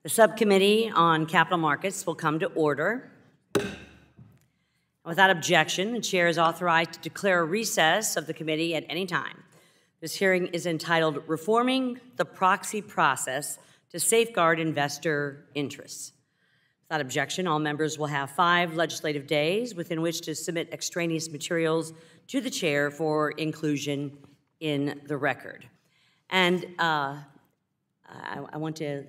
The Subcommittee on Capital Markets will come to order. Without objection, the Chair is authorized to declare a recess of the committee at any time. This hearing is entitled Reforming the Proxy Process to Safeguard Investor Interests. Without objection, all members will have 5 legislative days within which to submit extraneous materials to the Chair for inclusion in the record. And I want to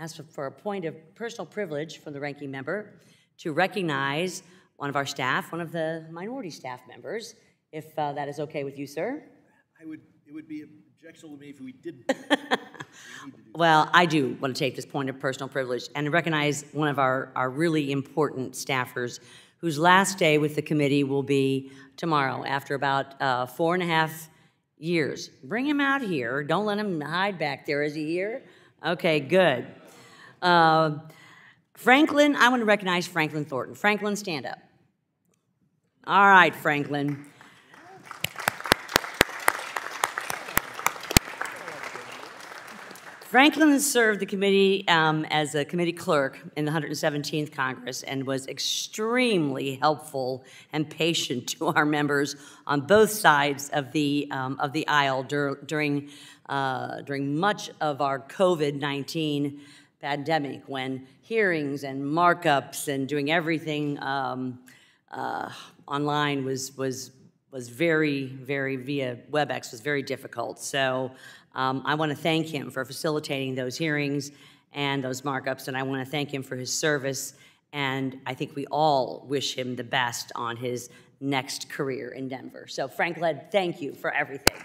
ask for a point of personal privilege from the ranking member to recognize one of our staff, one of the minority staff members, if that is okay with you, sir. It would be objectionable to me if we didn't. Well, I do want to take this point of personal privilege and recognize one of our really important staffers whose last day with the committee will be tomorrow after about 4.5 years. Bring him out here. Don't let him hide back there. Is he here? Okay, good. Franklin, I want to recognize Franklin Thornton. Franklin, stand up. All right, Franklin. Franklin has served the committee as a committee clerk in the 117th Congress and was extremely helpful and patient to our members on both sides of the aisle during much of our COVID-19 pandemic, when hearings and markups and doing everything online was very via WebEx was very difficult. So I want to thank him for facilitating those hearings and those markups, and I want to thank him for his service, and I think we all wish him the best on his next career in Denver. So Franklin, thank you for everything.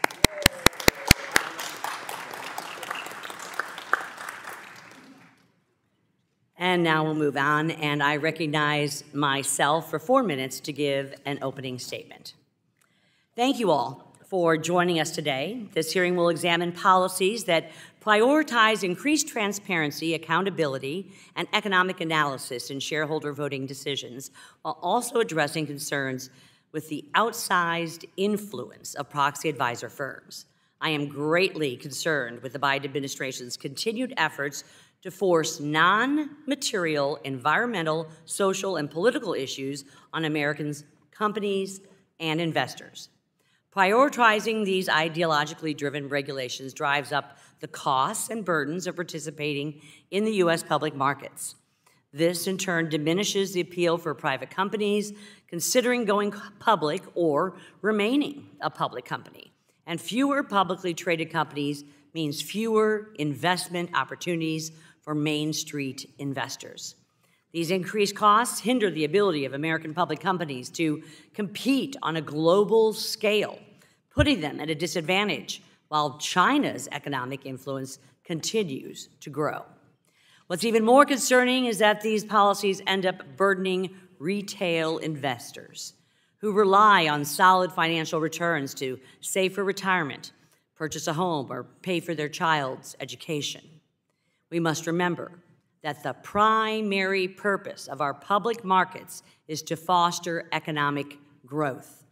And now we'll move on, and I recognize myself for 4 minutes to give an opening statement. Thank you all for joining us today. This hearing will examine policies that prioritize increased transparency, accountability, and economic analysis in shareholder voting decisions, while also addressing concerns with the outsized influence of proxy advisor firms. I am greatly concerned with the Biden administration's continued efforts to force non-material environmental, social, and political issues on Americans' companies and investors. Prioritizing these ideologically driven regulations drives up the costs and burdens of participating in the U.S. public markets. This, in turn, diminishes the appeal for private companies considering going public or remaining a public company. And fewer publicly traded companies means fewer investment opportunities for Main Street investors. These increased costs hinder the ability of American public companies to compete on a global scale, putting them at a disadvantage while China's economic influence continues to grow. What's even more concerning is that these policies end up burdening retail investors who rely on solid financial returns to save for retirement, purchase a home, or pay for their child's education. We must remember that the primary purpose of our public markets is to foster economic growth.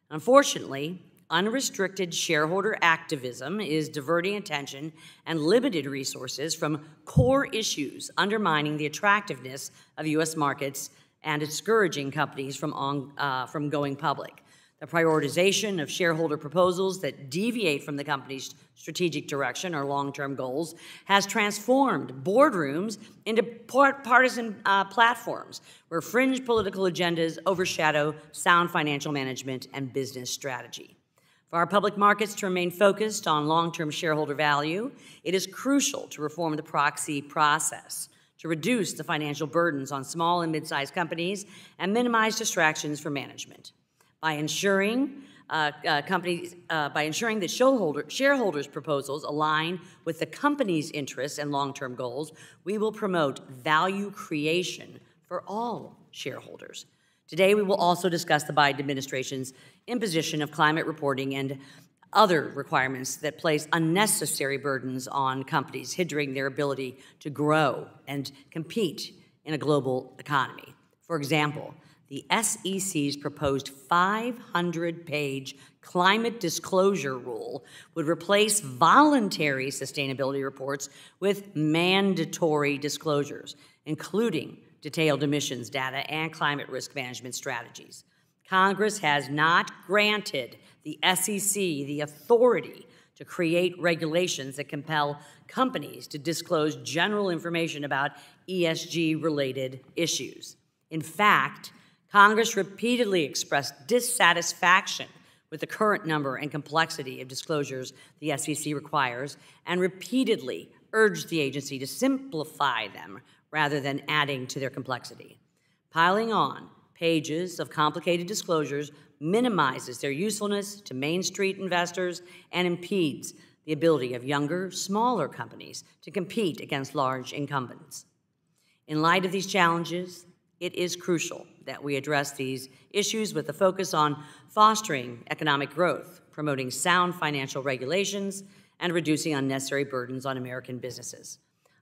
Unfortunately, unrestricted shareholder activism is diverting attention and limited resources from core issues undermining the attractiveness of U.S. markets and discouraging companies from going public. The prioritization of shareholder proposals that deviate from the company's strategic direction or long-term goals has transformed boardrooms into partisan platforms where fringe political agendas overshadow sound financial management and business strategy. For our public markets to remain focused on long-term shareholder value, it is crucial to reform the proxy process, to reduce the financial burdens on small and mid-sized companies and minimize distractions for management. By ensuring that shareholders' proposals align with the company's interests and long-term goals, we will promote value creation for all shareholders. Today, we will also discuss the Biden administration's imposition of climate reporting and other requirements that place unnecessary burdens on companies, hindering their ability to grow and compete in a global economy. For example, the SEC's proposed 500-page climate disclosure rule would replace voluntary sustainability reports with mandatory disclosures, including detailed emissions data and climate risk management strategies. Congress has not granted the SEC the authority to create regulations that compel companies to disclose general information about ESG-related issues. In fact, Congress repeatedly expressed dissatisfaction with the current number and complexity of disclosures the SEC requires, and repeatedly urged the agency to simplify them rather than adding to their complexity. Piling on pages of complicated disclosures minimizes their usefulness to Main Street investors and impedes the ability of younger, smaller companies to compete against large incumbents. In light of these challenges, it is crucial that we address these issues with a focus on fostering economic growth, promoting sound financial regulations, and reducing unnecessary burdens on American businesses.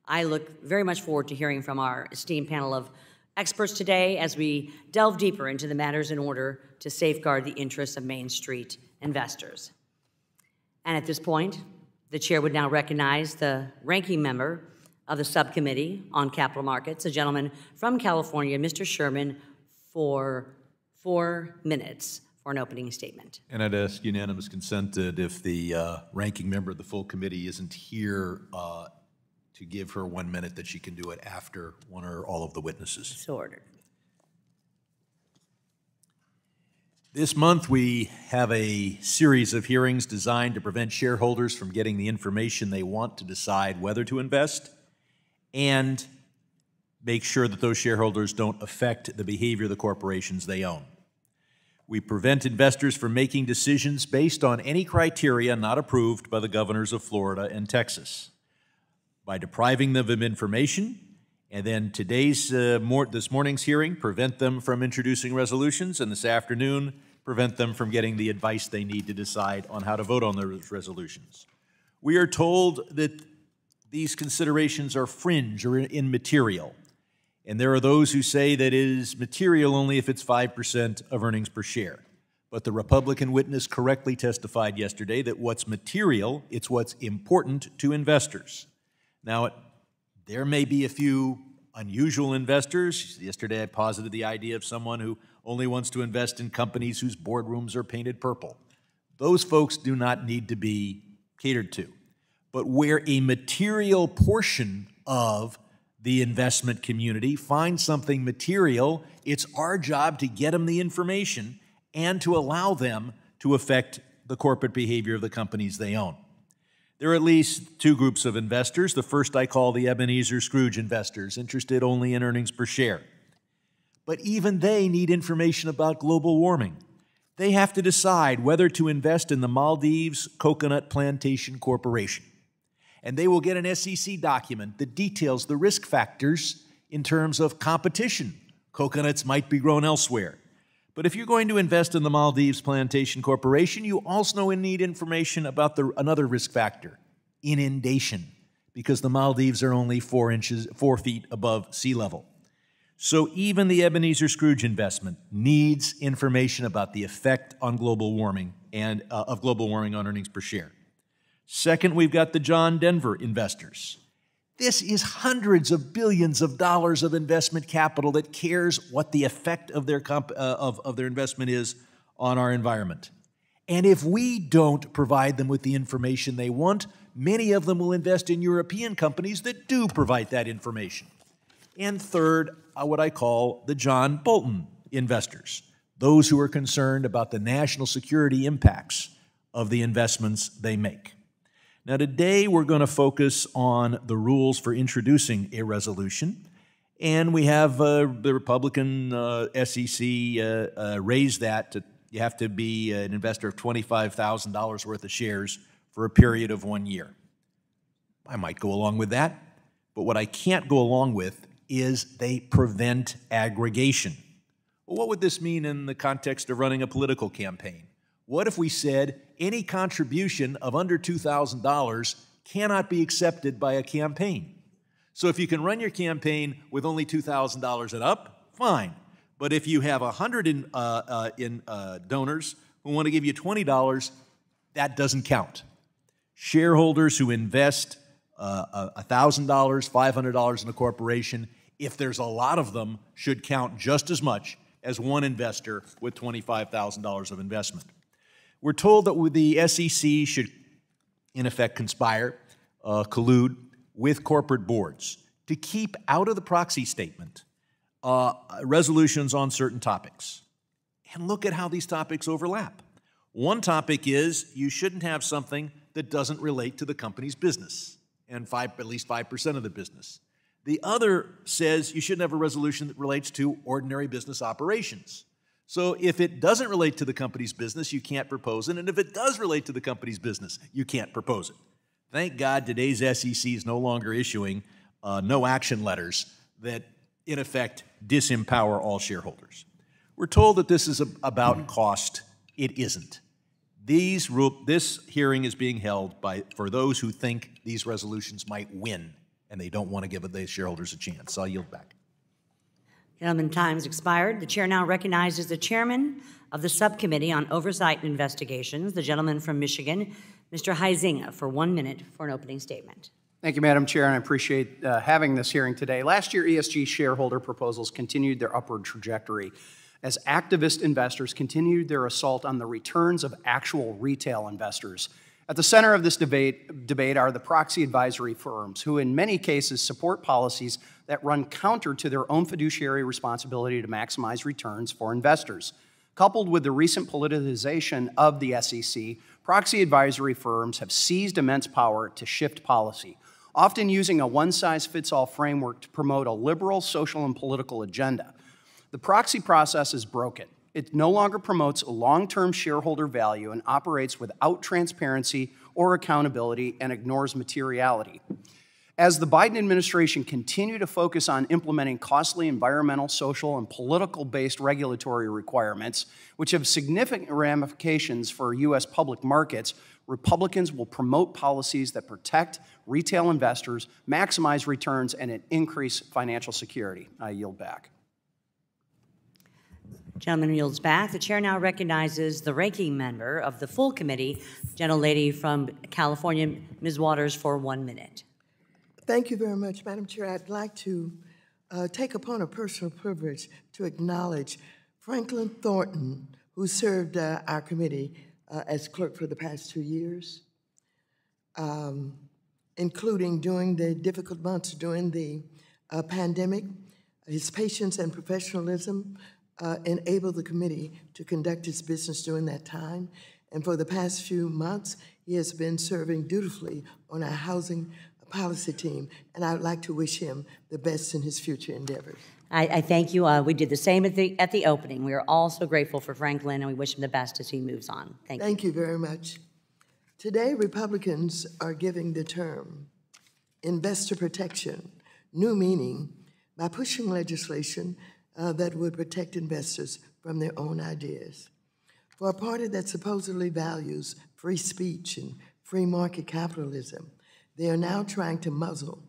I look very much forward to hearing from our esteemed panel of experts today as we delve deeper into the matters in order to safeguard the interests of Main Street investors. And at this point, the chair would now recognize the ranking member of the Subcommittee on Capital Markets, a gentleman from California, Mr. Sherman, for 4 minutes for an opening statement. And I'd ask unanimous consent that if the ranking member of the full committee isn't here to give her 1 minute, that she can do it after one or all of the witnesses. So ordered. This month we have a series of hearings designed to prevent shareholders from getting the information they want to decide whether to invest and make sure that those shareholders don't affect the behavior of the corporations they own. We prevent investors from making decisions based on any criteria not approved by the governors of Florida and Texas. By depriving them of information, and then this morning's hearing, prevent them from introducing resolutions, and this afternoon, prevent them from getting the advice they need to decide on how to vote on those resolutions. We are told that these considerations are fringe or immaterial, and there are those who say that it is material only if it's 5% of earnings per share. But the Republican witness correctly testified yesterday that what's material, it's what's important to investors. Now, there may be a few unusual investors. Yesterday I posited the idea of someone who only wants to invest in companies whose boardrooms are painted purple. Those folks do not need to be catered to. But where a material portion of the investment community finds something material, it's our job to get them the information and to allow them to affect the corporate behavior of the companies they own. There are at least two groups of investors. The first I call the Ebenezer Scrooge investors, interested only in earnings per share. But even they need information about global warming. They have to decide whether to invest in the Maldives Coconut Plantation Corporation. And they will get an SEC document that details the risk factors in terms of competition. Coconuts might be grown elsewhere. But if you're going to invest in the Maldives Plantation Corporation, you also need information about another risk factor, inundation, because the Maldives are only 4 feet above sea level. So even the Ebenezer Scrooge investment needs information about the effect on global warming and of global warming on earnings per share. Second, we've got the John Denver investors. This is hundreds of billions of dollars of investment capital that cares what the effect of their investment is on our environment. And if we don't provide them with the information they want, many of them will invest in European companies that do provide that information. And third, what I call the John Bolton investors, those who are concerned about the national security impacts of the investments they make. Now, today we're going to focus on the rules for introducing a resolution, and we have the Republican SEC raise that to you have to be an investor of $25,000 worth of shares for a period of 1 year. I might go along with that, but what I can't go along with is they prevent aggregation. Well, what would this mean in the context of running a political campaign? What if we said any contribution of under $2,000 cannot be accepted by a campaign? So if you can run your campaign with only $2,000 and up, fine. But if you have 100 donors who want to give you $20, that doesn't count. Shareholders who invest $1,000, $500 in a corporation, if there's a lot of them, should count just as much as one investor with $25,000 of investment. We're told that the SEC should, in effect, conspire, collude with corporate boards to keep out of the proxy statement resolutions on certain topics. And look at how these topics overlap. One topic is you shouldn't have something that doesn't relate to the company's business, and at least 5% of the business. The other says you shouldn't have a resolution that relates to ordinary business operations. So if it doesn't relate to the company's business, you can't propose it, and if it does relate to the company's business, you can't propose it. Thank God today's SEC is no longer issuing no action letters that, in effect, disempower all shareholders. We're told that this is about cost. It isn't. This hearing is being held for those who think these resolutions might win, and they don't want to give the shareholders a chance. I'll yield back. Gentlemen, time's expired. The chair now recognizes the chairman of the Subcommittee on Oversight and Investigations, the gentleman from Michigan, Mr. Huizinga, for 1 minute for an opening statement. Thank you, Madam Chair, and I appreciate having this hearing today. Last year, ESG shareholder proposals continued their upward trajectory as activist investors continued their assault on the returns of actual retail investors. At the center of this debate are the proxy advisory firms, who in many cases support policies that run counter to their own fiduciary responsibility to maximize returns for investors. Coupled with the recent politicization of the SEC, proxy advisory firms have seized immense power to shift policy, often using a one-size-fits-all framework to promote a liberal social and political agenda. The proxy process is broken. It no longer promotes long-term shareholder value and operates without transparency or accountability and ignores materiality. As the Biden administration continues to focus on implementing costly environmental, social, and political-based regulatory requirements, which have significant ramifications for U.S. public markets, Republicans will promote policies that protect retail investors, maximize returns, and increase financial security. I yield back. Gentleman yields back. The chair now recognizes the ranking member of the full committee, gentlelady from California, Ms. Waters, for 1 minute. Thank you very much, Madam Chair. I'd like to take upon a personal privilege to acknowledge Franklin Thornton, who served our committee as clerk for the past 2 years, including during the difficult months during the pandemic. His patience and professionalism enabled the committee to conduct its business during that time. And for the past few months, he has been serving dutifully on our housing policy team, and I would like to wish him the best in his future endeavors. I thank you. We did the same at the opening. We are all so grateful for Franklin, and we wish him the best as he moves on. Thank you. Thank you very much. Today, Republicans are giving the term investor protection new meaning by pushing legislation that would protect investors from their own ideas. For a party that supposedly values free speech and free market capitalism, they are now trying to muzzle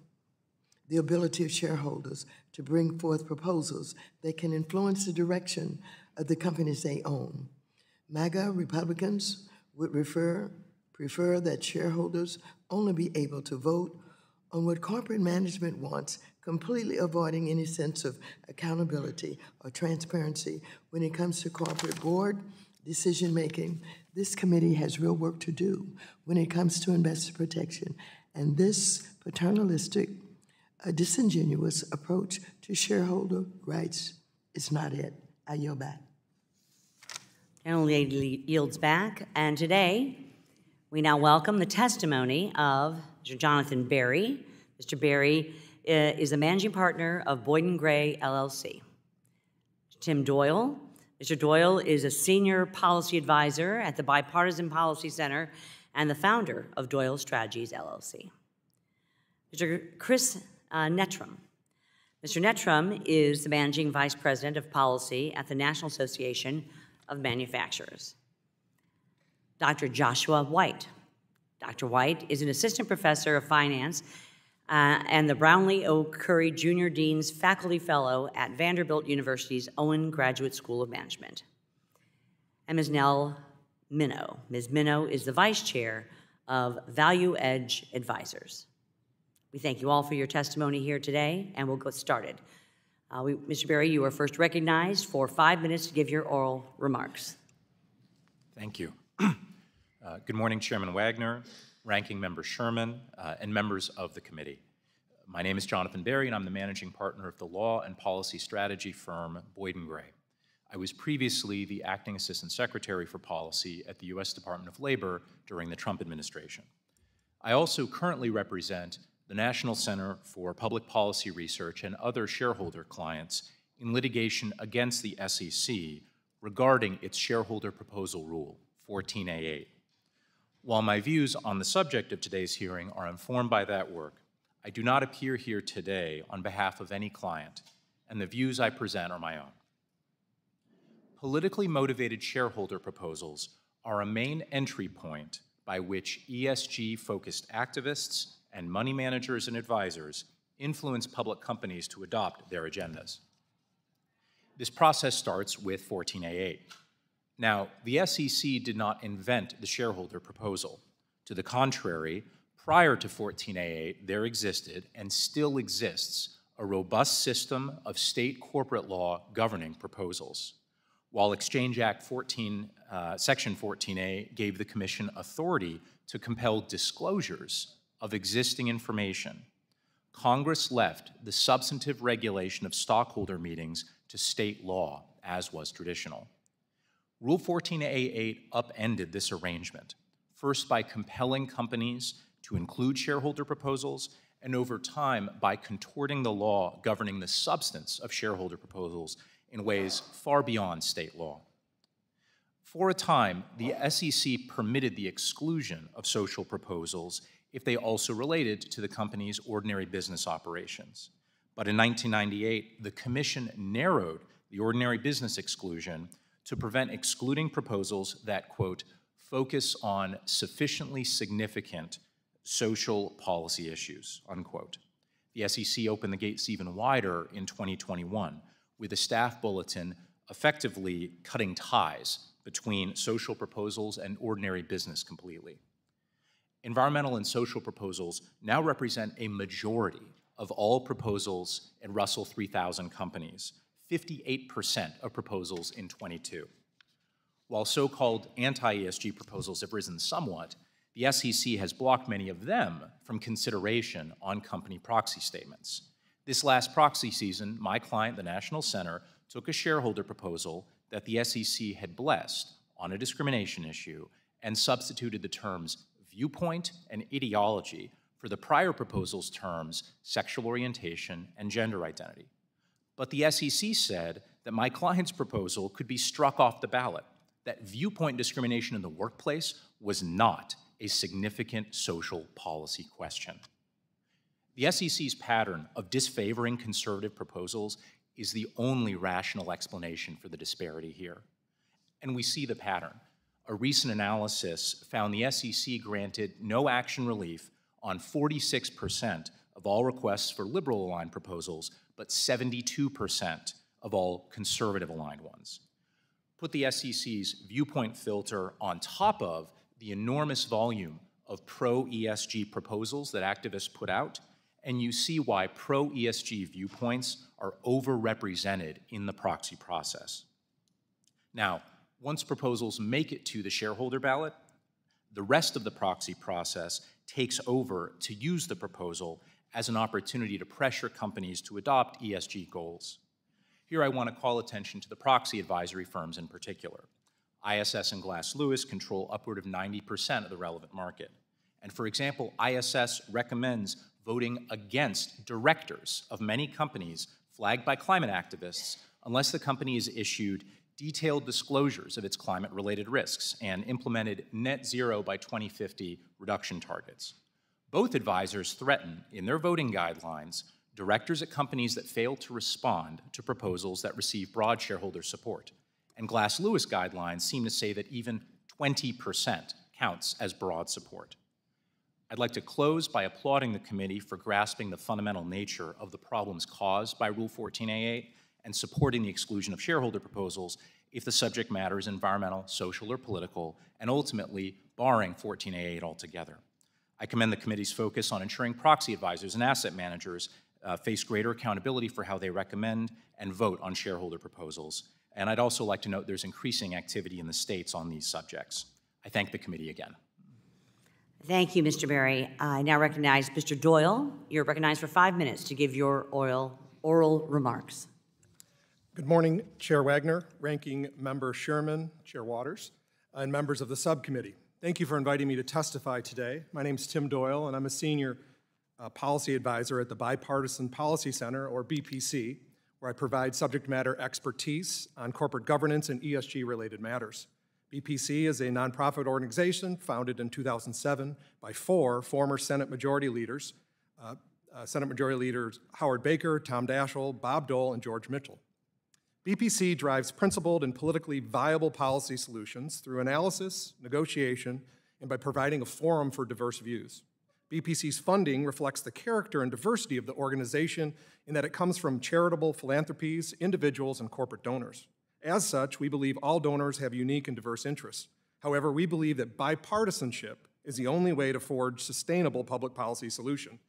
the ability of shareholders to bring forth proposals that can influence the direction of the companies they own. MAGA Republicans would prefer that shareholders only be able to vote on what corporate management wants, completely avoiding any sense of accountability or transparency when it comes to corporate board decision-making. This committee has real work to do when it comes to investor protection, and this paternalistic, disingenuous approach to shareholder rights is not it. I yield back. Gentlelady yields back, and today we now welcome the testimony of Mr. Jonathan Berry. Mr. Berry is the managing partner of Boyd & Gray, LLC. Tim Doyle. Mr. Doyle is a senior policy advisor at the Bipartisan Policy Center and the founder of Doyle Strategies, LLC. Mr. Chris Nettram. Mr. Nettram is the managing vice president of policy at the National Association of Manufacturers. Dr. Joshua White. Dr. White is an assistant professor of finance and the Brownlee O. Curry Jr. Dean's Faculty Fellow at Vanderbilt University's Owen Graduate School of Management. And Ms. Nell Minow. Ms. Minow is the Vice Chair of Value Edge Advisors. We thank you all for your testimony here today, and we'll get started. Mr. Berry, you are first recognized for 5 minutes to give your oral remarks. Thank you. Good morning, Chairman Wagner, Ranking Member Sherman, and members of the committee. My name is Jonathan Berry, and I'm the managing partner of the law and policy strategy firm Boyd & Gray. I was previously the acting assistant secretary for policy at the U.S. Department of Labor during the Trump administration. I also currently represent the National Center for Public Policy Research and other shareholder clients in litigation against the SEC regarding its shareholder proposal rule, 14A8. While my views on the subject of today's hearing are informed by that work, I do not appear here today on behalf of any client, and the views I present are my own. Politically motivated shareholder proposals are a main entry point by which ESG-focused activists and money managers and advisors influence public companies to adopt their agendas. This process starts with 14A8. Now, the SEC did not invent the shareholder proposal. To the contrary, prior to 14A8, there existed and still exists a robust system of state corporate law governing proposals. While Exchange Act Section 14A gave the Commission authority to compel disclosures of existing information, Congress left the substantive regulation of stockholder meetings to state law, as was traditional. Rule 14A8 upended this arrangement, first by compelling companies to include shareholder proposals, and over time by contorting the law governing the substance of shareholder proposals in ways far beyond state law. For a time, the SEC permitted the exclusion of social proposals if they also related to the company's ordinary business operations. But in 1998, the Commission narrowed the ordinary business exclusion to prevent excluding proposals that, quote, focus on sufficiently significant social policy issues, unquote. The SEC opened the gates even wider in 2021 with a staff bulletin effectively cutting ties between social proposals and ordinary business completely. Environmental and social proposals now represent a majority of all proposals in Russell 3000 companies, 58% of proposals in 22. While so-called anti-ESG proposals have risen somewhat, the SEC has blocked many of them from consideration on company proxy statements. This last proxy season, my client, the National Center, took a shareholder proposal that the SEC had blessed on a discrimination issue and substituted the terms viewpoint and ideology for the prior proposal's terms sexual orientation and gender identity. But the SEC said that my client's proposal could be struck off the ballot, that viewpoint discrimination in the workplace was not a significant social policy question. The SEC's pattern of disfavoring conservative proposals is the only rational explanation for the disparity here. And we see the pattern. A recent analysis found the SEC granted no action relief on 46% of all requests for liberal-aligned proposals, but 72% of all conservative-aligned ones. Put the SEC's viewpoint filter on top of the enormous volume of pro-ESG proposals that activists put out, and you see why pro-ESG viewpoints are overrepresented in the proxy process. Now, once proposals make it to the shareholder ballot, the rest of the proxy process takes over to use the proposal as an opportunity to pressure companies to adopt ESG goals. Here I want to call attention to the proxy advisory firms in particular. ISS and Glass Lewis control upward of 90% of the relevant market. And for example, ISS recommends voting against directors of many companies flagged by climate activists unless the company has issued detailed disclosures of its climate-related risks and implemented net zero by 2050 reduction targets. Both advisors threaten, in their voting guidelines, directors at companies that fail to respond to proposals that receive broad shareholder support. And Glass Lewis guidelines seem to say that even 20% counts as broad support. I'd like to close by applauding the committee for grasping the fundamental nature of the problems caused by Rule 14a8 and supporting the exclusion of shareholder proposals if the subject matter is environmental, social, or political, and ultimately barring 14a8 altogether. I commend the committee's focus on ensuring proxy advisors and asset managers face greater accountability for how they recommend and vote on shareholder proposals. And I'd also like to note there's increasing activity in the states on these subjects. I thank the committee again. Thank you, Mr. Berry. I now recognize Mr. Doyle. You're recognized for 5 minutes to give your oral remarks. Good morning, Chair Wagner, Ranking Member Sherman, Chair Waters, and members of the subcommittee. Thank you for inviting me to testify today. My name is Tim Doyle, and I'm a senior policy advisor at the Bipartisan Policy Center, or BPC, where I provide subject matter expertise on corporate governance and ESG-related matters. BPC is a nonprofit organization founded in 2007 by 4 former Senate Majority Leaders, Senate Majority Leaders Howard Baker, Tom Daschle, Bob Dole, and George Mitchell. BPC drives principled and politically viable policy solutions through analysis, negotiation, and by providing a forum for diverse views. BPC's funding reflects the character and diversity of the organization in that it comes from charitable philanthropies, individuals, and corporate donors. As such, we believe all donors have unique and diverse interests. However, we believe that bipartisanship is the only way to forge sustainable public policy solution.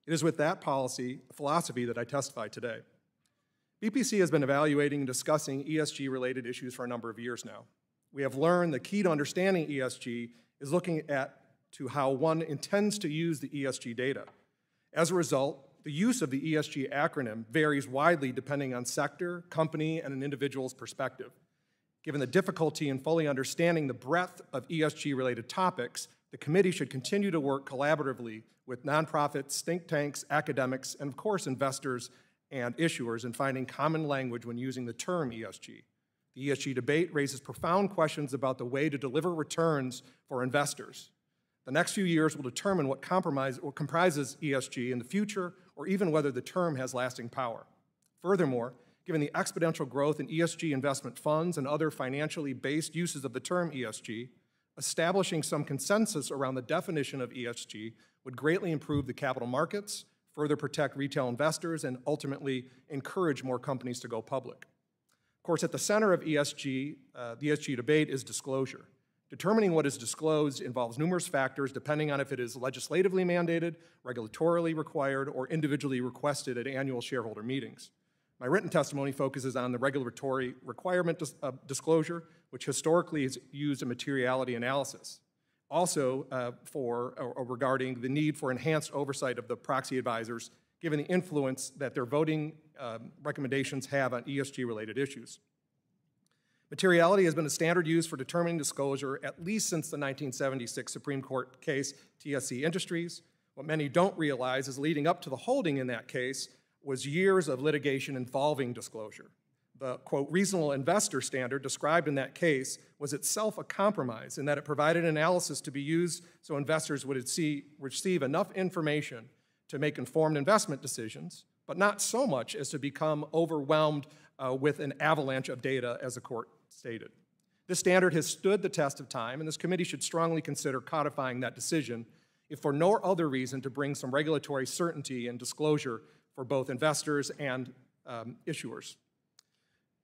It is with that philosophy that I testify today. BPC has been evaluating and discussing ESG-related issues for a number of years now. We have learned the key to understanding ESG is looking to how one intends to use the ESG data. As a result, the use of the ESG acronym varies widely depending on sector, company, and an individual's perspective. Given the difficulty in fully understanding the breadth of ESG-related topics, the committee should continue to work collaboratively with nonprofits, think tanks, academics, and of course investors and issuers in finding common language when using the term ESG. The ESG debate raises profound questions about the way to deliver returns for investors. The next few years will determine what comprises ESG in the future, or even whether the term has lasting power. Furthermore, given the exponential growth in ESG investment funds and other financially based uses of the term ESG, establishing some consensus around the definition of ESG would greatly improve the capital markets, further protect retail investors, and ultimately encourage more companies to go public. Of course, at the center of ESG, the ESG debate is disclosure. Determining what is disclosed involves numerous factors depending on if it is legislatively mandated, regulatorily required, or individually requested at annual shareholder meetings. My written testimony focuses on the regulatory requirement of disclosure, which historically is used in materiality analysis. Also, regarding the need for enhanced oversight of the proxy advisors, given the influence that their voting recommendations have on ESG-related issues. Materiality has been a standard used for determining disclosure at least since the 1976 Supreme Court case TSC Industries. What many don't realize is leading up to the holding in that case was years of litigation involving disclosure. The, quote, reasonable investor standard described in that case was itself a compromise in that it provided analysis to be used so investors would receive enough information to make informed investment decisions, but not so much as to become overwhelmed with an avalanche of data, as the court stated. This standard has stood the test of time, and this committee should strongly consider codifying that decision, if for no other reason to bring some regulatory certainty and disclosure for both investors and issuers.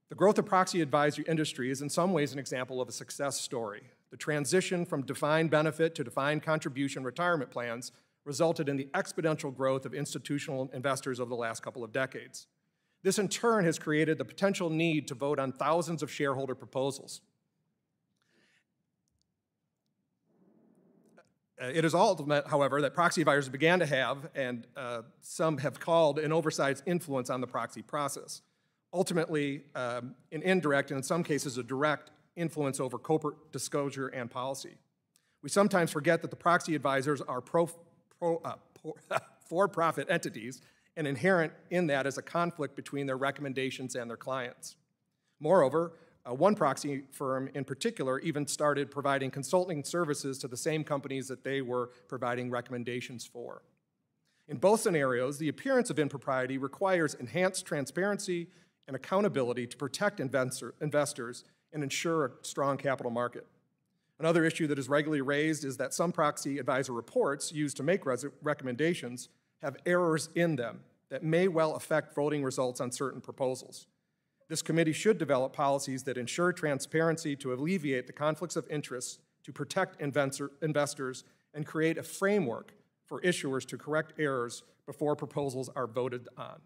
The growth of proxy advisory industry is in some ways an example of a success story. The transition from defined benefit to defined contribution retirement plans resulted in the exponential growth of institutional investors over the last couple of decades. This in turn has created the potential need to vote on thousands of shareholder proposals. It is ultimate, however, that proxy advisors began to have, and some have called, an oversized influence on the proxy process. Ultimately, an indirect and in some cases a direct influence over corporate disclosure and policy. We sometimes forget that the proxy advisors are for-profit entities, and inherent in that is a conflict between their recommendations and their clients. Moreover, one proxy firm in particular even started providing consulting services to the same companies that they were providing recommendations for. In both scenarios, the appearance of impropriety requires enhanced transparency and accountability to protect investors and ensure a strong capital market. Another issue that is regularly raised is that some proxy advisor reports used to make recommendations have errors in them that may well affect voting results on certain proposals. This committee should develop policies that ensure transparency to alleviate the conflicts of interest, to protect investors, and create a framework for issuers to correct errors before proposals are voted on.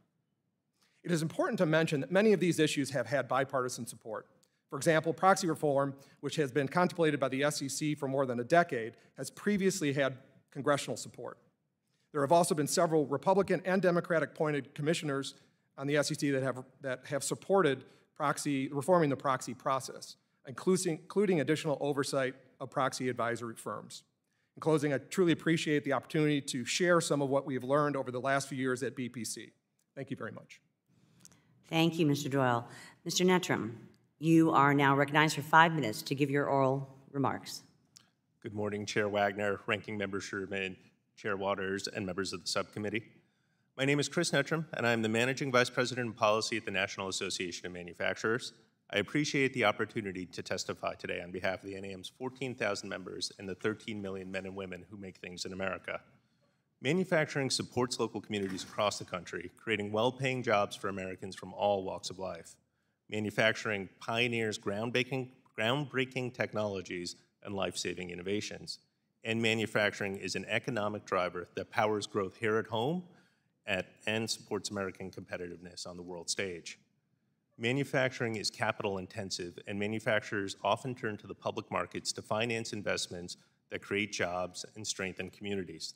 It is important to mention that many of these issues have had bipartisan support. For example, proxy reform, which has been contemplated by the SEC for more than a decade, has previously had congressional support. There have also been several Republican and Democratic-appointed commissioners on the SEC that have supported reforming the proxy process, including additional oversight of proxy advisory firms. In closing, I truly appreciate the opportunity to share some of what we have learned over the last few years at BPC. Thank you very much. Thank you, Mr. Doyle. Mr. Nettram, you are now recognized for 5 minutes to give your oral remarks. Good morning, Chair Wagner, Ranking Member Sherman, Chair Waters, and members of the subcommittee. My name is Chris Nettram, and I'm the Managing Vice President of Policy at the National Association of Manufacturers. I appreciate the opportunity to testify today on behalf of the NAM's 14,000 members and the 13 million men and women who make things in America. Manufacturing supports local communities across the country, creating well-paying jobs for Americans from all walks of life. Manufacturing pioneers groundbreaking technologies and life-saving innovations. And manufacturing is an economic driver that powers growth here at home and supports American competitiveness on the world stage. Manufacturing is capital intensive, and manufacturers often turn to the public markets to finance investments that create jobs and strengthen communities.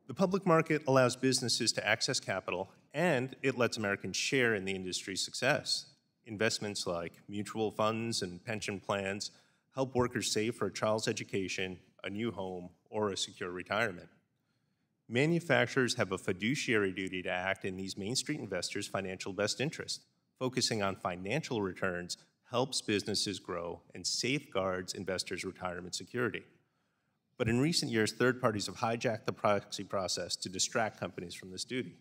The public market allows businesses to access capital, and it lets Americans share in the industry's success. Investments like mutual funds and pension plans help workers save for a child's education, a new home, or a secure retirement. Manufacturers have a fiduciary duty to act in these Main Street investors' financial best interest. Focusing on financial returns helps businesses grow and safeguards investors' retirement security. But in recent years, third parties have hijacked the proxy process to distract companies from this duty.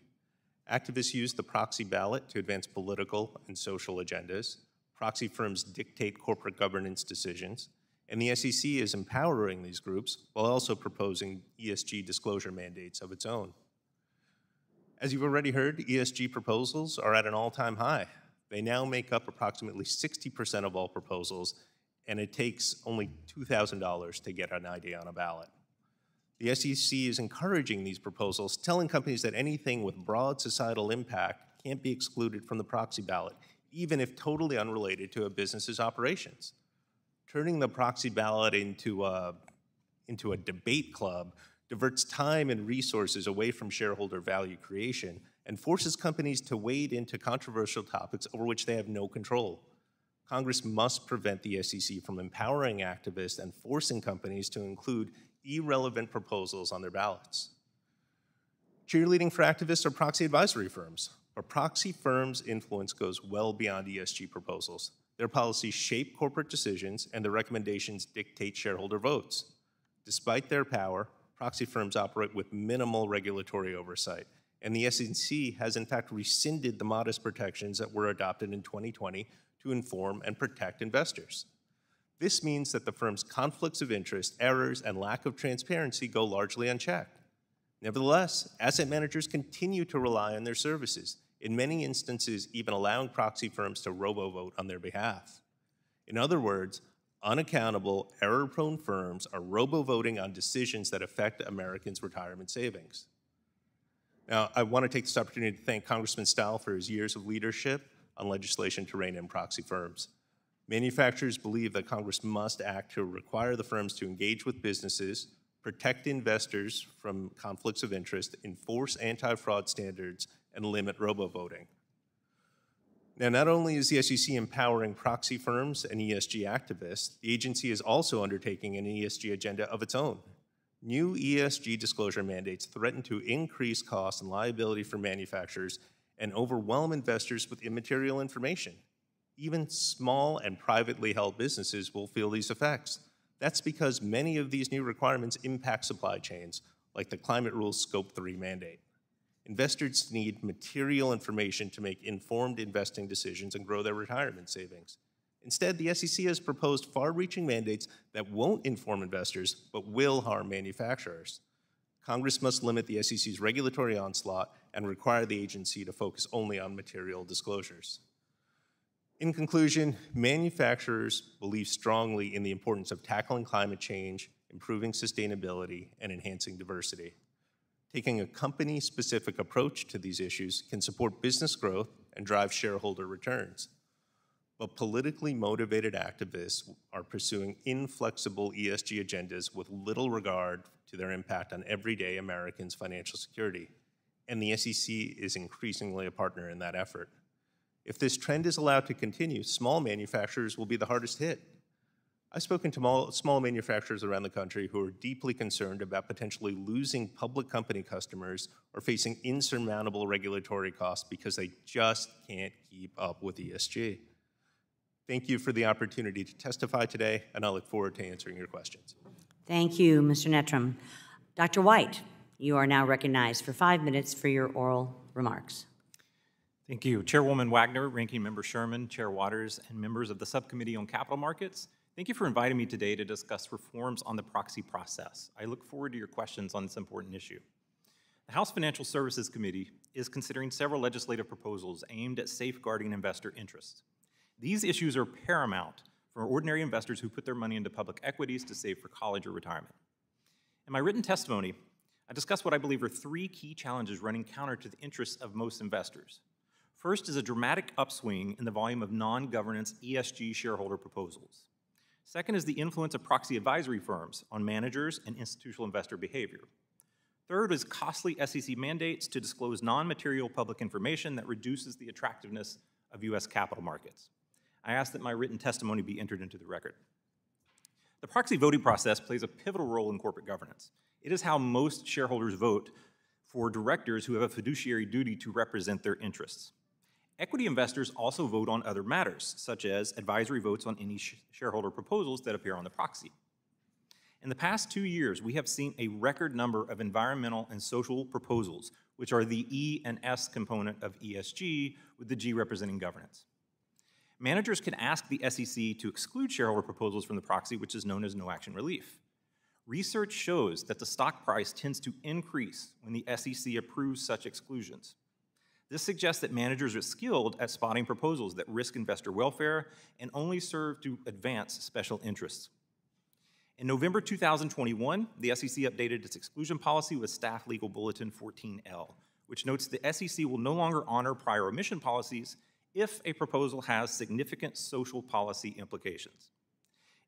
Activists use the proxy ballot to advance political and social agendas. Proxy firms dictate corporate governance decisions, and the SEC is empowering these groups while also proposing ESG disclosure mandates of its own. As you've already heard, ESG proposals are at an all-time high. They now make up approximately 60% of all proposals, and it takes only $2,000 to get an idea on a ballot. The SEC is encouraging these proposals, telling companies that anything with broad societal impact can't be excluded from the proxy ballot, even if totally unrelated to a business's operations. Turning the proxy ballot into a debate club diverts time and resources away from shareholder value creation and forces companies to wade into controversial topics over which they have no control. Congress must prevent the SEC from empowering activists and forcing companies to include irrelevant proposals on their ballots. Cheerleading for activists are proxy advisory firms, but proxy firms' influence goes well beyond ESG proposals. Their policies shape corporate decisions, and their recommendations dictate shareholder votes. Despite their power, proxy firms operate with minimal regulatory oversight, and the SEC has in fact rescinded the modest protections that were adopted in 2020 to inform and protect investors. This means that the firm's conflicts of interest, errors, and lack of transparency go largely unchecked. Nevertheless, asset managers continue to rely on their services, in many instances even allowing proxy firms to robo-vote on their behalf. In other words, unaccountable, error-prone firms are robo-voting on decisions that affect Americans' retirement savings. Now, I want to take this opportunity to thank Congressman Stahl for his years of leadership on legislation to rein in proxy firms. Manufacturers believe that Congress must act to require the firms to engage with businesses, protect investors from conflicts of interest, enforce anti-fraud standards, and limit robo-voting. Now, not only is the SEC empowering proxy firms and ESG activists, the agency is also undertaking an ESG agenda of its own. New ESG disclosure mandates threaten to increase costs and liability for manufacturers and overwhelm investors with immaterial information. Even small and privately held businesses will feel these effects. That's because many of these new requirements impact supply chains, like the Climate Rules Scope 3 mandate. Investors need material information to make informed investing decisions and grow their retirement savings. Instead, the SEC has proposed far-reaching mandates that won't inform investors, but will harm manufacturers. Congress must limit the SEC's regulatory onslaught and require the agency to focus only on material disclosures. In conclusion, manufacturers believe strongly in the importance of tackling climate change, improving sustainability, and enhancing diversity. Taking a company-specific approach to these issues can support business growth and drive shareholder returns. But politically motivated activists are pursuing inflexible ESG agendas with little regard to their impact on everyday Americans' financial security, and the SEC is increasingly a partner in that effort. If this trend is allowed to continue, small manufacturers will be the hardest hit. I've spoken to small manufacturers around the country who are deeply concerned about potentially losing public company customers or facing insurmountable regulatory costs because they just can't keep up with ESG. Thank you for the opportunity to testify today, and I look forward to answering your questions. Thank you, Mr. Nettram. Dr. White, you are now recognized for 5 minutes for your oral remarks. Thank you. Chairwoman Wagner, Ranking Member Sherman, Chair Waters, and members of the Subcommittee on Capital Markets, thank you for inviting me today to discuss reforms on the proxy process. I look forward to your questions on this important issue. The House Financial Services Committee is considering several legislative proposals aimed at safeguarding investor interests. These issues are paramount for ordinary investors who put their money into public equities to save for college or retirement. In my written testimony, I discuss what I believe are 3 key challenges running counter to the interests of most investors. First is a dramatic upswing in the volume of non-governance ESG shareholder proposals. Second is the influence of proxy advisory firms on managers and institutional investor behavior. Third is costly SEC mandates to disclose non-material public information that reduces the attractiveness of U.S. capital markets. I ask that my written testimony be entered into the record. The proxy voting process plays a pivotal role in corporate governance. It is how most shareholders vote for directors who have a fiduciary duty to represent their interests. Equity investors also vote on other matters, such as advisory votes on any shareholder proposals that appear on the proxy. In the past 2 years, we have seen a record number of environmental and social proposals, which are the E and S component of ESG, with the G representing governance. Managers can ask the SEC to exclude shareholder proposals from the proxy, which is known as no-action relief. Research shows that the stock price tends to increase when the SEC approves such exclusions. This suggests that managers are skilled at spotting proposals that risk investor welfare and only serve to advance special interests. In November 2021, the SEC updated its exclusion policy with Staff Legal Bulletin 14L, which notes the SEC will no longer honor prior omission policies if a proposal has significant social policy implications.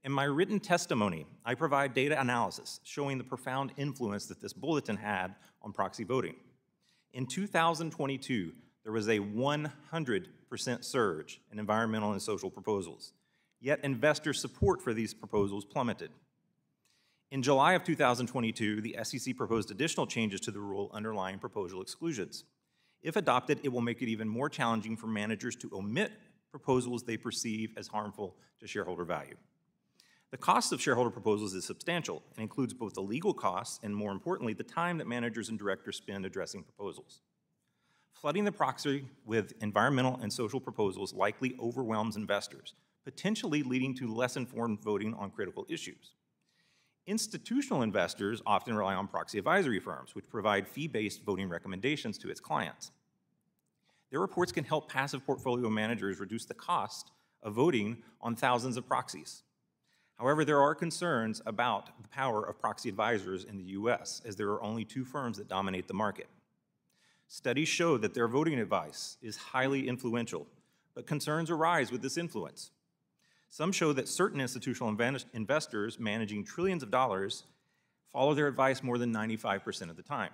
In my written testimony, I provide data analysis showing the profound influence that this bulletin had on proxy voting. In 2022, there was a 100% surge in environmental and social proposals, yet investor support for these proposals plummeted. In July of 2022, the SEC proposed additional changes to the rule underlying proposal exclusions. If adopted, it will make it even more challenging for managers to omit proposals they perceive as harmful to shareholder value. The cost of shareholder proposals is substantial and includes both the legal costs and, more importantly, the time that managers and directors spend addressing proposals. Flooding the proxy with environmental and social proposals likely overwhelms investors, potentially leading to less informed voting on critical issues. Institutional investors often rely on proxy advisory firms, which provide fee-based voting recommendations to its clients. Their reports can help passive portfolio managers reduce the cost of voting on thousands of proxies. However, there are concerns about the power of proxy advisors in the US, as there are only 2 firms that dominate the market. Studies show that their voting advice is highly influential, but concerns arise with this influence. Some show that certain institutional investors managing trillions of dollars follow their advice more than 95% of the time.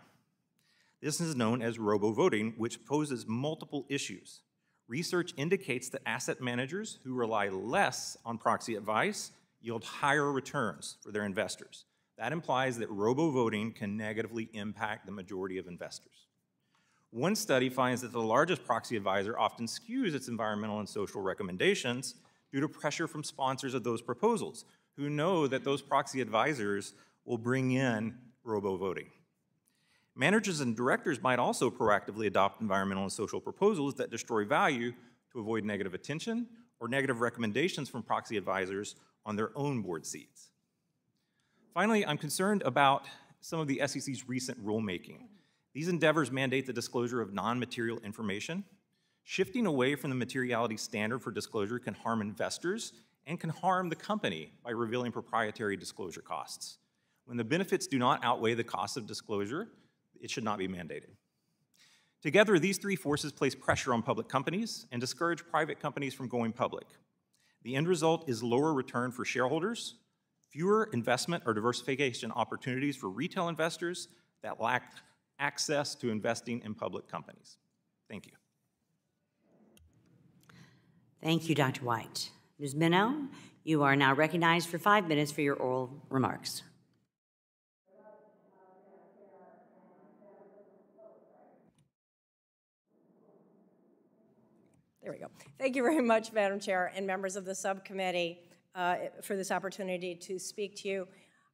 This is known as robo-voting, which poses multiple issues. Research indicates that asset managers who rely less on proxy advice yield higher returns for their investors. That implies that robo-voting can negatively impact the majority of investors. One study finds that the largest proxy advisor often skews its environmental and social recommendations due to pressure from sponsors of those proposals, who know that those proxy advisors will bring in robo-voting. Managers and directors might also proactively adopt environmental and social proposals that destroy value to avoid negative attention or negative recommendations from proxy advisors on their own board seats. Finally, I'm concerned about some of the SEC's recent rulemaking. These endeavors mandate the disclosure of non-material information. Shifting away from the materiality standard for disclosure can harm investors and can harm the company by revealing proprietary disclosure costs. When the benefits do not outweigh the cost of disclosure, it should not be mandated. Together, these three forces place pressure on public companies and discourage private companies from going public. The end result is lower return for shareholders, fewer investment or diversification opportunities for retail investors that lack access to investing in public companies. Thank you. Thank you, Dr. White. Ms. Minow, you are now recognized for 5 minutes for your oral remarks. There we go. Thank you very much, Madam Chair and members of the subcommittee for this opportunity to speak to you.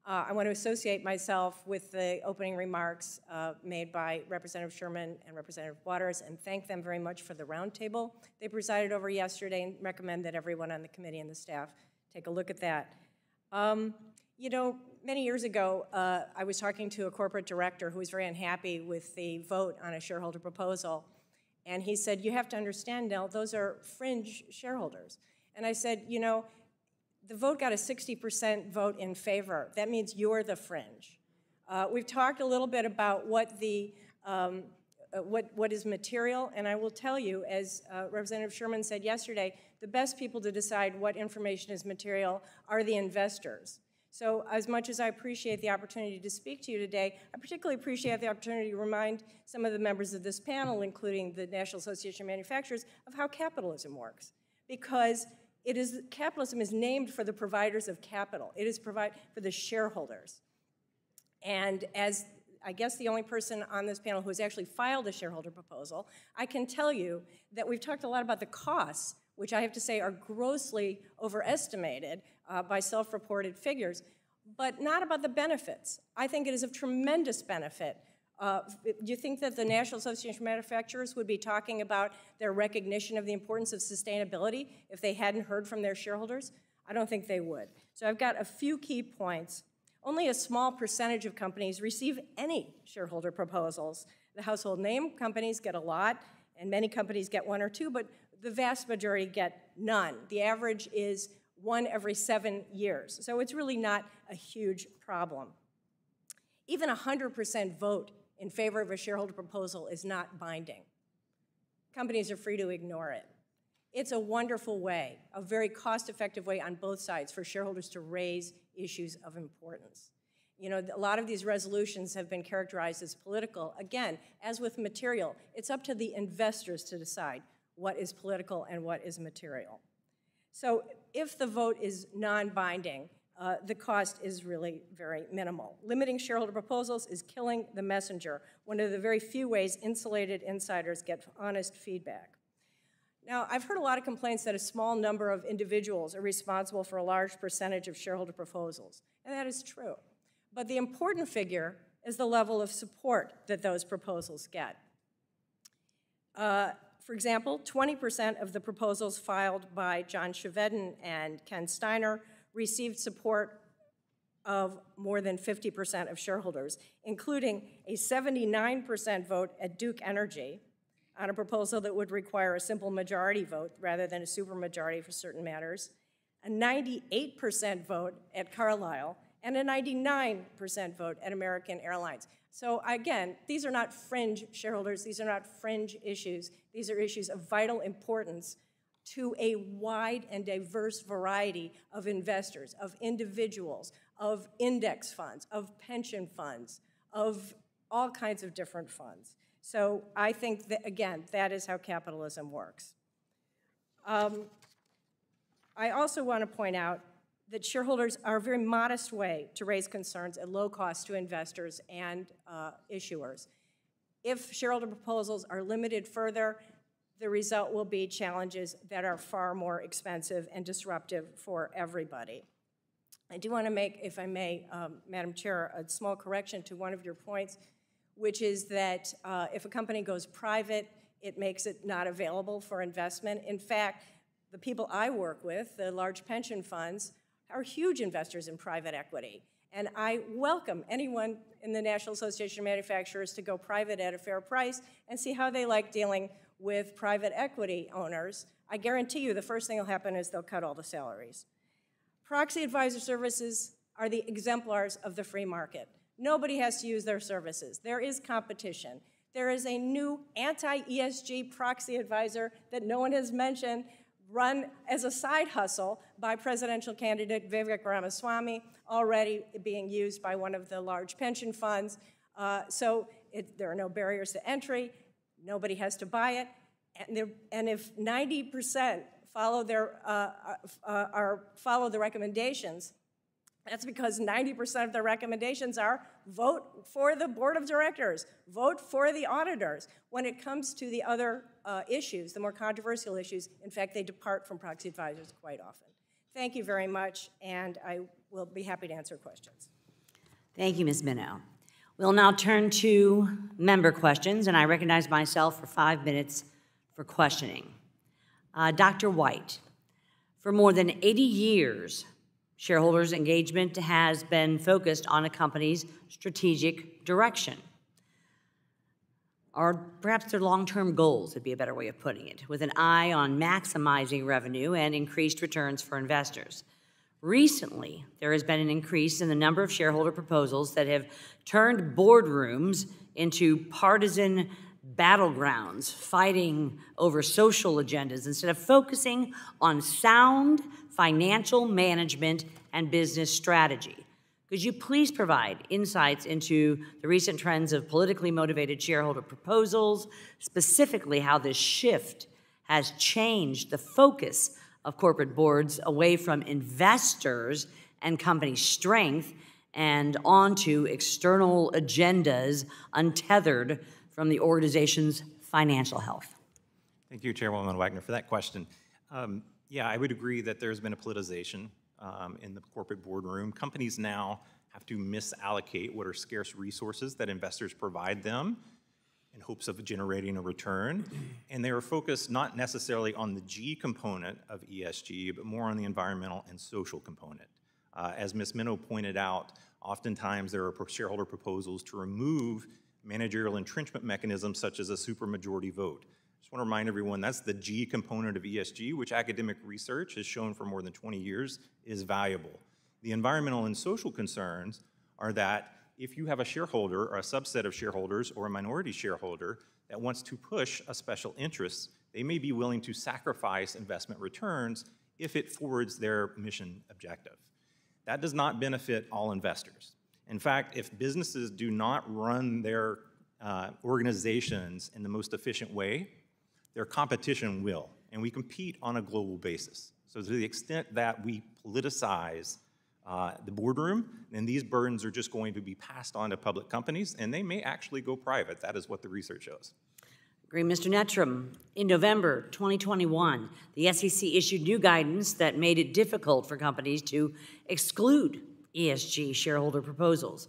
I want to associate myself with the opening remarks made by Representative Sherman and Representative Waters and thank them very much for the roundtable they presided over yesterday and recommend that everyone on the committee and the staff take a look at that. You know, many years ago, I was talking to a corporate director who was very unhappy with the vote on a shareholder proposal. And he said, you have to understand, Nell, those are fringe shareholders. And I said, you know, the vote got a 60% vote in favor. That means you're the fringe. We've talked a little bit about what the what is material, and I will tell you, as Representative Sherman said yesterday, the best people to decide what information is material are the investors. So as much as I appreciate the opportunity to speak to you today, I particularly appreciate the opportunity to remind some of the members of this panel, including the National Association of Manufacturers, of how capitalism works. Because capitalism is named for the providers of capital. It is for the shareholders. And as I guess the only person on this panel who has actually filed a shareholder proposal, I can tell you that we've talked a lot about the costs, which I have to say are grossly overestimated by self-reported figures, but not about the benefits. I think it is of tremendous benefit. Do you think that the National Association of Manufacturers would be talking about their recognition of the importance of sustainability if they hadn't heard from their shareholders? I don't think they would. So I've got a few key points. Only a small percentage of companies receive any shareholder proposals. The household name companies get a lot, and many companies get 1 or 2, but the vast majority get none. The average is 1 every 7 years. So it's really not a huge problem. Even 100% vote in favor of a shareholder proposal is not binding. Companies are free to ignore it. It's a wonderful way, a very cost-effective way on both sides for shareholders to raise issues of importance. You know, a lot of these resolutions have been characterized as political. Again, as with material, it's up to the investors to decide what is political and what is material. So if the vote is non-binding, the cost is really very minimal. Limiting shareholder proposals is killing the messenger, one of the very few ways insulated insiders get honest feedback. Now, I've heard a lot of complaints that a small number of individuals are responsible for a large percentage of shareholder proposals, and that is true. But the important figure is the level of support that those proposals get. For example, 20% of the proposals filed by John Chevedden and Ken Steiner received support of more than 50% of shareholders, including a 79% vote at Duke Energy on a proposal that would require a simple majority vote rather than a supermajority for certain matters, a 98% vote at Carlyle, and a 99% vote at American Airlines. So again, these are not fringe shareholders, these are not fringe issues, these are issues of vital importance to a wide and diverse variety of investors, of individuals, of index funds, of pension funds, of all kinds of different funds. So I think that, again, that is how capitalism works. I also want to point out that shareholders are a very modest way to raise concerns at low cost to investors and issuers. If shareholder proposals are limited further, the result will be challenges that are far more expensive and disruptive for everybody. I do want to make, if I may, Madam Chair, a small correction to one of your points, which is that if a company goes private, it makes it not available for investment. In fact, the people I work with, the large pension funds, are huge investors in private equity. And I welcome anyone in the National Association of Manufacturers to go private at a fair price and see how they like dealing with private equity owners. I guarantee you the first thing that'll happen is they'll cut all the salaries. Proxy advisor services are the exemplars of the free market. Nobody has to use their services. There is competition. There is a new anti-ESG proxy advisor that no one has mentioned, run as a side hustle by presidential candidate Vivek Ramaswamy, already being used by one of the large pension funds. There are no barriers to entry. Nobody has to buy it. And if 90% follow the recommendations, that's because 90% of the recommendations are vote for the board of directors, vote for the auditors. When it comes to the other issues, the more controversial issues, in fact, they depart from proxy advisors quite often. Thank you very much, and I will be happy to answer questions. Thank you, Ms. Minow. We'll now turn to member questions, and I recognize myself for 5 minutes for questioning. Dr. White, for more than 80 years, shareholders' engagement has been focused on a company's strategic direction, or perhaps their long-term goals would be a better way of putting it, with an eye on maximizing revenue and increased returns for investors. Recently, there has been an increase in the number of shareholder proposals that have turned boardrooms into partisan battlegrounds, fighting over social agendas instead of focusing on sound financial management and business strategy. Could you please provide insights into the recent trends of politically motivated shareholder proposals, specifically how this shift has changed the focus of corporate boards away from investors and company strength and onto external agendas untethered from the organization's financial health? Thank you, Chairwoman Wagner, for that question. Yeah, I would agree that there's been a politicization in the corporate boardroom. Companies now have to misallocate what are scarce resources that investors provide them in hopes of generating a return. And they are focused not necessarily on the G component of ESG, but more on the environmental and social component. As Ms. Minow pointed out, oftentimes there are shareholder proposals to remove managerial entrenchment mechanisms such as a supermajority vote. I just want to remind everyone that's the G component of ESG, which academic research has shown for more than 20 years is valuable. The environmental and social concerns are that if you have a shareholder or a subset of shareholders or a minority shareholder that wants to push a special interest, they may be willing to sacrifice investment returns if it forwards their mission objective. That does not benefit all investors. In fact, if businesses do not run their organizations in the most efficient way, their competition will, and we compete on a global basis. So to the extent that we politicize the boardroom, then these burdens are just going to be passed on to public companies, and they may actually go private. That is what the research shows. Agree, Mr. Nettram. In November 2021, the SEC issued new guidance that made it difficult for companies to exclude ESG shareholder proposals.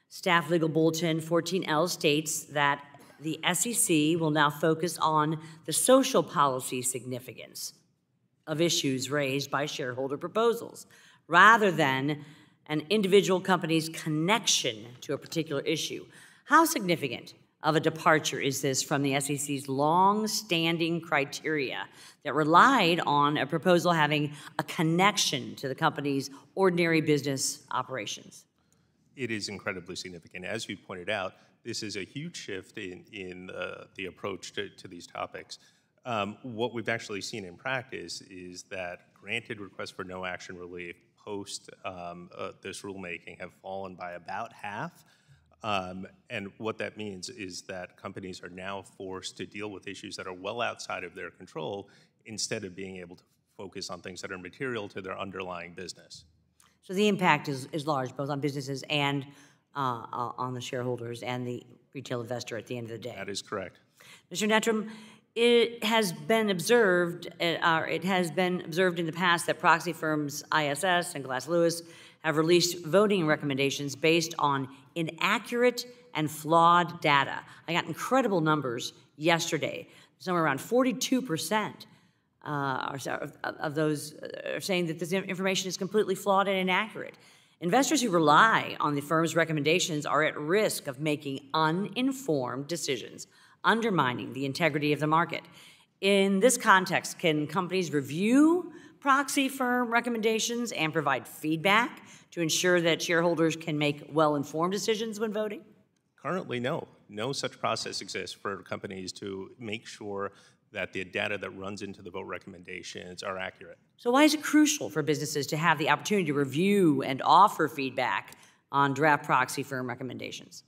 Staff Legal Bulletin 14L states that the SEC will now focus on the social policy significance of issues raised by shareholder proposals, rather than an individual company's connection to a particular issue. How significant of a departure is this from the SEC's long-standing criteria that relied on a proposal having a connection to the company's ordinary business operations? It is incredibly significant. As you pointed out, this is a huge shift in the approach to these topics. What we've actually seen in practice is that granted requests for no action relief post this rulemaking have fallen by about half. And what that means is that companies are now forced to deal with issues that are well outside of their control instead of being able to focus on things that are material to their underlying business. So the impact is large, both on businesses and on the shareholders and the retail investor at the end of the day. That is correct. Mr. Nettram, it has been observed in the past that proxy firms ISS and Glass Lewis have released voting recommendations based on inaccurate and flawed data. I got incredible numbers yesterday. Somewhere around 42% of those are saying that this information is completely flawed and inaccurate. Investors who rely on the firm's recommendations are at risk of making uninformed decisions, undermining the integrity of the market. In this context, can companies review proxy firm recommendations and provide feedback to ensure that shareholders can make well-informed decisions when voting? Currently, no. No such process exists for companies to make sure that the data that runs into the vote recommendations are accurate. So why is it crucial for businesses to have the opportunity to review and offer feedback on draft proxy firm recommendations?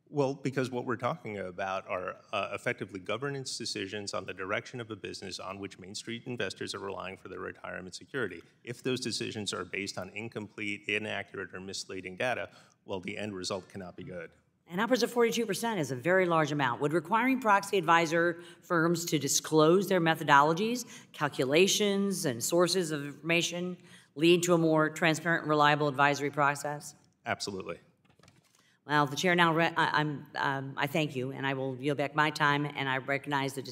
Well, because what we're talking about are effectively governance decisions on the direction of a business on which Main Street investors are relying for their retirement security. If those decisions are based on incomplete, inaccurate, or misleading data, well, the end result cannot be good. And upwards of 42% is a very large amount. Would requiring proxy advisor firms to disclose their methodologies, calculations, and sources of information lead to a more transparent and reliable advisory process? Absolutely. Well, the chair now, I thank you, and I will yield back my time, and I recognize the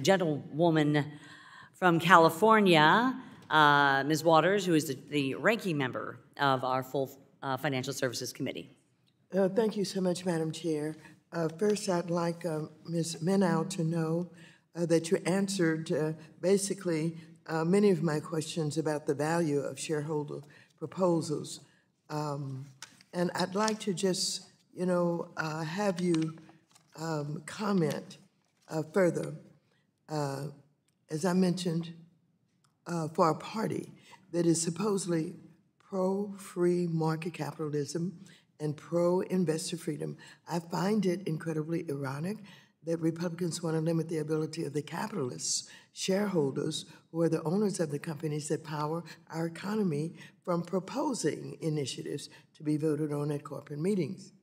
gentlewoman from California, Ms. Waters, who is the ranking member of our full Financial Services Committee. Thank you so much, Madam Chair. First, I'd like Ms. Menow to know that you answered basically many of my questions about the value of shareholder proposals. And I'd like to just, have you comment further. As I mentioned, for a party that is supposedly pro-free market capitalism and pro-investor freedom, I find it incredibly ironic that Republicans want to limit the ability of the capitalists, shareholders, who are the owners of the companies that power our economy, from proposing initiatives to be voted on at corporate meetings.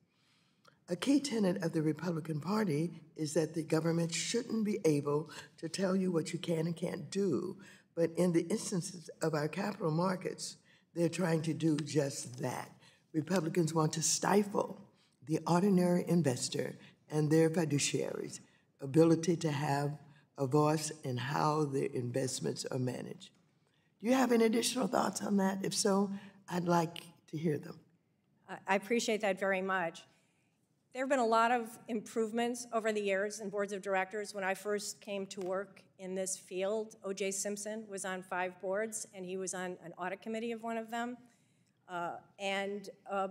A key tenet of the Republican Party is that the government shouldn't be able to tell you what you can and can't do, but in the instances of our capital markets, they're trying to do just that. Republicans want to stifle the ordinary investor and their fiduciaries' ability to have a voice in how their investments are managed. Do you have any additional thoughts on that? If so, I'd like to hear them. I appreciate that very much. There have been a lot of improvements over the years in boards of directors. When I first came to work in this field, O.J. Simpson was on 5 boards, and he was on an audit committee of one of them.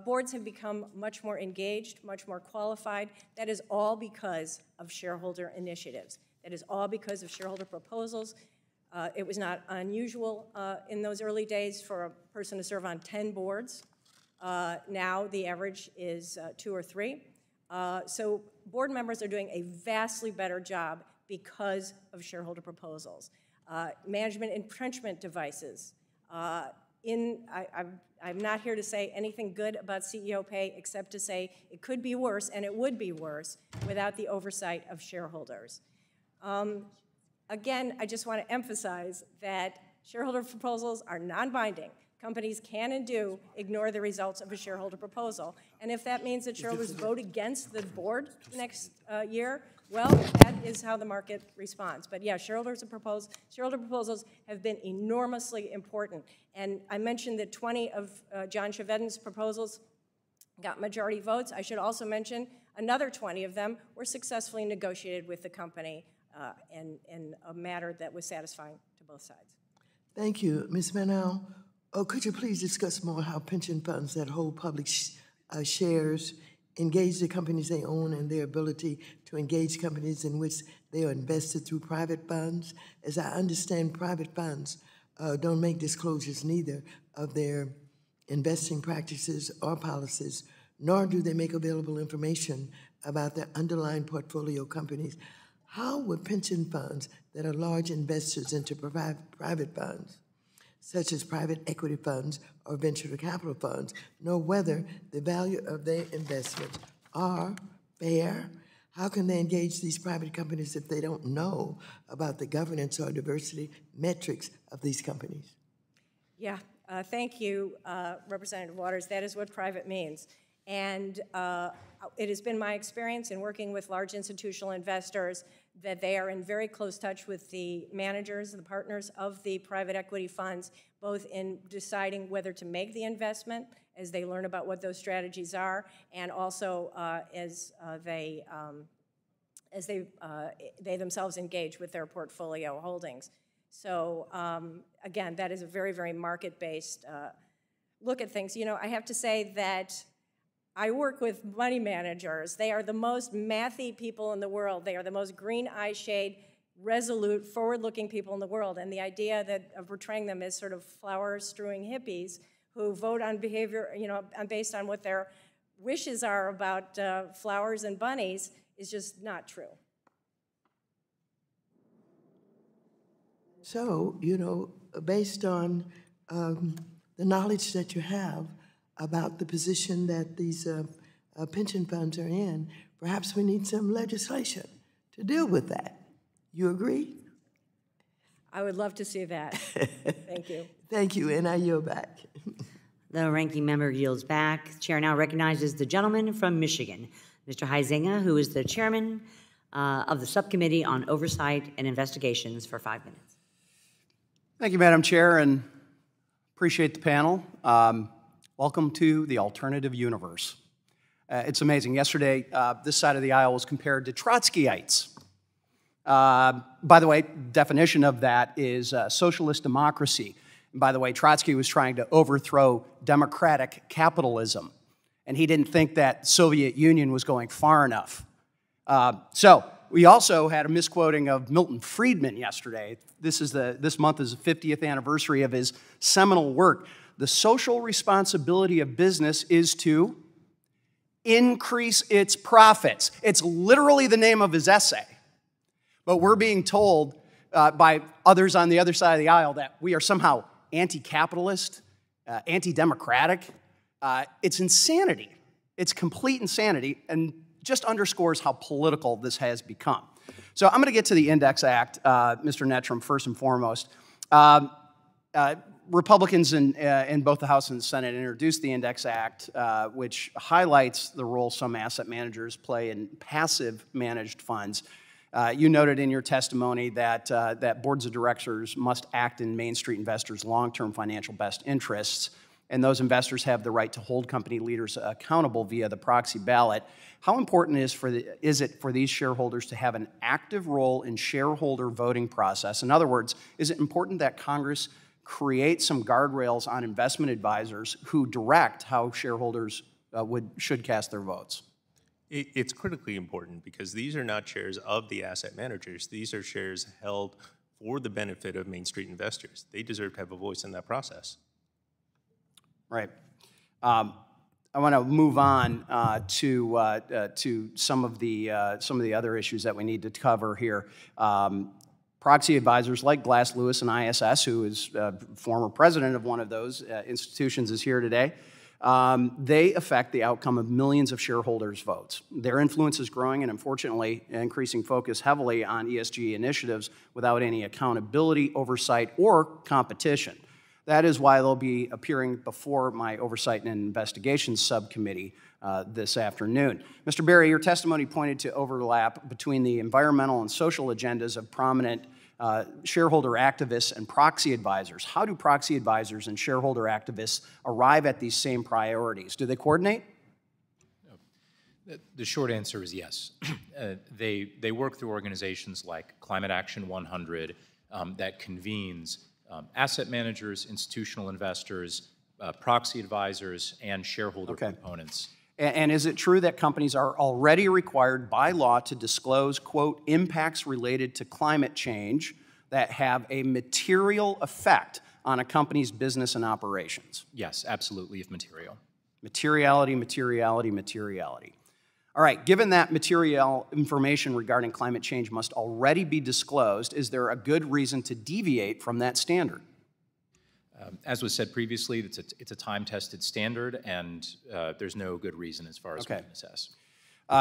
Boards have become much more engaged, much more qualified. That is all because of shareholder initiatives. That is all because of shareholder proposals. It was not unusual in those early days for a person to serve on 10 boards. Now the average is 2 or 3. So board members are doing a vastly better job because of shareholder proposals. Management entrenchment devices. I'm not here to say anything good about CEO pay except to say it could be worse, and it would be worse without the oversight of shareholders. Again, I just want to emphasize that shareholder proposals are non-binding. Companies can and do ignore the results of a shareholder proposal. And if that means that shareholders vote against the board next year, well, that is how the market responds. But yeah, shareholder proposals have been enormously important. And I mentioned that 20 of John Chevedden's proposals got majority votes. I should also mention another 20 of them were successfully negotiated with the company in a matter that was satisfying to both sides. Thank you. Ms. Menow, could you please discuss more how pension funds that hold public shares engage the companies they own and their ability to engage companies in which they are invested through private funds? As I understand, private funds don't make disclosures neither of their investing practices or policies, nor do they make available information about their underlying portfolio companies. How would pension funds that are large investors into private funds, such as private equity funds or venture capital funds, know whether the value of their investments are fair? How can they engage these private companies if they don't know about the governance or diversity metrics of these companies? Yeah, thank you, Representative Waters. That is what private means. And it has been my experience in working with large institutional investors that they are in very close touch with the managers and the partners of the private equity funds, both in deciding whether to make the investment as they learn about what those strategies are, and also as they themselves engage with their portfolio holdings. So again, that is a very, very market-based look at things. You know, I have to say that I work with money managers. They are the most mathy people in the world. They are the most green eye shade, resolute, forward-looking people in the world. And the idea that of portraying them as sort of flower-strewing hippies who vote on behavior, you know, based on what their wishes are about flowers and bunnies is just not true. So, you know, based on the knowledge that you have about the position that these pension funds are in, perhaps we need some legislation to deal with that. You agree? I would love to see that. Thank you. Thank you, and I yield back. The ranking member yields back. The chair now recognizes the gentleman from Michigan, Mr. Huizenga, who is the chairman of the Subcommittee on Oversight and Investigations, for 5 minutes. Thank you, Madam Chair, and appreciate the panel. Welcome to the alternative universe. It's amazing. Yesterday, this side of the aisle was compared to Trotskyites. By the way, definition of that is socialist democracy. And by the way, Trotsky was trying to overthrow democratic capitalism, and he didn't think that the Soviet Union was going far enough. So we also had a misquoting of Milton Friedman yesterday. This month is the 50th anniversary of his seminal work. The social responsibility of business is to increase its profits. It's literally the name of his essay. But we're being told by others on the other side of the aisle that we are somehow anti-capitalist, anti-democratic. It's insanity. It's complete insanity, and just underscores how political this has become. So I'm going to get to the Index Act, Mr. Netram, first and foremost. Republicans in both the House and the Senate introduced the Index Act, which highlights the role some asset managers play in passive managed funds. You noted in your testimony that boards of directors must act in Main Street investors' long-term financial best interests, and those investors have the right to hold company leaders accountable via the proxy ballot. How important is it for these shareholders to have an active role in shareholder voting process? In other words, is it important that Congress create some guardrails on investment advisors who direct how shareholders should cast their votes? It's critically important because these are not shares of the asset managers. These are shares held for the benefit of Main Street investors. They deserve to have a voice in that process. Right. I want to move on to some of the other issues that we need to cover here. Proxy advisors like Glass Lewis and ISS, who is former president of one of those institutions, is here today. They affect the outcome of millions of shareholders' votes. Their influence is growing and, unfortunately, increasing focus heavily on ESG initiatives without any accountability, oversight, or competition. That is why they'll be appearing before my Oversight and Investigations Subcommittee this afternoon. Mr. Berry, your testimony pointed to overlap between the environmental and social agendas of prominent shareholder activists and proxy advisors. How do proxy advisors and shareholder activists arrive at these same priorities? Do they coordinate? The short answer is yes. They work through organizations like Climate Action 100 that convenes asset managers, institutional investors, proxy advisors, and shareholder components. And is it true that companies are already required by law to disclose, quote, impacts related to climate change that have a material effect on a company's business and operations? Yes, absolutely, if material. Materiality, materiality, materiality. All right, given that material information regarding climate change must already be disclosed, is there a good reason to deviate from that standard? As was said previously, it's a time-tested standard, and there's no good reason as far as we can assess.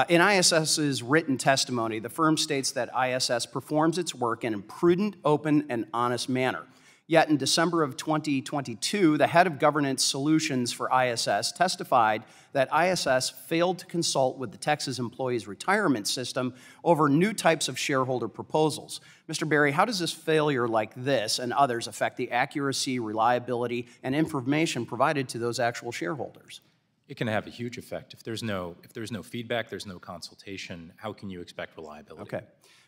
In ISS's written testimony, the firm states that ISS performs its work in a prudent, open, and honest manner. Yet in December of 2022, the head of governance solutions for ISS testified that ISS failed to consult with the Texas Employees Retirement System over new types of shareholder proposals. Mr. Berry, how does this failure like this and others affect the accuracy, reliability, and information provided to those actual shareholders? It can have a huge effect. If there's no feedback, there's no consultation, how can you expect reliability? Okay.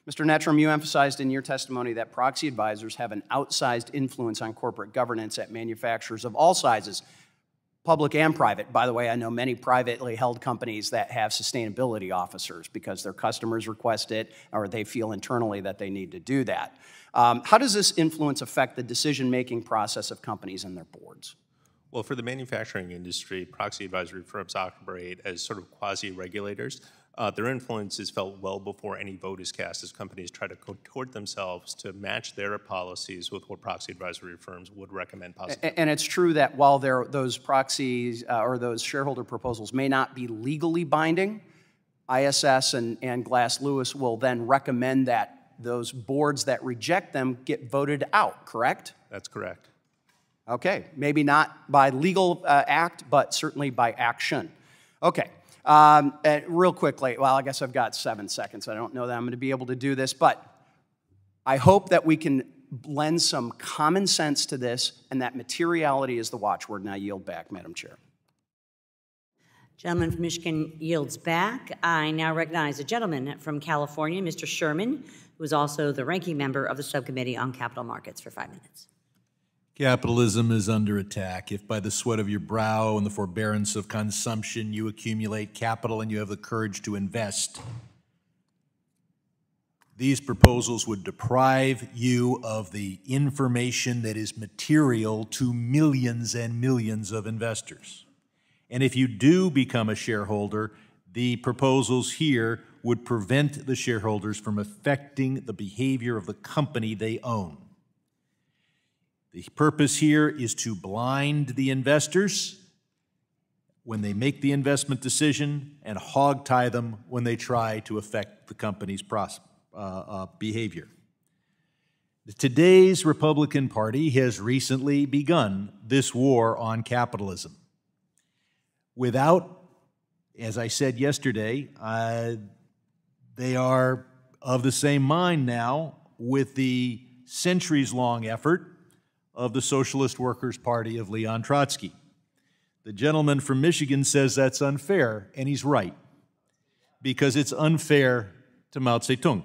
Mr. Nettram, you emphasized in your testimony that proxy advisors have an outsized influence on corporate governance at manufacturers of all sizes, public and private. By the way, I know many privately held companies that have sustainability officers because their customers request it or they feel internally that they need to do that. How does this influence affect the decision-making process of companies and their boards? Well, for the manufacturing industry, proxy advisory firms operate as sort of quasi-regulators. Their influence is felt well before any vote is cast as companies try to contort themselves to match their policies with what proxy advisory firms would recommend positively. And it's true that while those proxies or those shareholder proposals may not be legally binding, ISS and Glass Lewis will then recommend that those boards that reject them get voted out, correct? That's correct. Okay, maybe not by legal act, but certainly by action. Okay. Real quickly, well, I guess I've got 7 seconds. I don't know that I'm going to be able to do this, but I hope that we can lend some common sense to this and that materiality is the watchword. And I yield back, Madam Chair. Gentleman from Michigan yields back. I now recognize the gentleman from California, Mr. Sherman, who is also the ranking member of the Subcommittee on Capital Markets, for 5 minutes. Capitalism is under attack. If by the sweat of your brow and the forbearance of consumption you accumulate capital and you have the courage to invest, these proposals would deprive you of the information that is material to millions and millions of investors. And if you do become a shareholder, the proposals here would prevent the shareholders from affecting the behavior of the company they own. The purpose here is to blind the investors when they make the investment decision and hog-tie them when they try to affect the company's behavior. Today's Republican Party has recently begun this war on capitalism. Without, as I said yesterday, they are of the same mind now with the centuries-long effort of the Socialist Workers' Party of Leon Trotsky. The gentleman from Michigan says that's unfair, and he's right, because it's unfair to Mao Zedong.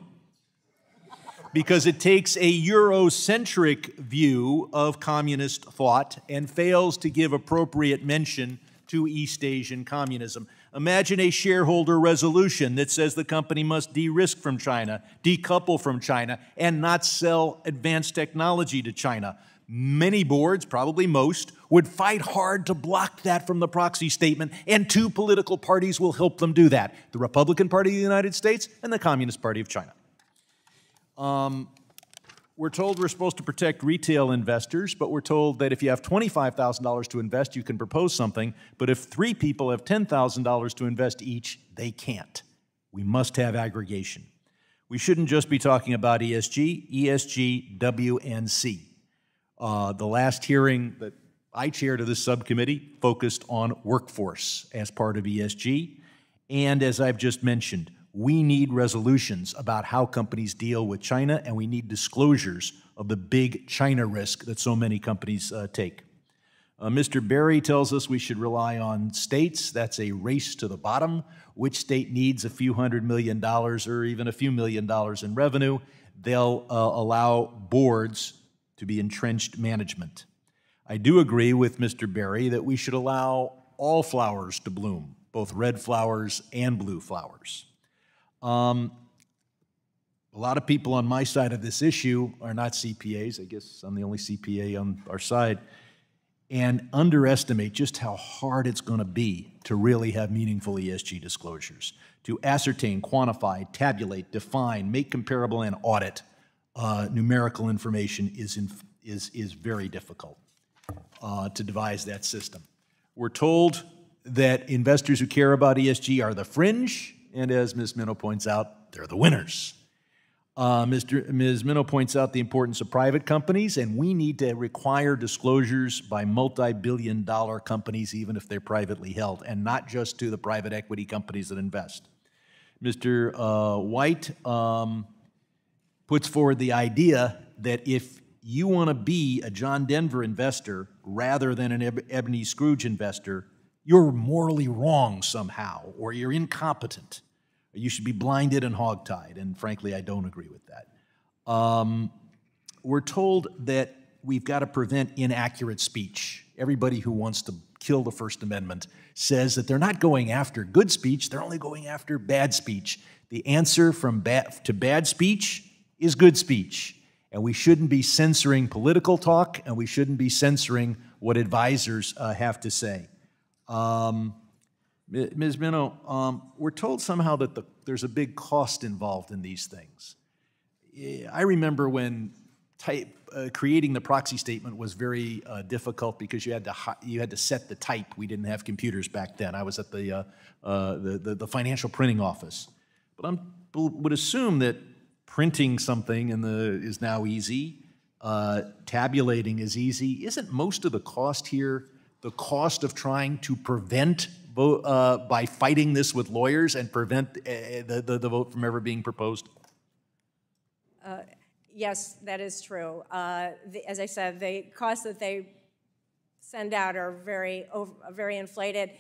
Because it takes a Eurocentric view of communist thought and fails to give appropriate mention to East Asian communism. Imagine a shareholder resolution that says the company must de-risk from China, decouple from China, and not sell advanced technology to China. Many boards, probably most, would fight hard to block that from the proxy statement, and 2 political parties will help them do that, the Republican Party of the United States and the Communist Party of China. We're told we're supposed to protect retail investors, but we're told that if you have $25,000 to invest, you can propose something, but if 3 people have $10,000 to invest each, they can't. We must have aggregation. We shouldn't just be talking about ESG, ESG, W, and C. The last hearing that I chaired of this subcommittee focused on workforce as part of ESG. And as I've just mentioned, we need resolutions about how companies deal with China, and we need disclosures of the big China risk that so many companies take. Mr. Berry tells us we should rely on states. That's a race to the bottom. Which state needs a few $100 million or even a few $1 million in revenue? They'll allow boards to be entrenched management. I do agree with Mr. Berry that we should allow all flowers to bloom, both red flowers and blue flowers. A lot of people on my side of this issue are not CPAs. I guess I'm the only CPA on our side, and underestimate just how hard it's going to be to really have meaningful ESG disclosures, to ascertain, quantify, tabulate, define, make comparable, and audit numerical information is very difficult to devise that system. We're told that investors who care about ESG are the fringe, and as Ms. Minow points out, they're the winners. Ms. Minow points out the importance of private companies, and we need to require disclosures by multi-billion-dollar companies, even if they're privately held, and not just to the private equity companies that invest. Mr. White puts forward the idea that if you want to be a John Denver investor rather than an Ebony Scrooge investor, you're morally wrong somehow, or you're incompetent. You should be blinded and hogtied, and frankly, I don't agree with that. We're told that we've got to prevent inaccurate speech. Everybody who wants to kill the First Amendment says that they're not going after good speech, they're only going after bad speech. The answer from bad to bad speech is good speech, and we shouldn't be censoring political talk, and we shouldn't be censoring what advisors have to say. Ms. Minow, we're told somehow that there's a big cost involved in these things. I remember when creating the proxy statement was very difficult because you had to set the type. We didn't have computers back then. I was at the financial printing office. But I would assume that printing something is now easy. Tabulating is easy. Isn't most of the cost here the cost of trying to prevent by fighting this with lawyers and prevent the vote from ever being proposed? Yes, that is true. As I said, the costs that they send out are very inflated.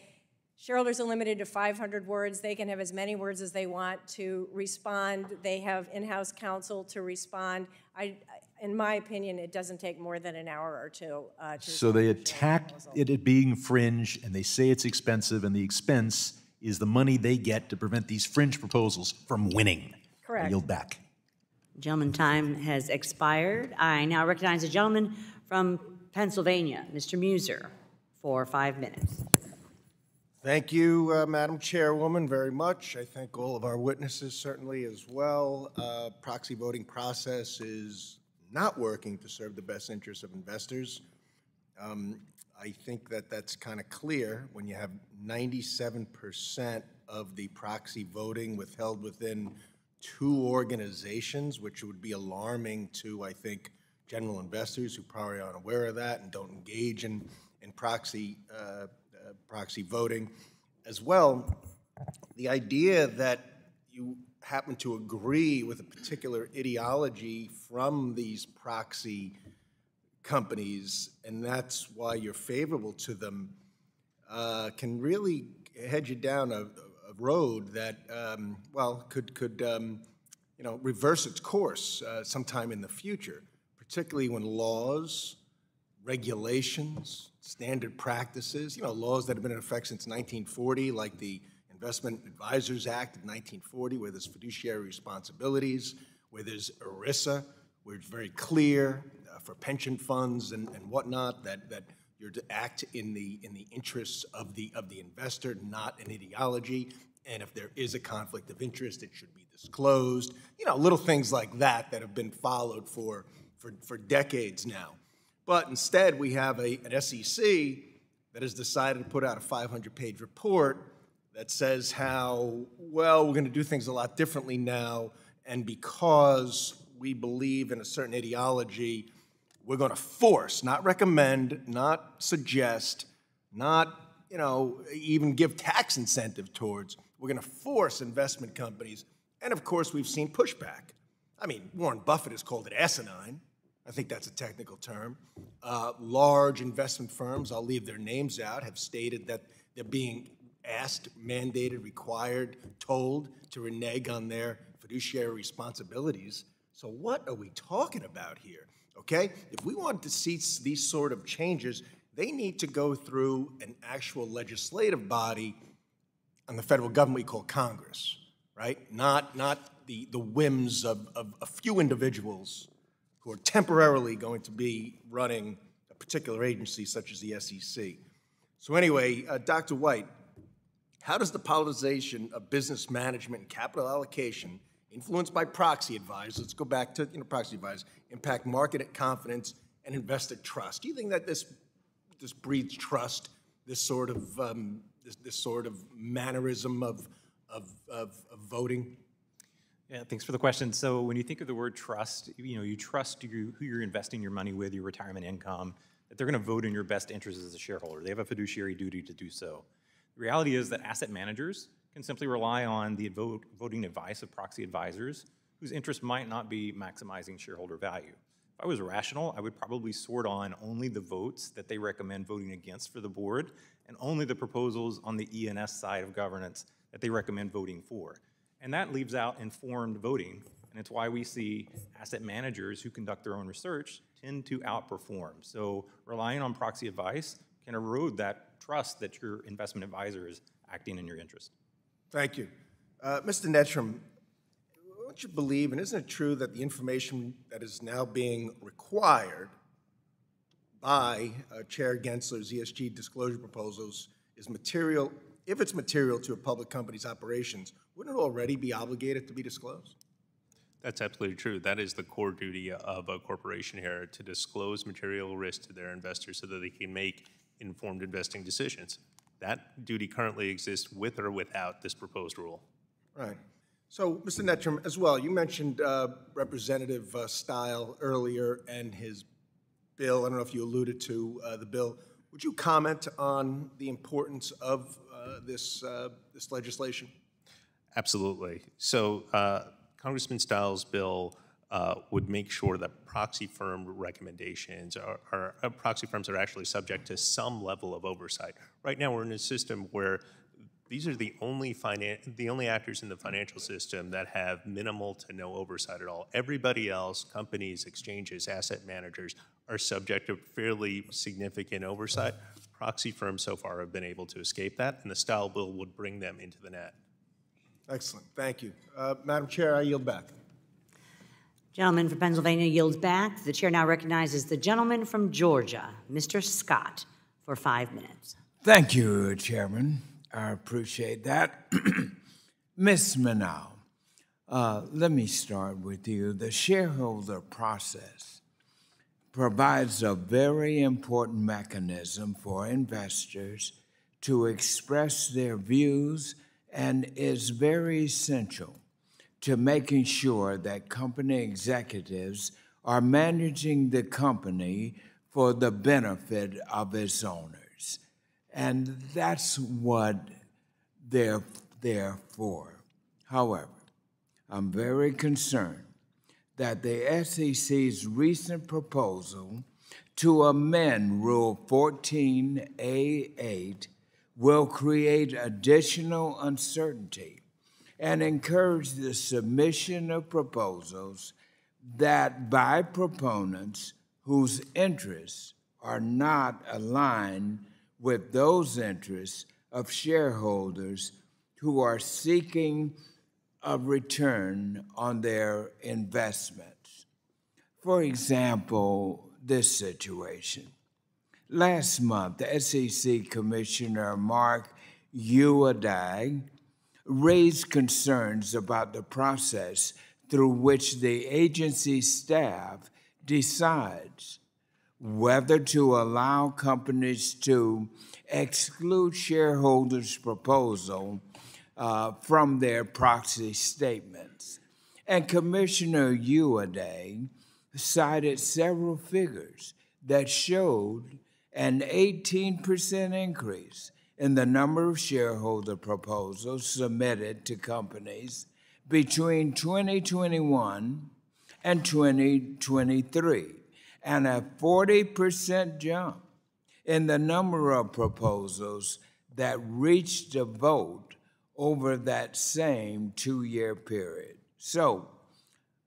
Shareholders are limited to 500 words. They can have as many words as they want to respond. They have in-house counsel to respond. In my opinion, it doesn't take more than an hour or two. So they attack it being fringe, and they say it's expensive, and the expense is the money they get to prevent these fringe proposals from winning. Correct. I yield back. Gentleman, time has expired. I now recognize the gentleman from Pennsylvania, Mr. Muser, for 5 minutes. Thank you, Madam Chairwoman, very much. I thank all of our witnesses certainly as well. Proxy voting process is not working to serve the best interests of investors. I think that that's kind of clear when you have 97% of the proxy voting withheld within 2 organizations, which would be alarming to, I think, general investors who probably aren't aware of that and don't engage in proxy voting. As well, the idea that you happen to agree with a particular ideology from these proxy companies, and that's why you're favorable to them, can really head you down a road that, could reverse its course sometime in the future, particularly when laws, regulations, standard practices, laws that have been in effect since 1940, like the Investment Advisors Act of 1940, where there's fiduciary responsibilities, where there's ERISA, where it's very clear for pension funds and whatnot that you're to act in the interests of the investor, not an ideology. And if there is a conflict of interest, it should be disclosed. Little things like that have been followed for decades now. But instead, we have an SEC that has decided to put out a 500-page report that says how, well, we're going to do things a lot differently now, and because we believe in a certain ideology, we're going to force, not recommend, not suggest, not even give tax incentive towards. We're going to force investment companies, and of course, we've seen pushback. I mean, Warren Buffett has called it asinine. I think that's a technical term. Large investment firms, I'll leave their names out, have stated that they're being asked, mandated, required, told to renege on their fiduciary responsibilities. So what are we talking about here, okay? If we want to see these sort of changes, they need to go through an actual legislative body on the federal government we call Congress, right? Not the whims of a few individuals who are temporarily going to be running a particular agency such as the SEC. So anyway, Dr. White, how does the politicization of business management and capital allocation influenced by proxy advisors, let's go back to proxy advisors, impact market confidence and investor trust? Do you think that this breeds trust, this sort of mannerism of voting? Yeah, thanks for the question. So when you think of the word trust, you trust who you're investing your money with, your retirement income, that they're going to vote in your best interest as a shareholder. They have a fiduciary duty to do so. The reality is that asset managers can simply rely on the voting advice of proxy advisors whose interest might not be maximizing shareholder value. If I was rational, I would probably sort on only the votes that they recommend voting against for the board and only the proposals on the E&S side of governance that they recommend voting for. And that leaves out informed voting, and it's why we see asset managers who conduct their own research tend to outperform. So relying on proxy advice can erode that trust that your investment advisor is acting in your interest. Thank you. Mr. Netram, don't you believe, and isn't it true that the information that is now being required by Chair Gensler's ESG disclosure proposals is material? If it's material to a public company's operations, wouldn't it already be obligated to be disclosed? That's absolutely true. That is the core duty of a corporation here, to disclose material risk to their investors so that they can make informed investing decisions. That duty currently exists with or without this proposed rule. Right. So, Mr. Netram, as well, you mentioned Representative Stile earlier and his bill. I don't know if you alluded to the bill. Would you comment on the importance of this legislation? Absolutely. So Congressman Stiles' bill would make sure that proxy firm recommendations proxy firms are actually subject to some level of oversight. Right now, we're in a system where these are the only actors in the financial system that have minimal to no oversight at all. Everybody else, companies, exchanges, asset managers, are subject to fairly significant oversight. Proxy firms so far have been able to escape that, and the Stile bill would bring them into the net. Excellent. Thank you. Madam Chair, I yield back. Gentleman from Pennsylvania yields back. The chair now recognizes the gentleman from Georgia, Mr. Scott, for 5 minutes. Thank you, Chairman. I appreciate that. Ms. Manow, let me start with you. The shareholder process provides a very important mechanism for investors to express their views and is very essential to making sure that company executives are managing the company for the benefit of its owners. And that's what they're there for. However, I'm very concerned that the SEC's recent proposal to amend Rule 14A8 will create additional uncertainty and encourage the submission of proposals that by proponents whose interests are not aligned with those interests of shareholders who are seeking a return on their investments. For example, this situation. Last month, the SEC Commissioner Mark Uedag raised concerns about the process through which the agency staff decides whether to allow companies to exclude shareholders' proposal from their proxy statements. And Commissioner Uedag cited several figures that showed an 18% increase in the number of shareholder proposals submitted to companies between 2021 and 2023, and a 40% jump in the number of proposals that reached a vote over that same 2-year period. So,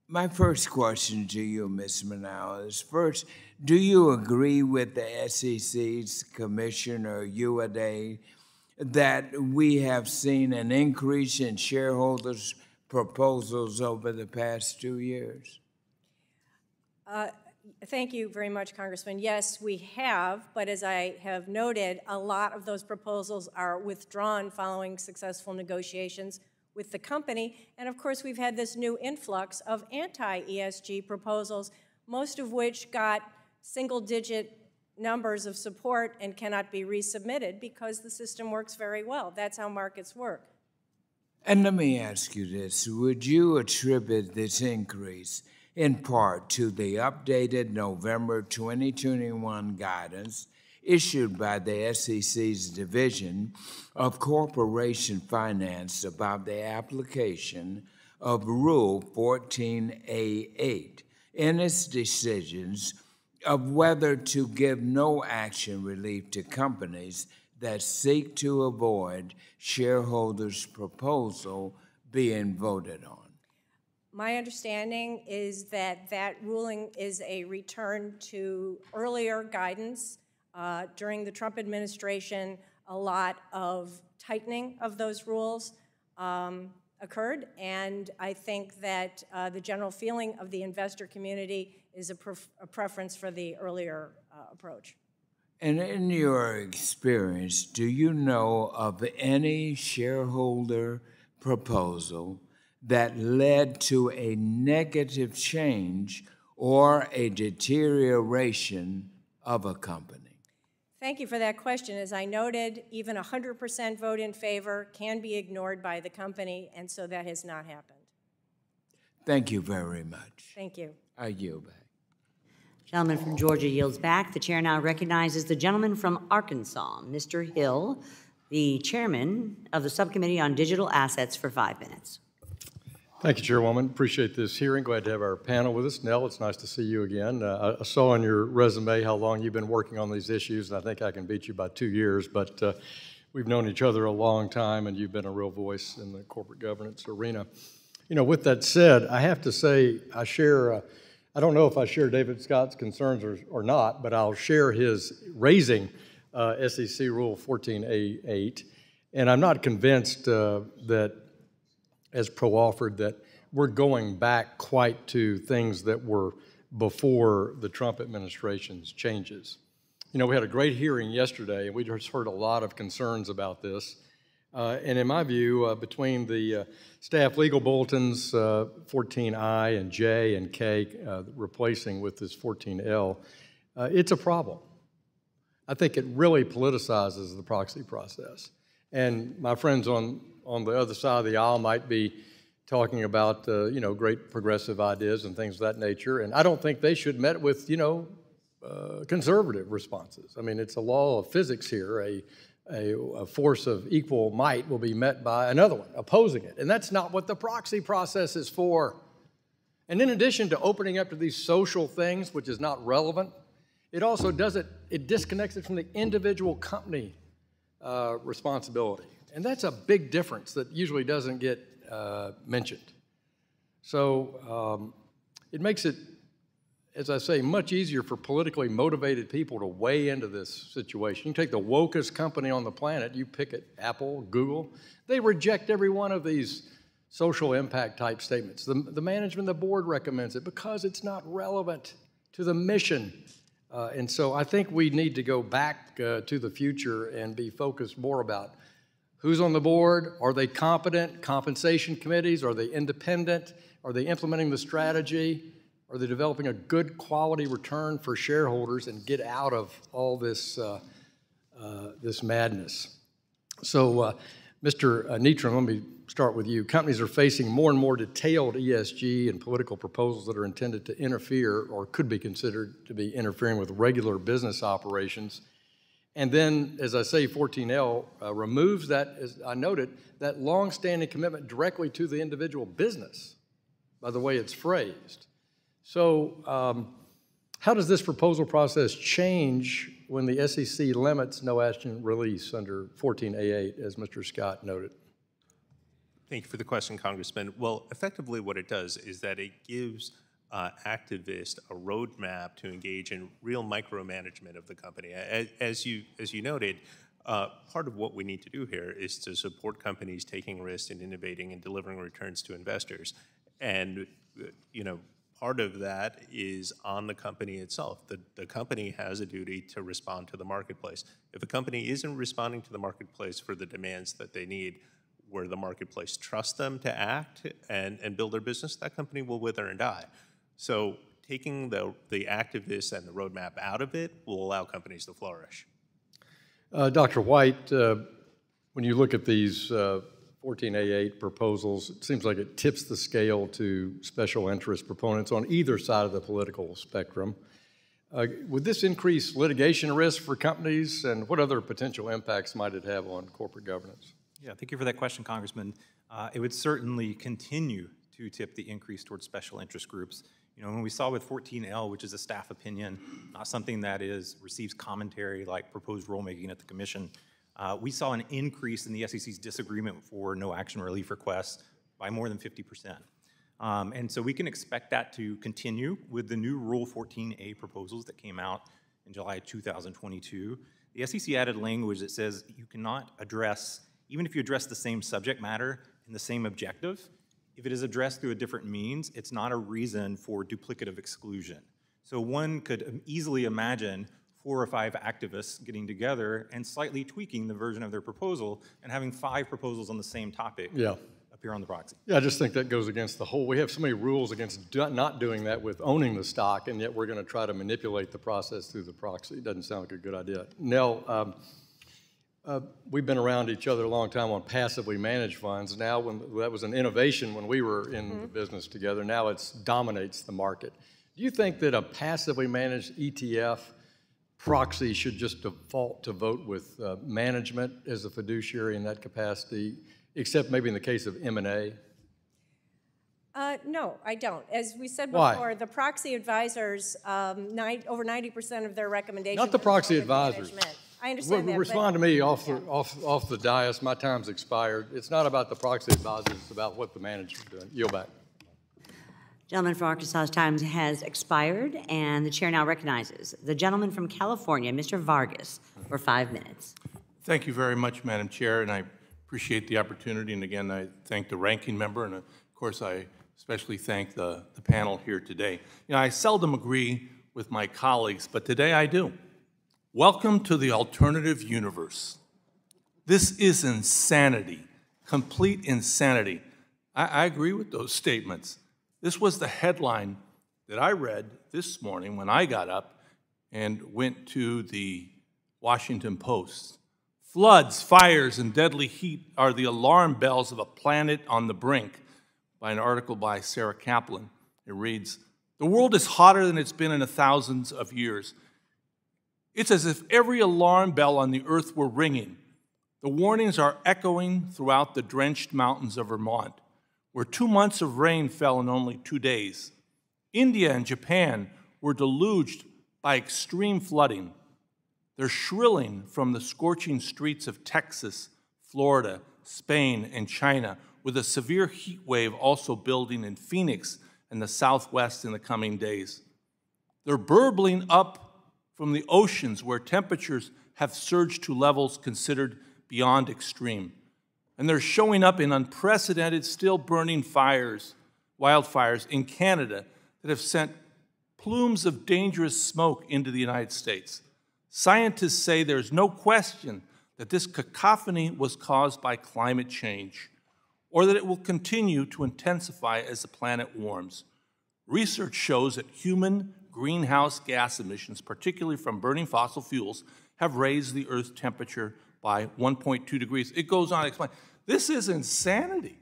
my first question to you, Ms. Manow, is first, do you agree with the SEC's Commissioner Uedag that we have seen an increase in shareholders' proposals over the past 2 years? Thank you very much, Congressman. Yes, we have, but as I have noted, a lot of those proposals are withdrawn following successful negotiations with the company. And of course, we've had this new influx of anti-ESG proposals, most of which got single-digit numbers of support and cannot be resubmitted because the system works very well. That's how markets work. And let me ask you this. Would you attribute this increase in part to the updated November 2021 guidance issued by the SEC's Division of Corporation Finance about the application of Rule 14A8 in its decisions of whether to give no action relief to companies that seek to avoid shareholders' proposal being voted on? My understanding is that that ruling is a return to earlier guidance. During the Trump administration, a lot of tightening of those rules occurred, and I think that the general feeling of the investor community is a preference for the earlier approach. And in your experience, do you know of any shareholder proposal that led to a negative change or a deterioration of a company? Thank you for that question. As I noted, even 100% vote in favor can be ignored by the company, and so that has not happened. Thank you very much. Thank you. I yield back. Gentleman from Georgia yields back. The chair now recognizes the gentleman from Arkansas, Mr. Hill, the chairman of the Subcommittee on Digital Assets, for 5 minutes. Thank you, Chairwoman. Appreciate this hearing. Glad to have our panel with us. Nell, it's nice to see you again. I saw on your resume how long you've been working on these issues, and I think I can beat you by 2 years, but we've known each other a long time, and you've been a real voice in the corporate governance arena. You know, with that said, I have to say I share, I don't know if I share David Scott's concerns or not, but I'll share his raising SEC Rule 14A8, and I'm not convinced that, as pro-offered, that we're going back quite to things that were before the Trump administration's changes. You know, we had a great hearing yesterday, and we just heard a lot of concerns about this. And in my view, between the staff legal bulletins, 14I and J and K, replacing with this 14L, it's a problem. I think it really politicizes the proxy process. And my friends on the other side of the aisle might be talking about, you know, great progressive ideas and things of that nature, and I don't think they should met with, you know, conservative responses. I mean, it's a law of physics here. A force of equal might will be met by another one opposing it, and that's not what the proxy process is for. And in addition to opening up to these social things, which is not relevant, it also it disconnects it from the individual company responsibility. And that's a big difference that usually doesn't get mentioned. So it makes it, as I say, much easier for politically motivated people to weigh into this situation. You take the wokest company on the planet, you pick it, Apple, Google, they reject every one of these social impact type statements. The management, the board recommends it because it's not relevant to the mission. And so I think we need to go back to the future and be focused more about who's on the board? Are they competent? Compensation committees? Are they independent? Are they implementing the strategy? Are they developing a good quality return for shareholders and get out of all this, this madness? So, Mr. Neitram, let me start with you. Companies are facing more and more detailed ESG and political proposals that are intended to interfere or could be considered to be interfering with regular business operations. And then, as I say, 14L removes that, as I noted, that long-standing commitment directly to the individual business by the way it's phrased. So how does this proposal process change when the SEC limits no action release under 14A8, as Mr. Scott noted? Thank you for the question, Congressman. Well, effectively what it does is that it gives activists a roadmap to engage in real micromanagement of the company. As you noted, part of what we need to do here is to support companies taking risks and innovating and delivering returns to investors. And, you know, part of that is on the company itself. The company has a duty to respond to the marketplace. If a company isn't responding to the marketplace for the demands that they need, where the marketplace trusts them to act and build their business, that company will wither and die. So taking the activists and the roadmap out of it will allow companies to flourish. Dr. White, when you look at these 14A8 proposals, it seems like it tips the scale to special interest proponents on either side of the political spectrum. Would this increase litigation risk for companies, and what other potential impacts might it have on corporate governance? Yeah, thank you for that question, Congressman. It would certainly continue to tip the increase towards special interest groups. You know, when we saw with 14L, which is a staff opinion, not something that receives commentary like proposed rulemaking at the commission, we saw an increase in the SEC's disagreement for no action relief requests by more than 50%. And so we can expect that to continue with the new Rule 14A proposals that came out in July 2022. The SEC added language that says you cannot address, even if you address the same subject matter and the same objective, if it is addressed through a different means, it's not a reason for duplicative exclusion. So one could easily imagine 4 or 5 activists getting together and slightly tweaking the version of their proposal and having 5 proposals on the same topic appear on the proxy. Yeah, I just think that goes against the whole, we have so many rules against not doing that with owning the stock, and yet we're going to try to manipulate the process through the proxy. It doesn't sound like a good idea. Nell, we've been around each other a long time on passively managed funds. Now, that was an innovation when we were in the business together. Now it dominates the market. Do you think that a passively managed ETF proxy should just default to vote with management as a fiduciary in that capacity, except maybe in the case of M&A? No, I don't. As we said before, the proxy advisors, over 90% of their recommendations. Not the proxy advisors. I understand that. Respond to me off the dais. My time's expired. It's not about the proxy advisors. It's about what the managers are doing. Yield back. Gentleman from Arkansas's time has expired, and the chair now recognizes the gentleman from California, Mr. Vargas, for 5 minutes. Thank you very much, Madam Chair, and I appreciate the opportunity. And again, I thank the ranking member, and of course, I especially thank the panel here today. You know, I seldom agree with my colleagues, but today I do. Welcome to the alternative universe. This is insanity, complete insanity. I agree with those statements. This was the headline that I read this morning when I got up and went to the Washington Post. Floods, fires, and deadly heat are the alarm bells of a planet on the brink, by an article by Sarah Kaplan. It reads, "The world is hotter than it's been in thousands of years. It's as if every alarm bell on the earth were ringing. The warnings are echoing throughout the drenched mountains of Vermont, where 2 months of rain fell in only 2 days. India and Japan were deluged by extreme flooding. They're shrilling from the scorching streets of Texas, Florida, Spain, and China, with a severe heat wave also building in Phoenix and the Southwest in the coming days. They're burbling up from the oceans where temperatures have surged to levels considered beyond extreme. And they're showing up in unprecedented, still burning wildfires in Canada that have sent plumes of dangerous smoke into the United States. Scientists say there's no question that this cacophony was caused by climate change, or that it will continue to intensify as the planet warms. Research shows that human greenhouse gas emissions, particularly from burning fossil fuels, have raised the Earth's temperature by 1.2 degrees. It goes on to explain. This is insanity.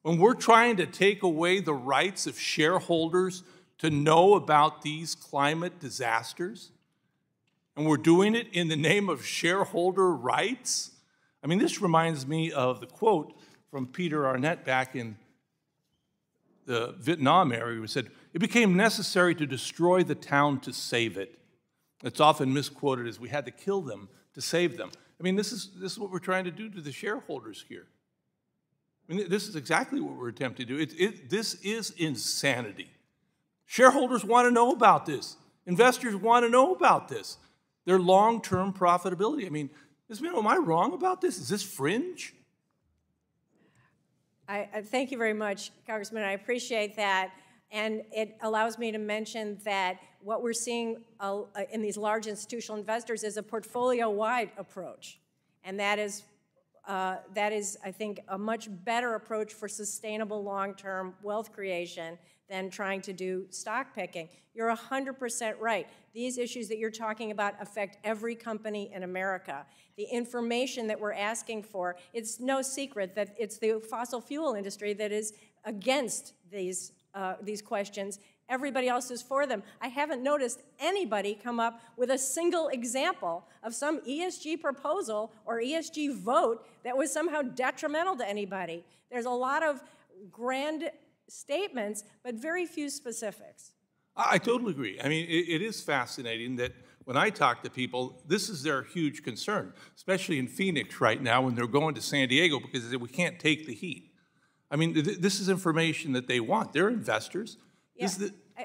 When we're trying to take away the rights of shareholders to know about these climate disasters, and we're doing it in the name of shareholder rights. I mean, this reminds me of the quote from Peter Arnett back in the Vietnam era, who said, "It became necessary to destroy the town to save it." It's often misquoted as we had to kill them to save them. I mean, this is what we're trying to do to the shareholders here. I mean, this is exactly what we're attempting to do. This is insanity. Shareholders want to know about this. Investors want to know about this. Their long-term profitability. I mean, am I wrong about this? Is this fringe? I thank you very much, Congressman. I appreciate that. And it allows me to mention that what we're seeing in these large institutional investors is a portfolio-wide approach. And that is, I think, a much better approach for sustainable long-term wealth creation than trying to do stock picking. You're 100% right. These issues that you're talking about affect every company in America. The information that we're asking for, it's no secret that it's the fossil fuel industry that is against these questions. Everybody else is for them. I haven't noticed anybody come up with a single example of some ESG proposal or ESG vote that was somehow detrimental to anybody. There's a lot of grand statements, but very few specifics. I totally agree. I mean, it is fascinating that when I talk to people, this is their huge concern, especially in Phoenix right now when they're going to San Diego because we can't take the heat. I mean, this is information that they want. They're investors. Yeah.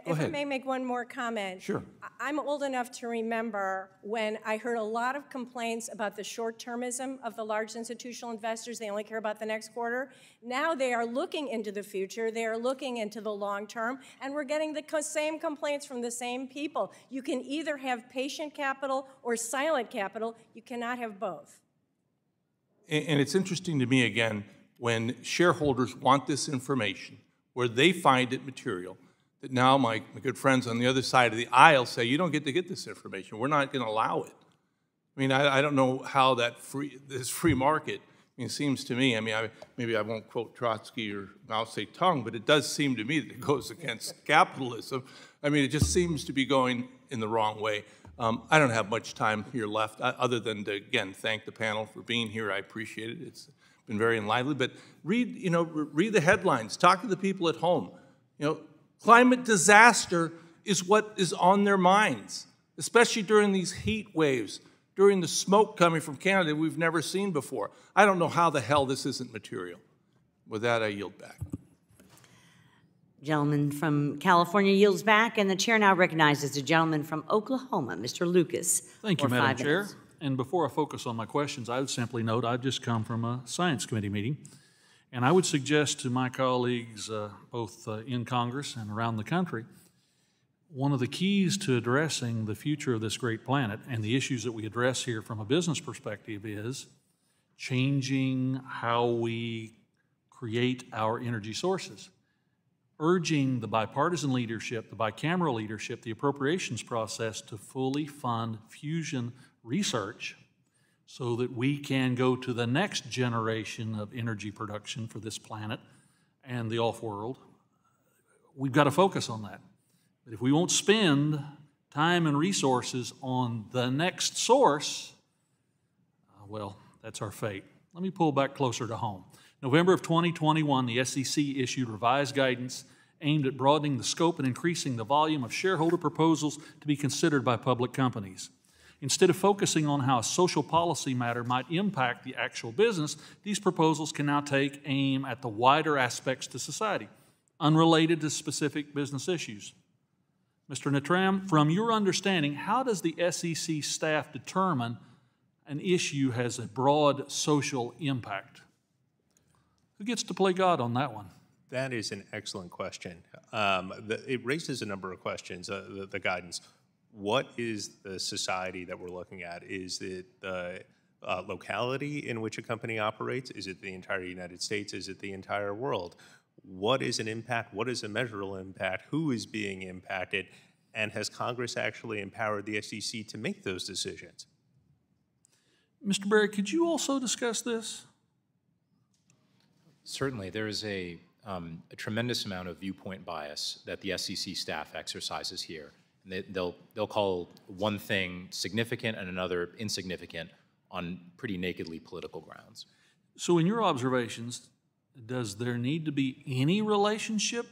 If I may make one more comment. Sure. I'm old enough to remember when I heard a lot of complaints about the short-termism of the large institutional investors. They only care about the next quarter. Now they are looking into the future. They are looking into the long term, and we're getting the same complaints from the same people. You can either have patient capital or silent capital. You cannot have both. And it's interesting to me, again, when shareholders want this information, where they find it material, that now my good friends on the other side of the aisle say, you don't get to get this information. We're not going to allow it. I mean, I don't know how this free market, I mean, it seems to me, I mean, maybe I won't quote Trotsky or Mao Zedong, but it does seem to me that it goes against capitalism. I mean, it just seems to be going in the wrong way. I don't have much time here left, other than to, again, thank the panel for being here. I appreciate it. It's been very lively. But read the headlines. Talk to the people at home. Climate disaster is what is on their minds, especially during these heat waves, during the smoke coming from Canada we've never seen before. I don't know how the hell this isn't material. With that, I yield back. Gentleman from California yields back, and the chair now recognizes the gentleman from Oklahoma, Mr. Lucas. Thank you, Madam Chair. Minutes. And before I focus on my questions, I would simply note I've just come from a Science Committee meeting, and I would suggest to my colleagues, both in Congress and around the country, one of the keys to addressing the future of this great planet and the issues that we address here from a business perspective is changing how we create our energy sources. Urging the bipartisan leadership, the bicameral leadership, the appropriations process to fully fund fusion research so that we can go to the next generation of energy production for this planet and the off-world. We've got to focus on that. But if we won't spend time and resources on the next source, well, that's our fate. Let me pull back closer to home. November of 2021, the SEC issued revised guidance aimed at broadening the scope and increasing the volume of shareholder proposals to be considered by public companies. Instead of focusing on how a social policy matter might impact the actual business, these proposals can now take aim at the wider aspects to society, unrelated to specific business issues. Mr. Natram, from your understanding, how does the SEC staff determine an issue has a broad social impact? Who gets to play God on that one? That is an excellent question. It raises a number of questions, the guidance. What is the society that we're looking at? Is it the locality in which a company operates? Is it the entire United States? Is it the entire world? What is an impact? What is a measurable impact? Who is being impacted? And has Congress actually empowered the SEC to make those decisions? Mr. Berry, could you also discuss this? Certainly. There is a tremendous amount of viewpoint bias that the SEC staff exercises here. And they'll call one thing significant and another insignificant on pretty nakedly political grounds. So in your observations, does there need to be any relationship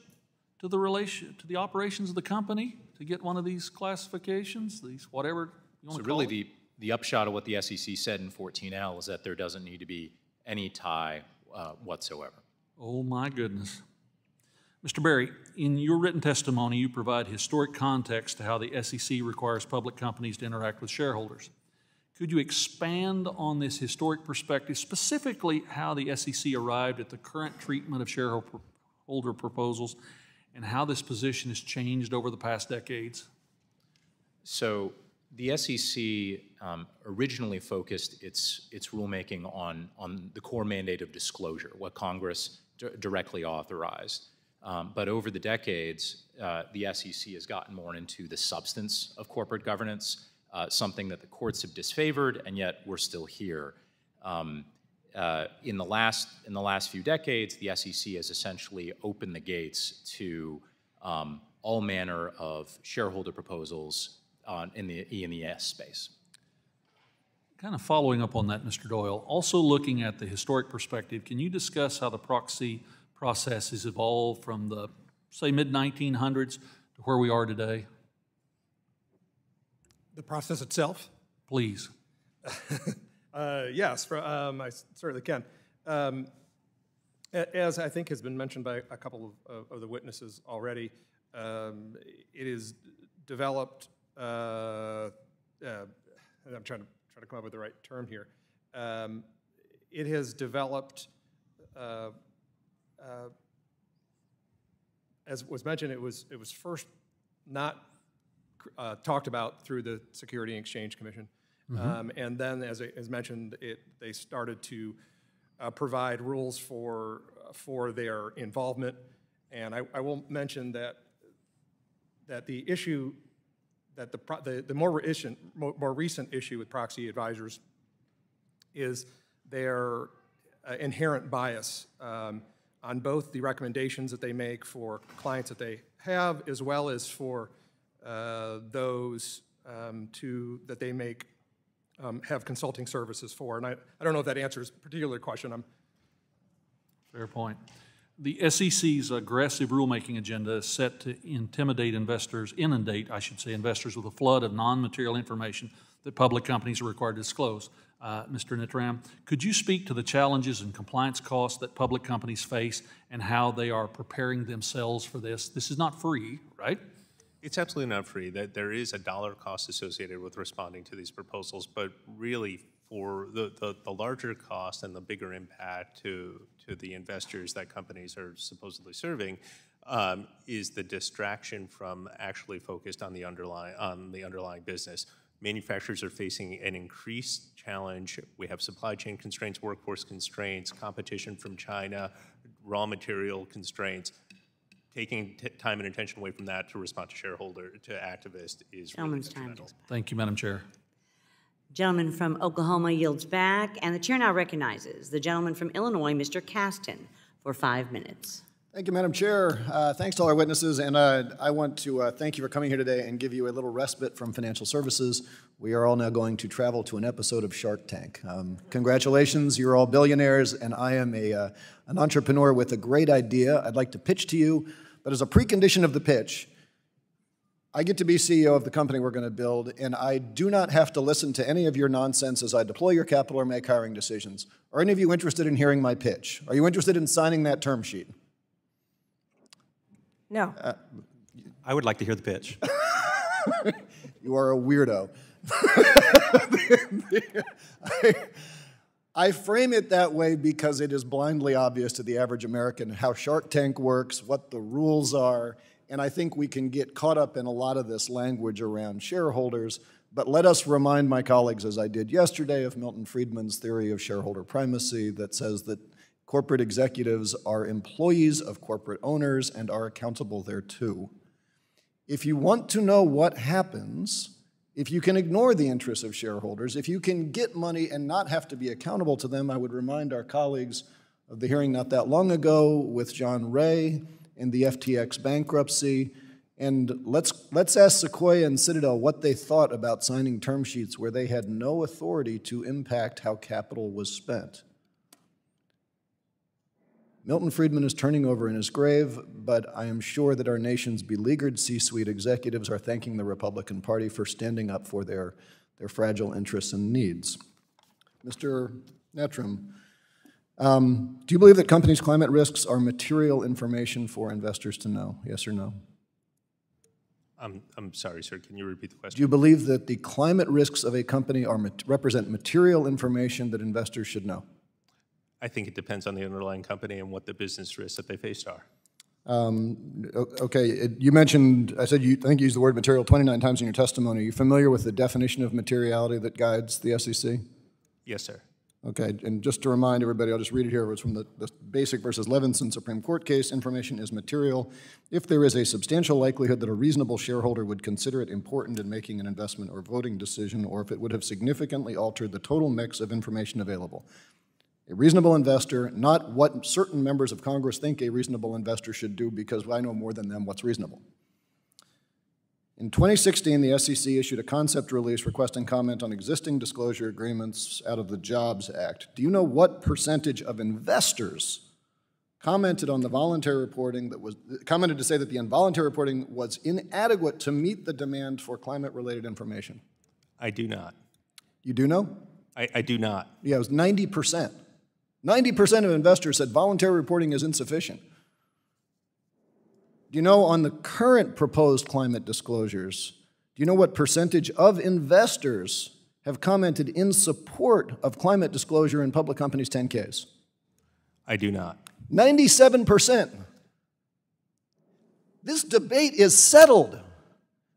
to the operations of the company to get one of these classifications, these whatever you want to call it? So really the upshot of what the SEC said in 14L is that there doesn't need to be any tie whatsoever. Oh my goodness. Mr. Berry, in your written testimony, you provide historic context to how the SEC requires public companies to interact with shareholders. Could you expand on this historic perspective, specifically how the SEC arrived at the current treatment of shareholder proposals and how this position has changed over the past decades? So the SEC originally focused its rulemaking on the core mandate of disclosure, what Congress directly authorized. But over the decades, the SEC has gotten more into the substance of corporate governance, something that the courts have disfavored, and yet we're still here. In the last few decades, the SEC has essentially opened the gates to all manner of shareholder proposals in the E&ES space. Kind of following up on that, Mr. Doyle, also looking at the historic perspective, can you discuss how the proxy process has evolved from the, say, mid-1900s to where we are today? The process itself? Please. Yes, I certainly can. As I think has been mentioned by a couple of the witnesses already, it is developed, I'm trying to come up with the right term here. It has developed, as was mentioned, it was first not talked about through the Security and Exchange Commission. And then, as mentioned, they started to provide rules for their involvement. And I will mention that the issue, that the more recent issue with proxy advisors is their inherent bias on both the recommendations that they make for clients that they have, as well as for those that they make have consulting services for. And I don't know if that answers a particular question. Fair point. The SEC's aggressive rulemaking agenda is set to inundate investors with a flood of non-material information that public companies are required to disclose. Mr. Nitram, could you speak to the challenges and compliance costs that public companies face and how they are preparing themselves for this? This is not free, right? It's absolutely not free. That there is a dollar cost associated with responding to these proposals, but really for the larger cost and the bigger impact to the investors that companies are supposedly serving is the distraction from actually focused on the underlying business. Manufacturers are facing an increased challenge. We have supply chain constraints, workforce constraints, competition from China, raw material constraints. Taking time and attention away from that to respond to activists is really detrimental. Thank you, Madam Chair. Gentleman from Oklahoma yields back, and the chair now recognizes the gentleman from Illinois, Mr. Caston, for 5 minutes. Thank you, Madam Chair. Thanks to all our witnesses, and I want to thank you for coming here today and give you a little respite from financial services. We are all now going to travel to an episode of Shark Tank. Congratulations, you're all billionaires, and I am an entrepreneur with a great idea I'd like to pitch to you, but as a precondition of the pitch, I get to be CEO of the company we're going to build, and I do not have to listen to any of your nonsense as I deploy your capital or make hiring decisions. Are any of you interested in hearing my pitch? Are you interested in signing that term sheet? No. I would like to hear the pitch. You are a weirdo. I frame it that way because it is blindly obvious to the average American how Shark Tank works, what the rules are, and I think we can get caught up in a lot of this language around shareholders, but let us remind my colleagues, as I did yesterday, of Milton Friedman's theory of shareholder primacy that says that corporate executives are employees of corporate owners and are accountable thereto. If you want to know what happens, if you can ignore the interests of shareholders, if you can get money and not have to be accountable to them, I would remind our colleagues of the hearing not that long ago with John Ray and the FTX bankruptcy, and let's ask Sequoia and Citadel what they thought about signing term sheets where they had no authority to impact how capital was spent. Milton Friedman is turning over in his grave, but I am sure that our nation's beleaguered C-suite executives are thanking the Republican Party for standing up for their fragile interests and needs. Mr. Netram, do you believe that companies' climate risks are material information for investors to know? Yes or no? I'm sorry, sir. Can you repeat the question? Do you believe that the climate risks of a company represent material information that investors should know? I think it depends on the underlying company and what the business risks that they face are. Okay, you mentioned, I think you used the word material 29 times in your testimony. Are you familiar with the definition of materiality that guides the SEC? Yes, sir. Okay, and just to remind everybody, I'll just read it here. It's from the Basic versus Levinson Supreme Court case. Information is material if there is a substantial likelihood that a reasonable shareholder would consider it important in making an investment or voting decision, or if it would have significantly altered the total mix of information available. A reasonable investor, not what certain members of Congress think a reasonable investor should do, because I know more than them what's reasonable. In 2016, the SEC issued a concept release requesting comment on existing disclosure agreements out of the Jobs Act. Do you know what percentage of investors commented on the voluntary reporting commented to say that the involuntary reporting was inadequate to meet the demand for climate-related information? I do not. You do know? I do not. Yeah, it was 90%. 90% of investors said voluntary reporting is insufficient. Do you know on the current proposed climate disclosures, do you know what percentage of investors have commented in support of climate disclosure in public companies' 10Ks? I do not. 97%. This debate is settled.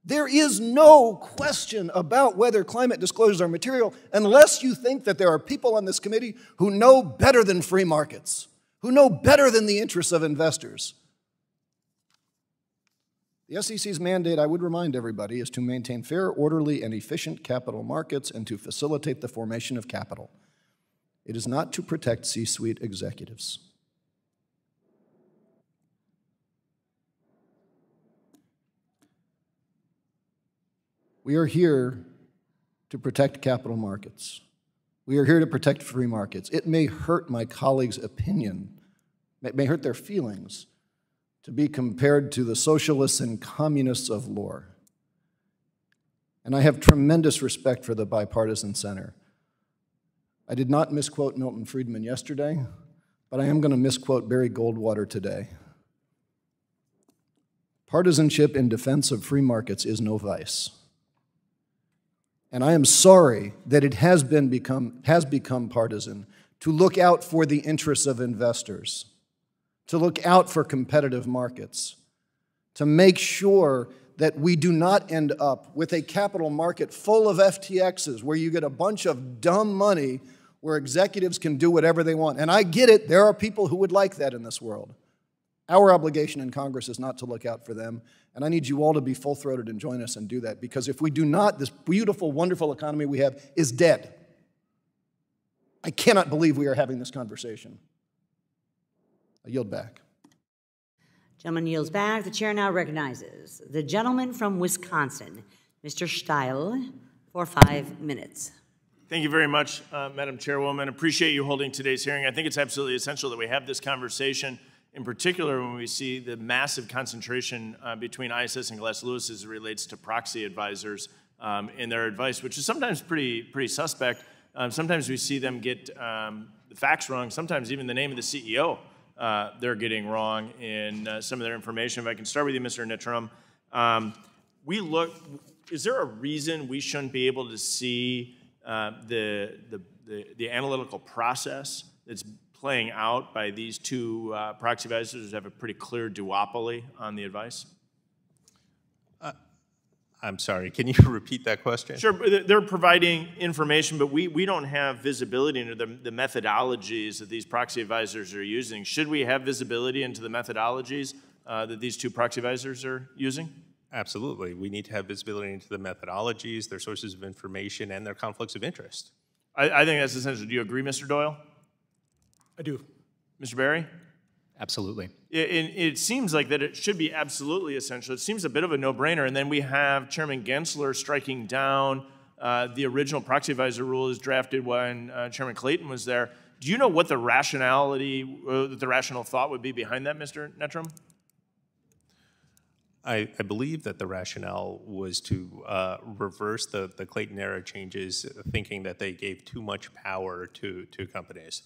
There is no question about whether climate disclosures are material unless you think that there are people on this committee who know better than free markets, who know better than the interests of investors. The SEC's mandate, I would remind everybody, is to maintain fair, orderly, and efficient capital markets and to facilitate the formation of capital. It is not to protect C-suite executives. We are here to protect capital markets. We are here to protect free markets. It may hurt my colleagues' opinion, it may hurt their feelings, to be compared to the socialists and communists of lore. And I have tremendous respect for the bipartisan center. I did not misquote Milton Friedman yesterday, but I am going to misquote Barry Goldwater today. Partisanship in defense of free markets is no vice. And I am sorry that it has become partisan to look out for the interests of investors, to look out for competitive markets, to make sure that we do not end up with a capital market full of FTXs where you get a bunch of dumb money where executives can do whatever they want. And I get it, there are people who would like that in this world. Our obligation in Congress is not to look out for them, and I need you all to be full-throated and join us and do that, because if we do not, this beautiful, wonderful economy we have is dead. I cannot believe we are having this conversation. I yield back. Gentleman yields back. The chair now recognizes the gentleman from Wisconsin, Mr. Steil, for 5 minutes. Thank you very much, Madam Chairwoman. Appreciate you holding today's hearing. I think it's absolutely essential that we have this conversation, in particular when we see the massive concentration between ISS and Glass Lewis as it relates to proxy advisors in their advice, which is sometimes pretty suspect. Sometimes we see them get the facts wrong, sometimes even the name of the CEO they're getting wrong in some of their information. If I can start with you, Mr. Nittram. Is there a reason we shouldn't be able to see the analytical process that's playing out by these two proxy advisors that have a pretty clear duopoly on the advice? I'm sorry, can you repeat that question? Sure, they're providing information, but we don't have visibility into the methodologies that these proxy advisors are using. Should we have visibility into the methodologies that these two proxy advisors are using? Absolutely. We need to have visibility into the methodologies, their sources of information, and their conflicts of interest. I think that's essential. Do you agree, Mr. Doyle? I do. Mr. Berry? Absolutely. It seems like that it should be absolutely essential. It seems a bit of a no-brainer. And then we have Chairman Gensler striking down the original proxy advisor rule as drafted when Chairman Clayton was there. Do you know what the rational thought would be behind that, Mr. Nittram? I believe that the rationale was to reverse the Clayton era changes, thinking that they gave too much power to companies.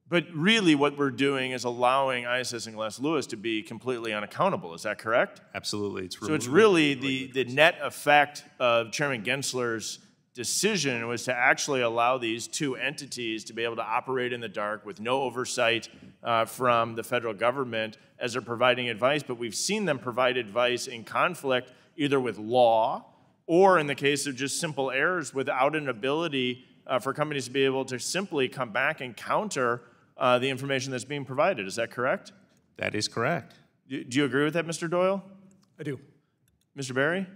But really what we're doing is allowing ISS and Glass Lewis to be completely unaccountable. Is that correct? Absolutely. So it's really the net effect of Chairman Gensler's decision was to actually allow these two entities to be able to operate in the dark with no oversight from the federal government as they're providing advice. But we've seen them provide advice in conflict either with law or in the case of just simple errors without an ability for companies to be able to simply come back and counter the information that's being provided. Is that correct? That is correct. Do you agree with that, Mr. Doyle? I do. Mr. Berry?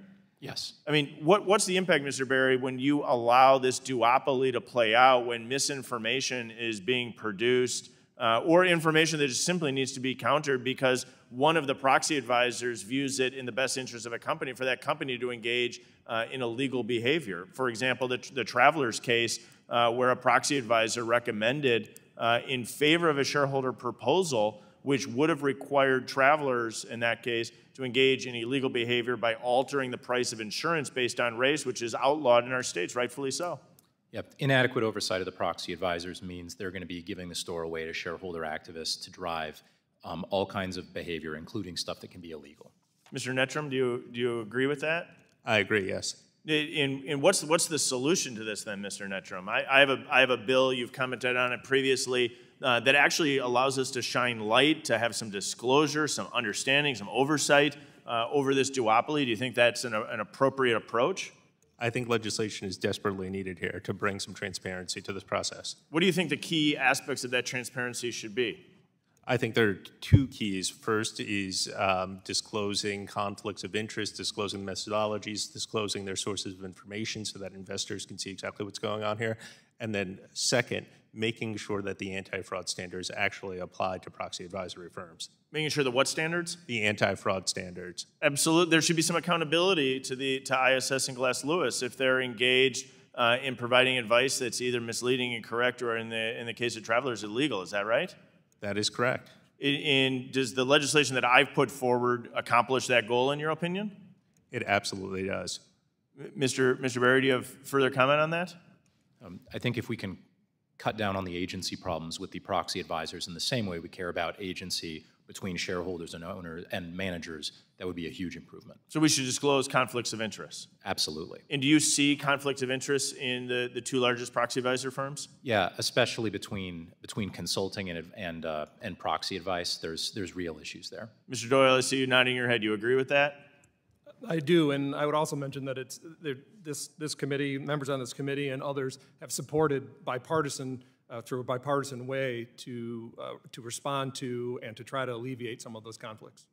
Yes. I mean, what's the impact, Mr. Berry, when you allow this duopoly to play out, when misinformation is being produced, or information that just simply needs to be countered because one of the proxy advisors views it in the best interest of a company for that company to engage in illegal behavior? For example, the Travelers case, where a proxy advisor recommended in favor of a shareholder proposal, which would have required Travelers, in that case, to engage in illegal behavior by altering the price of insurance based on race, which is outlawed in our states, rightfully so. Yep. Inadequate oversight of the proxy advisors means they're going to be giving the store away to shareholder activists to drive all kinds of behavior, including stuff that can be illegal. Mr. Nettram, do you agree with that? I agree, yes. And what's the solution to this then, Mr. Nettram? I have a bill, you've commented on it previously, that actually allows us to shine light, to have some disclosure, some understanding, some oversight over this duopoly. Do you think that's an appropriate approach? I think legislation is desperately needed here to bring some transparency to this process. What do you think the key aspects of that transparency should be? I think there are two keys. First is disclosing conflicts of interest, disclosing methodologies, disclosing their sources of information so that investors can see exactly what's going on here. And then second, making sure that the anti-fraud standards actually apply to proxy advisory firms. Making sure the what standards? The anti-fraud standards. Absolutely. There should be some accountability to ISS and Glass Lewis if they're engaged in providing advice that's either misleading, incorrect, or in the case of Travelers, illegal. Is that right? That is correct. Does the legislation that I've put forward accomplish that goal, in your opinion? It absolutely does. Mr. Berry, do you have further comment on that? I think if we can cut down on the agency problems with the proxy advisors in the same way we care about agency between shareholders and owners and managers, that would be a huge improvement. So we should disclose conflicts of interest? Absolutely. And do you see conflict of interest in the two largest proxy advisor firms? Yeah, especially between consulting and proxy advice. There's real issues there. Mr. Doyle, I see you nodding your head. You agree with that? I do, and I would also mention that this committee, members on this committee, and others have supported through a bipartisan way to respond to and to try to alleviate some of those conflicts.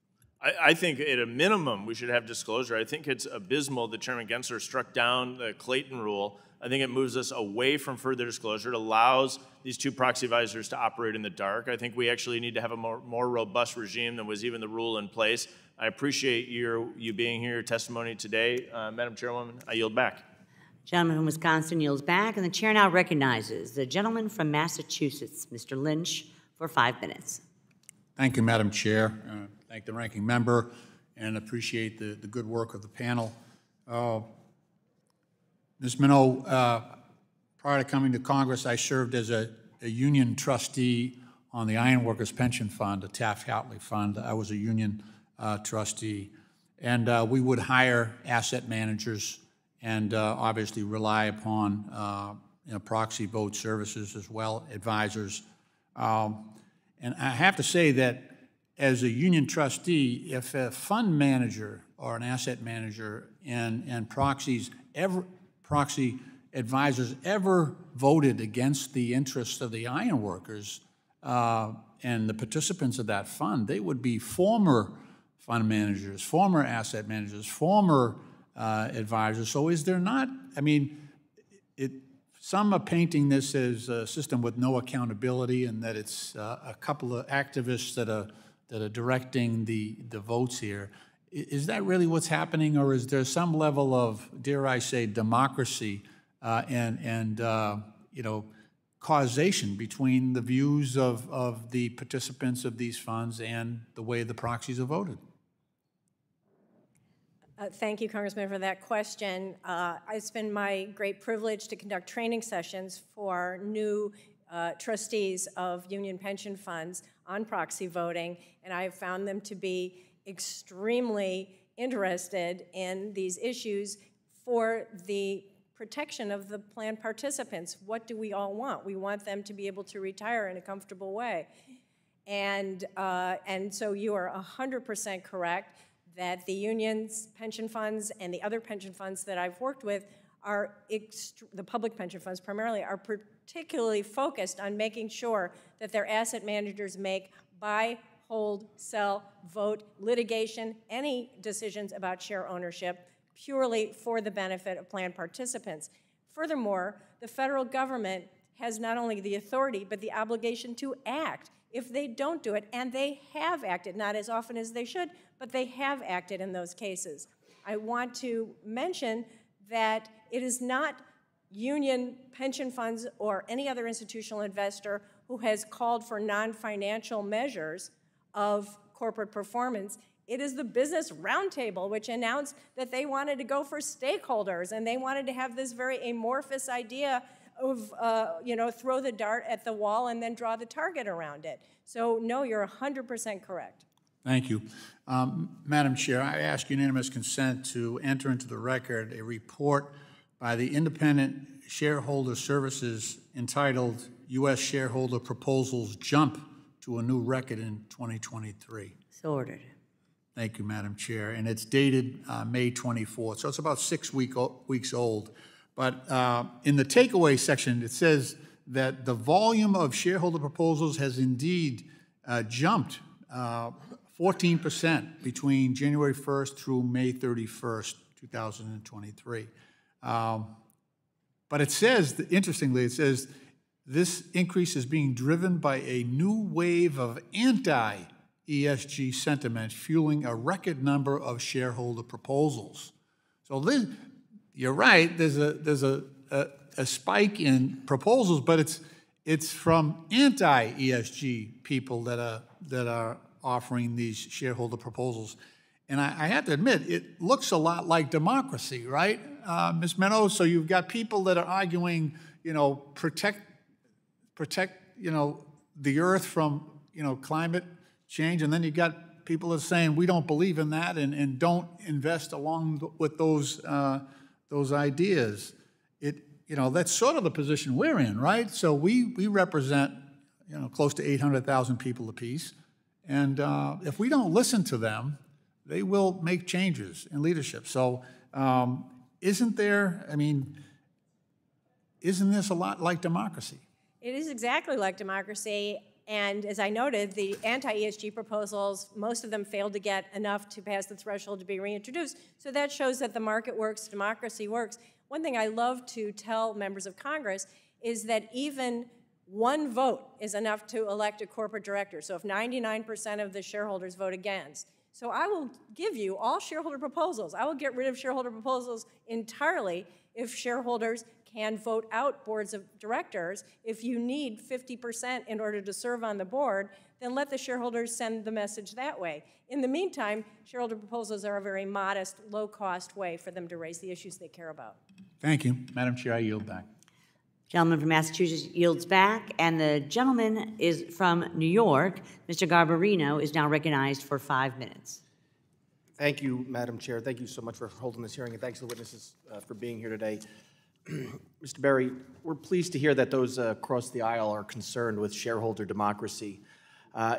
I think at a minimum we should have disclosure. I think it's abysmal that Chairman Gensler struck down the Clayton rule. I think it moves us away from further disclosure. It allows these two proxy advisors to operate in the dark. I think we actually need to have a more robust regime than was even the rule in place. I appreciate you being here, your testimony today. Madam Chairwoman, I yield back. Gentleman from Wisconsin yields back, and the chair now recognizes the gentleman from Massachusetts, Mr. Lynch, for 5 minutes. Thank you, Madam Chair. Thank the ranking member, and appreciate the good work of the panel. Ms. Minow, prior to coming to Congress, I served as a union trustee on the Ironworkers Pension Fund, the Taft-Hartley Fund. I was a union trustee, and we would hire asset managers and obviously rely upon proxy vote services as well, advisors. And I have to say that as a union trustee, if a fund manager or an asset manager and proxy advisors ever voted against the interests of the ironworkers and the participants of that fund, they would be former fund managers, former asset managers, former advisors. So is there not, I mean, some are painting this as a system with no accountability and that it's a couple of activists that are directing the votes here. Is that really what's happening, or is there some level of, dare I say, democracy and causation between the views of the participants of these funds and the way the proxies are voted? Thank you, Congressman, for that question. It's been my great privilege to conduct training sessions for new trustees of union pension funds on proxy voting, and I have found them to be extremely interested in these issues for the protection of the plan participants. What do we all want? We want them to be able to retire in a comfortable way. And so you are 100% correct that the unions, pension funds, and the other pension funds that I've worked with the public pension funds primarily, are particularly focused on making sure that their asset managers make buy, hold, sell, vote, litigation, any decisions about share ownership purely for the benefit of plan participants. Furthermore, the federal government has not only the authority, but the obligation to act if they don't do it, and they have acted, not as often as they should, but they have acted in those cases. I want to mention that it is not union pension funds or any other institutional investor who has called for non-financial measures of corporate performance. It is the Business Roundtable, which announced that they wanted to go for stakeholders, and they wanted to have this very amorphous idea of, throw the dart at the wall and then draw the target around it. So, no, you're 100% correct. Thank you. Madam Chair, I ask unanimous consent to enter into the record a report by the Independent Shareholder Services entitled U.S. Shareholder Proposals Jump to a New Record in 2023. So ordered. Thank you, Madam Chair. And it's dated May 24th, so it's about 6 weeks old. But in the takeaway section, it says that the volume of shareholder proposals has indeed jumped 14% between January 1st through May 31st, 2023. But it says, interestingly, it says this increase is being driven by a new wave of anti-ESG sentiment fueling a record number of shareholder proposals. So this, you're right, there's a spike in proposals, but it's from anti-ESG people that are offering these shareholder proposals. And I have to admit, it looks a lot like democracy, right, Ms. Meno? So you've got people that are arguing, protect, the earth from, climate change, and then you got people that are saying we don't believe in that and don't invest along with those ideas. That's sort of the position we're in, right? So we represent, close to 800,000 people apiece, and if we don't listen to them, they will make changes in leadership. So isn't this a lot like democracy? It is exactly like democracy, and as I noted, the anti-ESG proposals, most of them failed to get enough to pass the threshold to be reintroduced. So that shows that the market works, democracy works. One thing I love to tell members of Congress is that even one vote is enough to elect a corporate director. So if 99% of the shareholders vote against. So I will give you all shareholder proposals. I will get rid of shareholder proposals entirely if shareholders can vote out boards of directors. If you need 50% in order to serve on the board, then let the shareholders send the message that way. In the meantime, shareholder proposals are a very modest, low-cost way for them to raise the issues they care about. Thank you. Madam Chair, I yield back. Gentleman from Massachusetts yields back, and the gentleman is from New York. Mr. Garbarino is now recognized for 5 minutes. Thank you, Madam Chair. Thank you so much for holding this hearing, and thanks to the witnesses for being here today. Mr. Berry, we're pleased to hear that those across the aisle are concerned with shareholder democracy.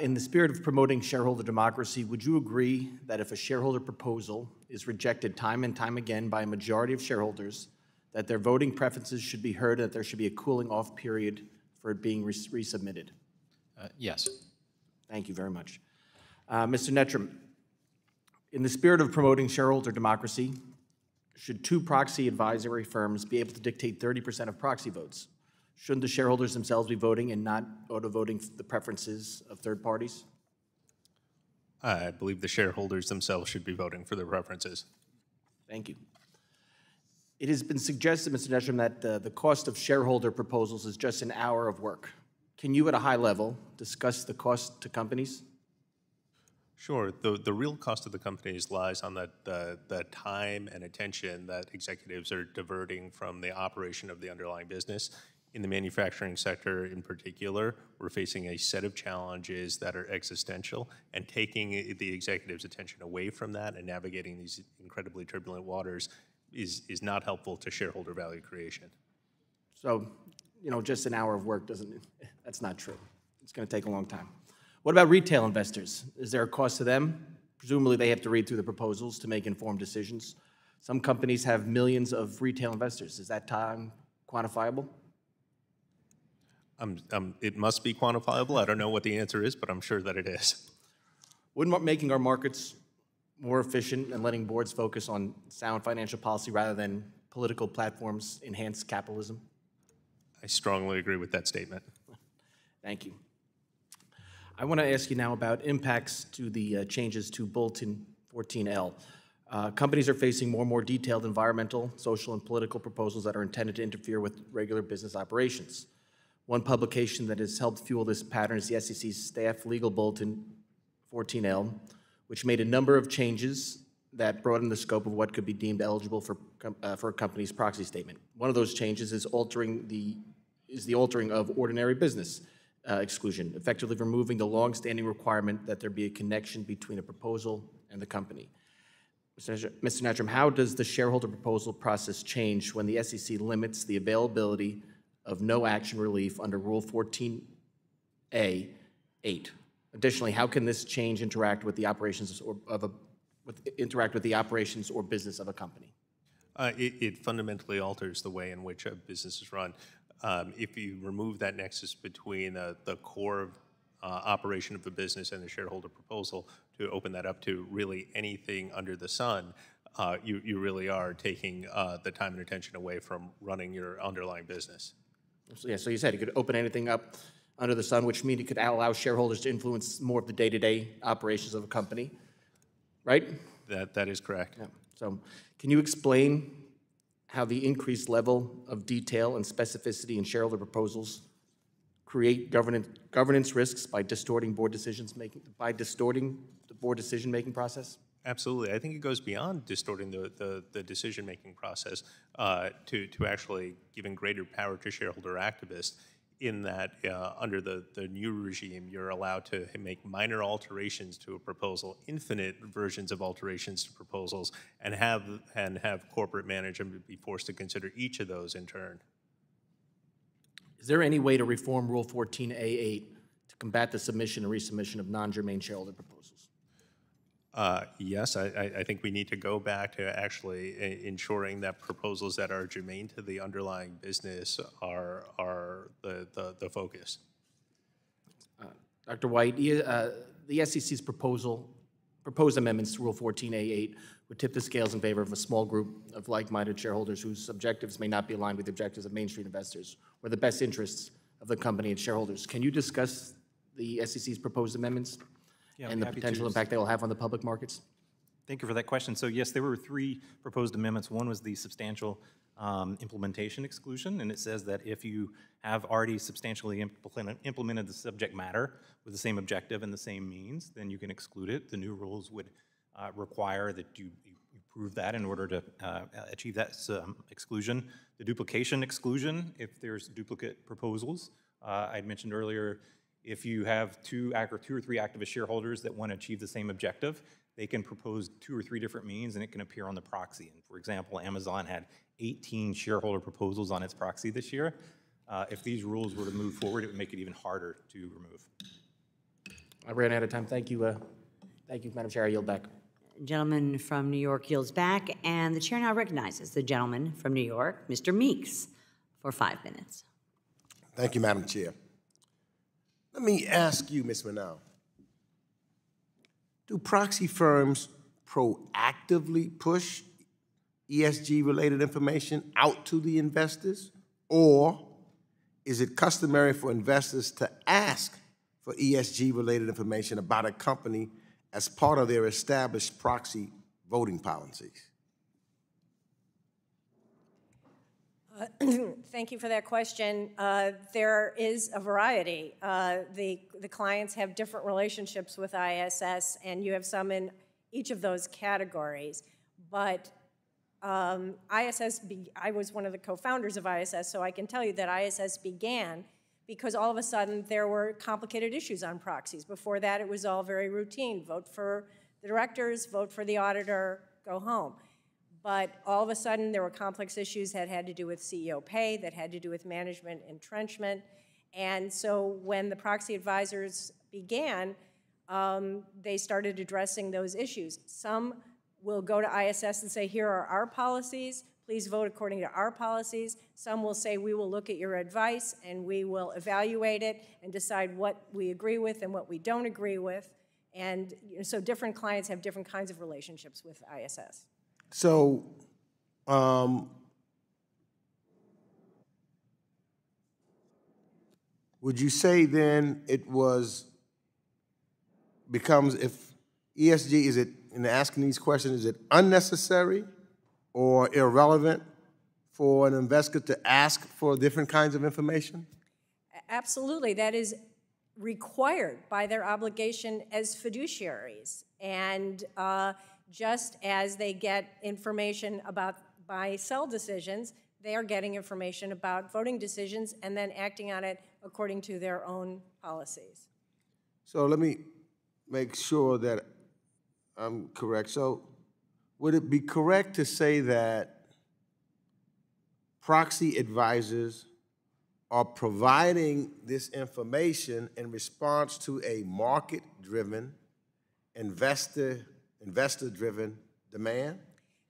In the spirit of promoting shareholder democracy, would you agree that if a shareholder proposal is rejected time and time again by a majority of shareholders, that their voting preferences should be heard, that there should be a cooling-off period for it being resubmitted? Yes. Thank you very much. Mr. Netram, in the spirit of promoting shareholder democracy, should two proxy advisory firms be able to dictate 30% of proxy votes? Shouldn't the shareholders themselves be voting and not auto-voting the preferences of third parties? I believe the shareholders themselves should be voting for their preferences. Thank you. It has been suggested, Mr. Netram, that the cost of shareholder proposals is just an hour of work. Can you, at a high level, discuss the cost to companies? Sure. The real cost of the companies lies on the time and attention that executives are diverting from the operation of the underlying business. In the manufacturing sector in particular, we're facing a set of challenges that are existential, and taking the executive's attention away from that and navigating these incredibly turbulent waters is not helpful to shareholder value creation. So, just an hour of work that's not true. It's going to take a long time. What about retail investors? Is there a cost to them? Presumably they have to read through the proposals to make informed decisions. Some companies have millions of retail investors. Is that time quantifiable? It must be quantifiable. I don't know what the answer is, but I'm sure that it is. Wouldn't making our markets more efficient and letting boards focus on sound financial policy rather than political platforms enhance capitalism? I strongly agree with that statement. Thank you. I want to ask you now about impacts to the changes to Bulletin 14L. Companies are facing more and more detailed environmental, social, and political proposals that are intended to interfere with regular business operations. One publication that has helped fuel this pattern is the SEC's Staff Legal Bulletin 14L, which made a number of changes that broaden the scope of what could be deemed eligible for a company's proxy statement. One of those changes is the altering of ordinary business exclusion, effectively removing the long-standing requirement that there be a connection between a proposal and the company. Mr. Natrum, how does the shareholder proposal process change when the SEC limits the availability of no action relief under Rule 14A 8? Additionally, how can this change interact with the operations or business of a company? It fundamentally alters the way in which a business is run. If you remove that nexus between the core operation of the business and the shareholder proposal to open that up to really anything under the sun, you really are taking the time and attention away from running your underlying business. So, yeah, so you said you could open anything up under the sun, which means it could allow shareholders to influence more of the day-to-day operations of a company, right? That is correct. Yeah. So can you explain how the increased level of detail and specificity in shareholder proposals create governance risks by distorting the board decision-making process? Absolutely. I think it goes beyond distorting the decision-making process to actually giving greater power to shareholder activists in that under the new regime, you're allowed to make minor alterations to a proposal, infinite versions of alterations to proposals, and have corporate management be forced to consider each of those in turn. Is there any way to reform Rule 14A8 to combat the submission and resubmission of non-germane shareholder proposals? Yes, I think we need to go back to actually ensuring that proposals that are germane to the underlying business are the focus. Dr. White, the SEC's proposed amendments to Rule 14A8 would tip the scales in favor of a small group of like-minded shareholders whose objectives may not be aligned with the objectives of Main Street investors or the best interests of the company and shareholders. Can you discuss the SEC's proposed amendments? Yeah, and the potential impact they will have on the public markets? Thank you for that question. So yes, there were 3 proposed amendments. One was the substantial implementation exclusion, and it says that if you have already substantially implemented the subject matter with the same objective and the same means, then you can exclude it. The new rules would require that you prove that in order to achieve that exclusion. The duplication exclusion, if there's duplicate proposals, I'd mentioned earlier, if you have 2 or 3 activist shareholders that want to achieve the same objective, they can propose 2 or 3 different means, and it can appear on the proxy. And for example, Amazon had 18 shareholder proposals on its proxy this year. If these rules were to move forward, it would make it even harder to remove. I ran out of time. Thank you, Madam Chair. I yield back. Gentleman from New York yields back, and the chair now recognizes the gentleman from New York, Mr. Meeks, for 5 minutes. Thank you, Madam Chair. Let me ask you, Ms. Manow, do proxy firms proactively push ESG-related information out to the investors, or is it customary for investors to ask for ESG-related information about a company as part of their established proxy voting policies? Thank you for that question. There is a variety. The clients have different relationships with ISS, and you have some in each of those categories. But I was one of the co-founders of ISS, so I can tell you that ISS began because all of a sudden there were complicated issues on proxies. Before that, it was all very routine. Vote for the directors, vote for the auditor, go home. But all of a sudden, there were complex issues that had to do with CEO pay, that had to do with management entrenchment. And so when the proxy advisors began, they started addressing those issues. Some will go to ISS and say, here are our policies, please vote according to our policies. Some will say, we will look at your advice and we will evaluate it and decide what we agree with and what we don't agree with. And so different clients have different kinds of relationships with ISS. So, would you say then it becomes, if ESG, is it, in asking these questions, is it unnecessary or irrelevant for an investor to ask for different kinds of information? Absolutely. That is required by their obligation as fiduciaries. And just as they get information about buy-sell decisions, they are getting information about voting decisions and then acting on it according to their own policies. So let me make sure that I'm correct. So would it be correct to say that proxy advisors are providing this information in response to a market-driven, investor-driven demand?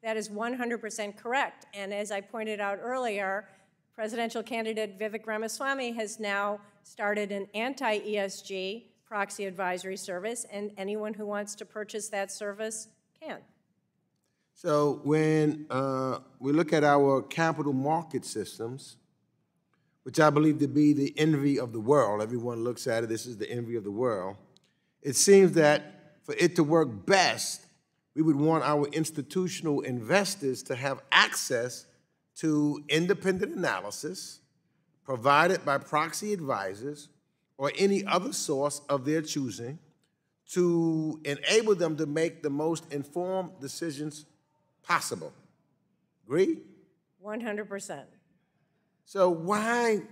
That is 100% correct. And as I pointed out earlier, presidential candidate Vivek Ramaswamy has now started an anti-ESG proxy advisory service, and anyone who wants to purchase that service can. So when we look at our capital market systems, which I believe to be the envy of the world, everyone looks at it, this is the envy of the world, it seems that for it to work best, we would want our institutional investors to have access to independent analysis provided by proxy advisors or any other source of their choosing to enable them to make the most informed decisions possible. Agree? 100%. So why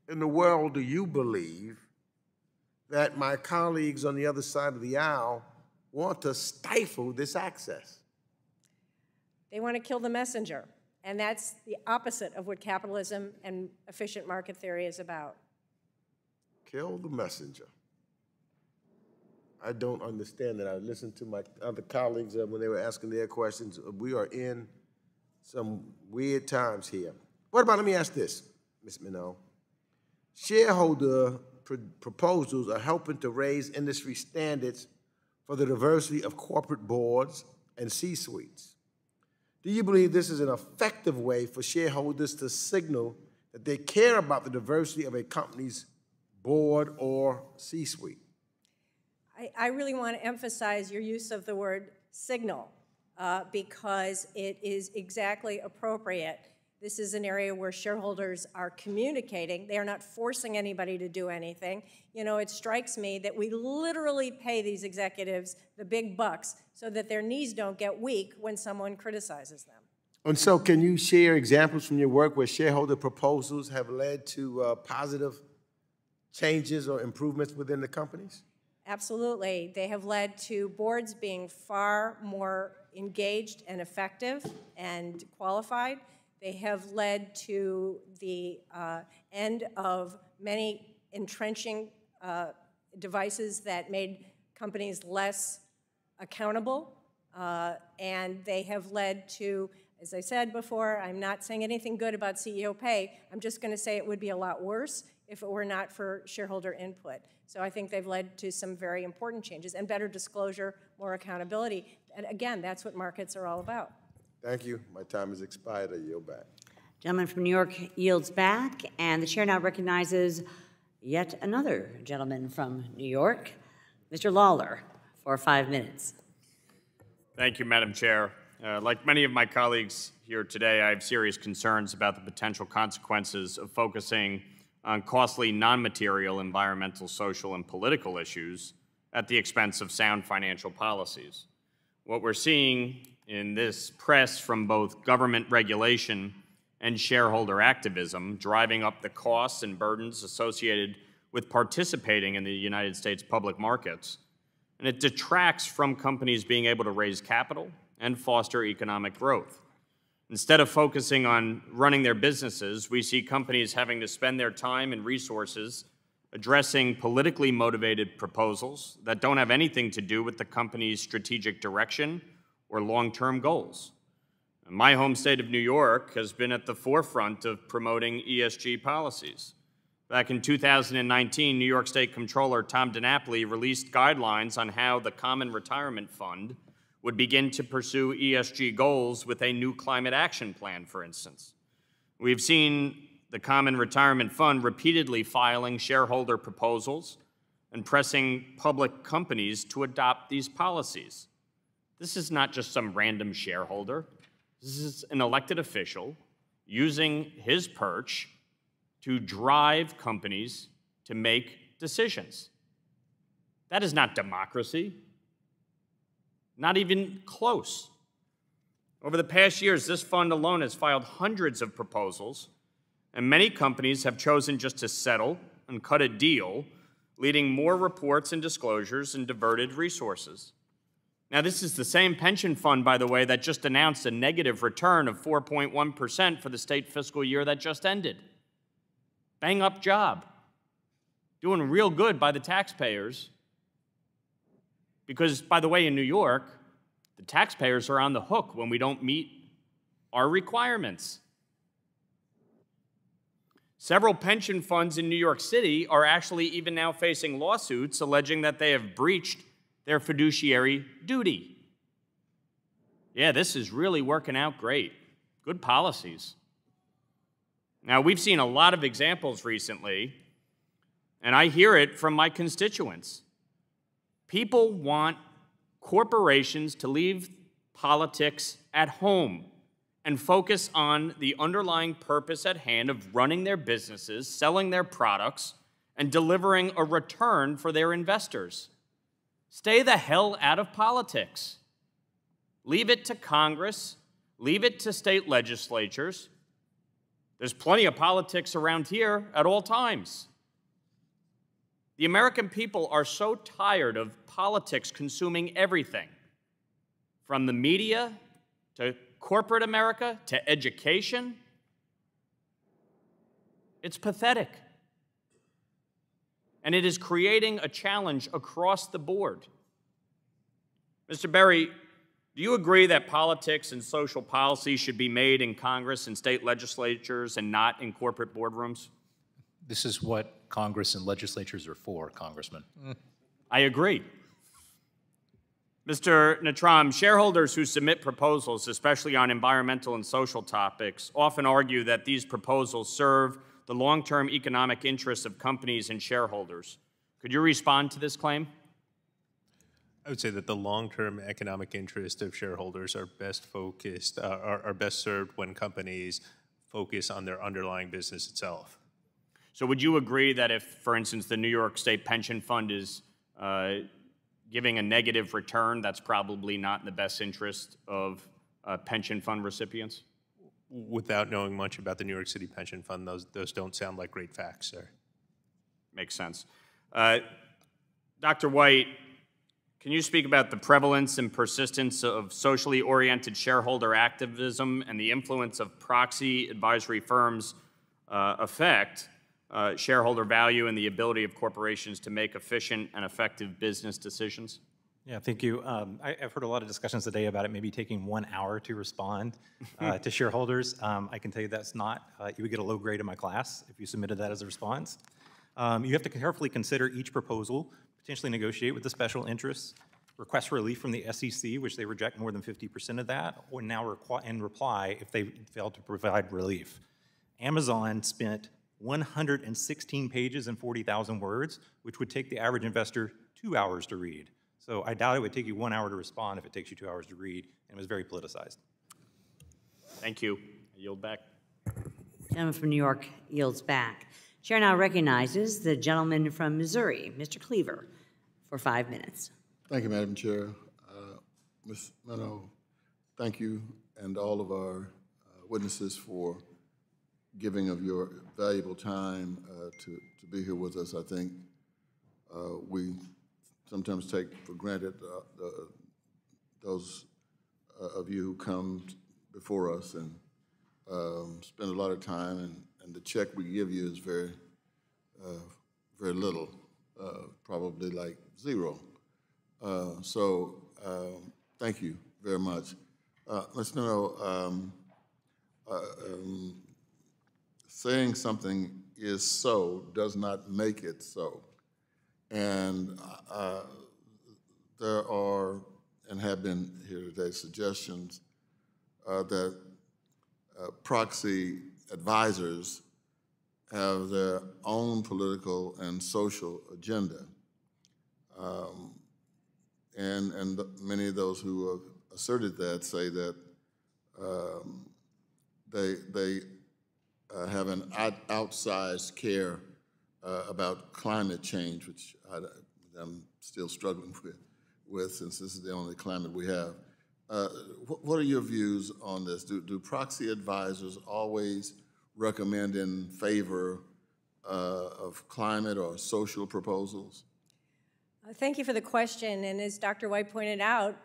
in the world do you believe that my colleagues on the other side of the aisle want to stifle this access? They want to kill the messenger, and that's the opposite of what capitalism and efficient market theory is about. Kill the messenger. I don't understand that. I listened to my other colleagues when they were asking their questions. We are in some weird times here. What about, let me ask this, Ms. Minow. Shareholder proposals are helping to raise industry standards for the diversity of corporate boards and C-suites. Do you believe this is an effective way for shareholders to signal that they care about the diversity of a company's board or C-suite? I really want to emphasize your use of the word signal because it is exactly appropriate. This is an area where shareholders are communicating. They are not forcing anybody to do anything. You know, it strikes me that we literally pay these executives the big bucks so that their knees don't get weak when someone criticizes them. And so can you share examples from your work where shareholder proposals have led to positive changes or improvements within the companies? Absolutely. They have led to boards being far more engaged and effective and qualified. They have led to the end of many entrenching devices that made companies less accountable. And they have led to, as I said before, I'm not saying anything good about CEO pay. I'm just going to say it would be a lot worse if it were not for shareholder input. So I think they've led to some very important changes and better disclosure, more accountability. And again, that's what markets are all about. Thank you. My time has expired. I yield back. Gentleman from New York yields back, and the chair now recognizes yet another gentleman from New York, Mr. Lawler, for 5 minutes. Thank you, Madam Chair. Like many of my colleagues here today, I have serious concerns about the potential consequences of focusing on costly non-material environmental, social, and political issues at the expense of sound financial policies. What we're seeing in this press from both government regulation and shareholder activism driving up the costs and burdens associated with participating in the United States public markets, and it detracts from companies being able to raise capital and foster economic growth. Instead of focusing on running their businesses, we see companies having to spend their time and resources addressing politically motivated proposals that don't have anything to do with the company's strategic direction or long-term goals. My home state of New York has been at the forefront of promoting ESG policies. Back in 2019, New York State Comptroller Tom DiNapoli released guidelines on how the Common Retirement Fund would begin to pursue ESG goals with a new climate action plan, for instance. We've seen the Common Retirement Fund repeatedly filing shareholder proposals and pressing public companies to adopt these policies. This is not just some random shareholder. This is an elected official using his perch to drive companies to make decisions. That is not democracy. Not even close. Over the past years, this fund alone has filed hundreds of proposals, and many companies have chosen just to settle and cut a deal, leading more reports and disclosures and diverted resources. Now, this is the same pension fund, by the way, that just announced a negative return of 4.1% for the state fiscal year that just ended. Bang up job. Doing real good by the taxpayers. Because, by the way, in New York, the taxpayers are on the hook when we don't meet our requirements. Several pension funds in New York City are actually even now facing lawsuits alleging that they have breached their fiduciary duty. Yeah, this is really working out great. Good policies. Now, we've seen a lot of examples recently, and I hear it from my constituents. People want corporations to leave politics at home and focus on the underlying purpose at hand of running their businesses, selling their products, and delivering a return for their investors. Stay the hell out of politics. Leave it to Congress. Leave it to state legislatures. There's plenty of politics around here at all times. The American people are so tired of politics consuming everything, from the media to corporate America to education. It's pathetic. And it is creating a challenge across the board. Mr. Berry, do you agree that politics and social policy should be made in Congress and state legislatures and not in corporate boardrooms? This is what Congress and legislatures are for, Congressman. I agree. Mr. Natram, shareholders who submit proposals, especially on environmental and social topics, often argue that these proposals serve the long-term economic interests of companies and shareholders. Could you respond to this claim? I would say that the long-term economic interests of shareholders are best focused, are best served when companies focus on their underlying business itself. So would you agree that if, for instance, the New York State Pension Fund is giving a negative return, that's probably not in the best interest of pension fund recipients? Without knowing much about the New York City Pension Fund, those don't sound like great facts, sir. Makes sense. Dr. White, can you speak about the prevalence and persistence of socially oriented shareholder activism and the influence of proxy advisory firms affect shareholder value and the ability of corporations to make efficient and effective business decisions? Yeah, thank you. I've heard a lot of discussions today about it maybe taking 1 hour to respond to shareholders. I can tell you that's not, you would get a low grade in my class if you submitted that as a response. You have to carefully consider each proposal, potentially negotiate with the special interests, request relief from the SEC, which they reject more than 50% of that, or now and reply if they fail to provide relief. Amazon spent 116 pages and 40,000 words, which would take the average investor 2 hours to read. So I doubt it would take you 1 hour to respond if it takes you 2 hours to read, and it was very politicized. Thank you. I yield back. Gentleman from New York yields back. Chair now recognizes the gentleman from Missouri, Mr. Cleaver, for 5 minutes. Thank you, Madam Chair. Ms. Minow, thank you and all of our witnesses for giving of your valuable time to be here with us. I think we sometimes take for granted those of you who come before us and spend a lot of time, and the check we give you is very little, probably like zero. So thank you very much. Ms. Minow, saying something is so does not make it so. And there are, and have been here today, suggestions that proxy advisors have their own political and social agenda. And many of those who have asserted that say that they have an outsized care about climate change, which I'm still struggling with since this is the only climate we have. What are your views on this? Do proxy advisors always recommend in favor of climate or social proposals? Thank you for the question. And as Dr. White pointed out,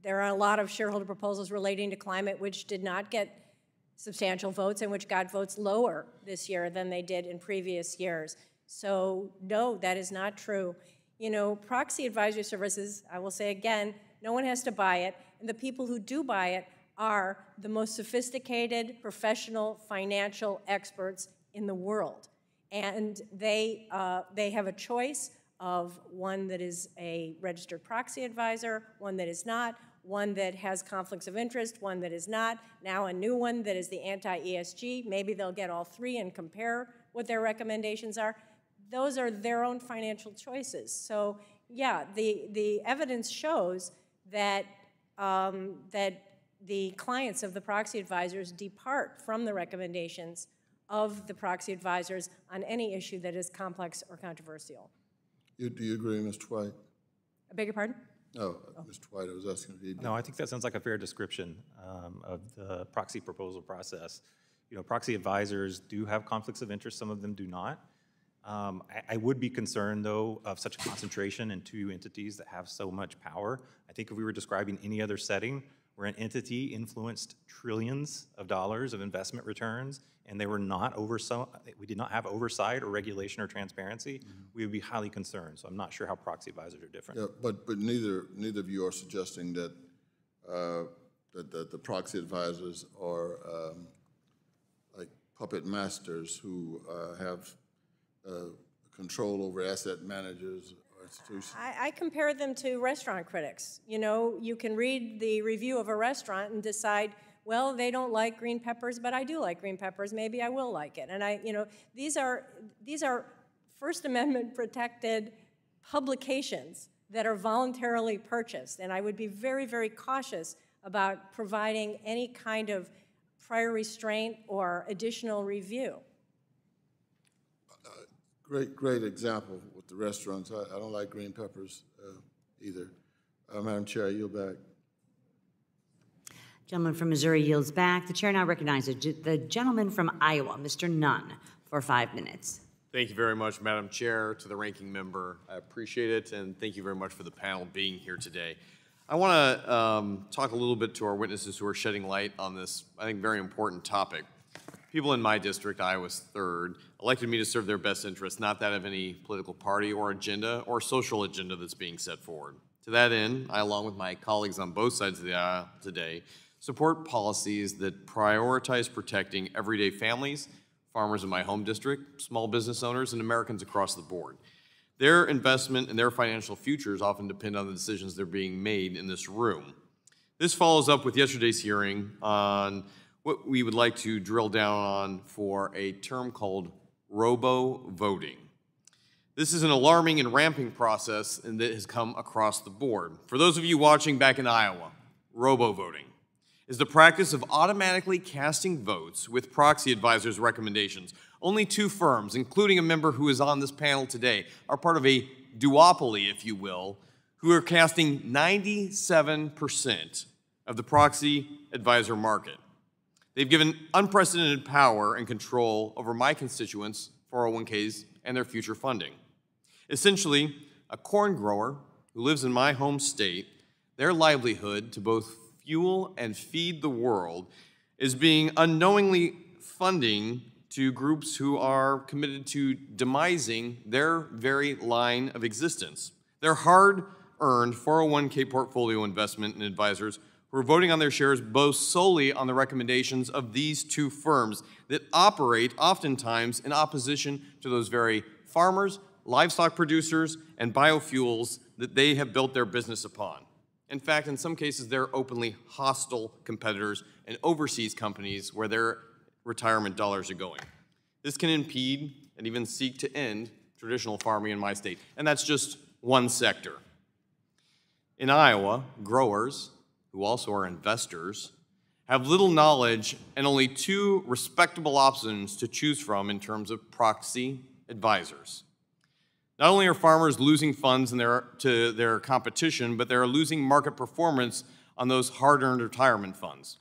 there are a lot of shareholder proposals relating to climate which did not get substantial votes and which got votes lower this year than they did in previous years. So no, that is not true. You know, proxy advisory services, I will say again, no one has to buy it, and the people who do buy it are the most sophisticated, professional, financial experts in the world. And they have a choice of one that is a registered proxy advisor, one that is not, one that has conflicts of interest, one that is not, now a new one that is the anti-ESG. Maybe they'll get all three and compare what their recommendations are. Those are their own financial choices. So yeah, the evidence shows that, that the clients of the proxy advisors depart from the recommendations of the proxy advisors on any issue that is complex or controversial. Do you agree, Mr. White? I beg your pardon? No, Mr. White, I was asking if you. No, I think that sounds like a fair description of the proxy proposal process. You know, proxy advisors do have conflicts of interest, some of them do not. I would be concerned, though, of such a concentration in two entities that have so much power. I think if we were describing any other setting where an entity influenced trillions of dollars of investment returns and they were not we did not have oversight or regulation or transparency, we would be highly concerned. So I'm not sure how proxy advisors are different. Yeah, but neither of you are suggesting that that the proxy advisors are like puppet masters who have control over asset managers or institutions. I compare them to restaurant critics. You know, you can read the review of a restaurant and decide, well, they don't like green peppers, but I do like green peppers. Maybe I will like it. And these are First Amendment protected publications that are voluntarily purchased. And I would be very, very cautious about providing any kind of prior restraint or additional review. Great example with the restaurants. I don't like green peppers either. Madam Chair, I yield back. Gentleman from Missouri yields back. The chair now recognizes the gentleman from Iowa, Mr. Nunn, for 5 minutes. Thank you very much, Madam Chair, to the ranking member. I appreciate it, and thank you very much for the panel being here today. I want to talk a little bit to our witnesses who are shedding light on this, I think, very important topic. People in my district, Iowa's 3rd, elected me to serve their best interests, not that of any political party or agenda or social agenda that's being set forward. To that end, I, along with my colleagues on both sides of the aisle today, support policies that prioritize protecting everyday families, farmers in my home district, small business owners, and Americans across the board. Their investment and their financial futures often depend on the decisions that are being made in this room. This follows up with yesterday's hearing on what we would like to drill down on for a term called robo-voting. This is an alarming and ramping process that has come across the board. For those of you watching back in Iowa, robo-voting is the practice of automatically casting votes with proxy advisors' recommendations. Only 2 firms, including a member who is on this panel today, are part of a duopoly, if you will, who are casting 97% of the proxy advisor market. They've given unprecedented power and control over my constituents' 401ks and their future funding. Essentially, a corn grower who lives in my home state, their livelihood to both fuel and feed the world is being unknowingly funding to groups who are committed to demising their very line of existence. Their hard earned 401k portfolio investment and advisors who are voting on their shares based solely on the recommendations of these two firms that operate oftentimes in opposition to those very farmers, livestock producers, and biofuels that they have built their business upon. In fact, in some cases, they're openly hostile competitors and overseas companies where their retirement dollars are going. This can impede and even seek to end traditional farming in my state, and that's just one sector. In Iowa, growers, who also are investors, have little knowledge and only two respectable options to choose from in terms of proxy advisors. Not only are farmers losing funds to their competition, but they're losing market performance on those hard-earned retirement funds.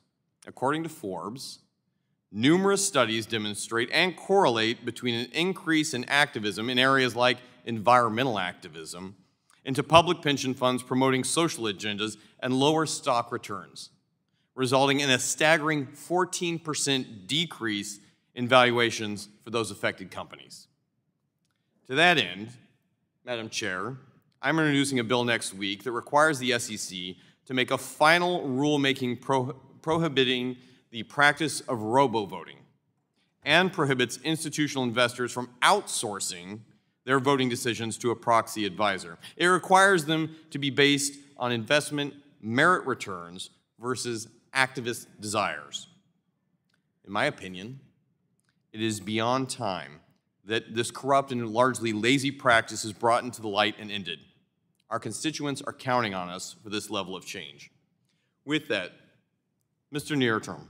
According to Forbes, numerous studies demonstrate and correlate between an increase in activism in areas like environmental activism into public pension funds promoting social agendas and lower stock returns, resulting in a staggering 14% decrease in valuations for those affected companies. To that end, Madam Chair, I'm introducing a bill next week that requires the SEC to make a final rulemaking prohibiting the practice of robo-voting and prohibits institutional investors from outsourcing their voting decisions to a proxy advisor. It requires them to be based on investment merit returns versus activist desires. In my opinion, it is beyond time that this corrupt and largely lazy practice is brought into the light and ended. Our constituents are counting on us for this level of change. With that, Mr. Neerterm,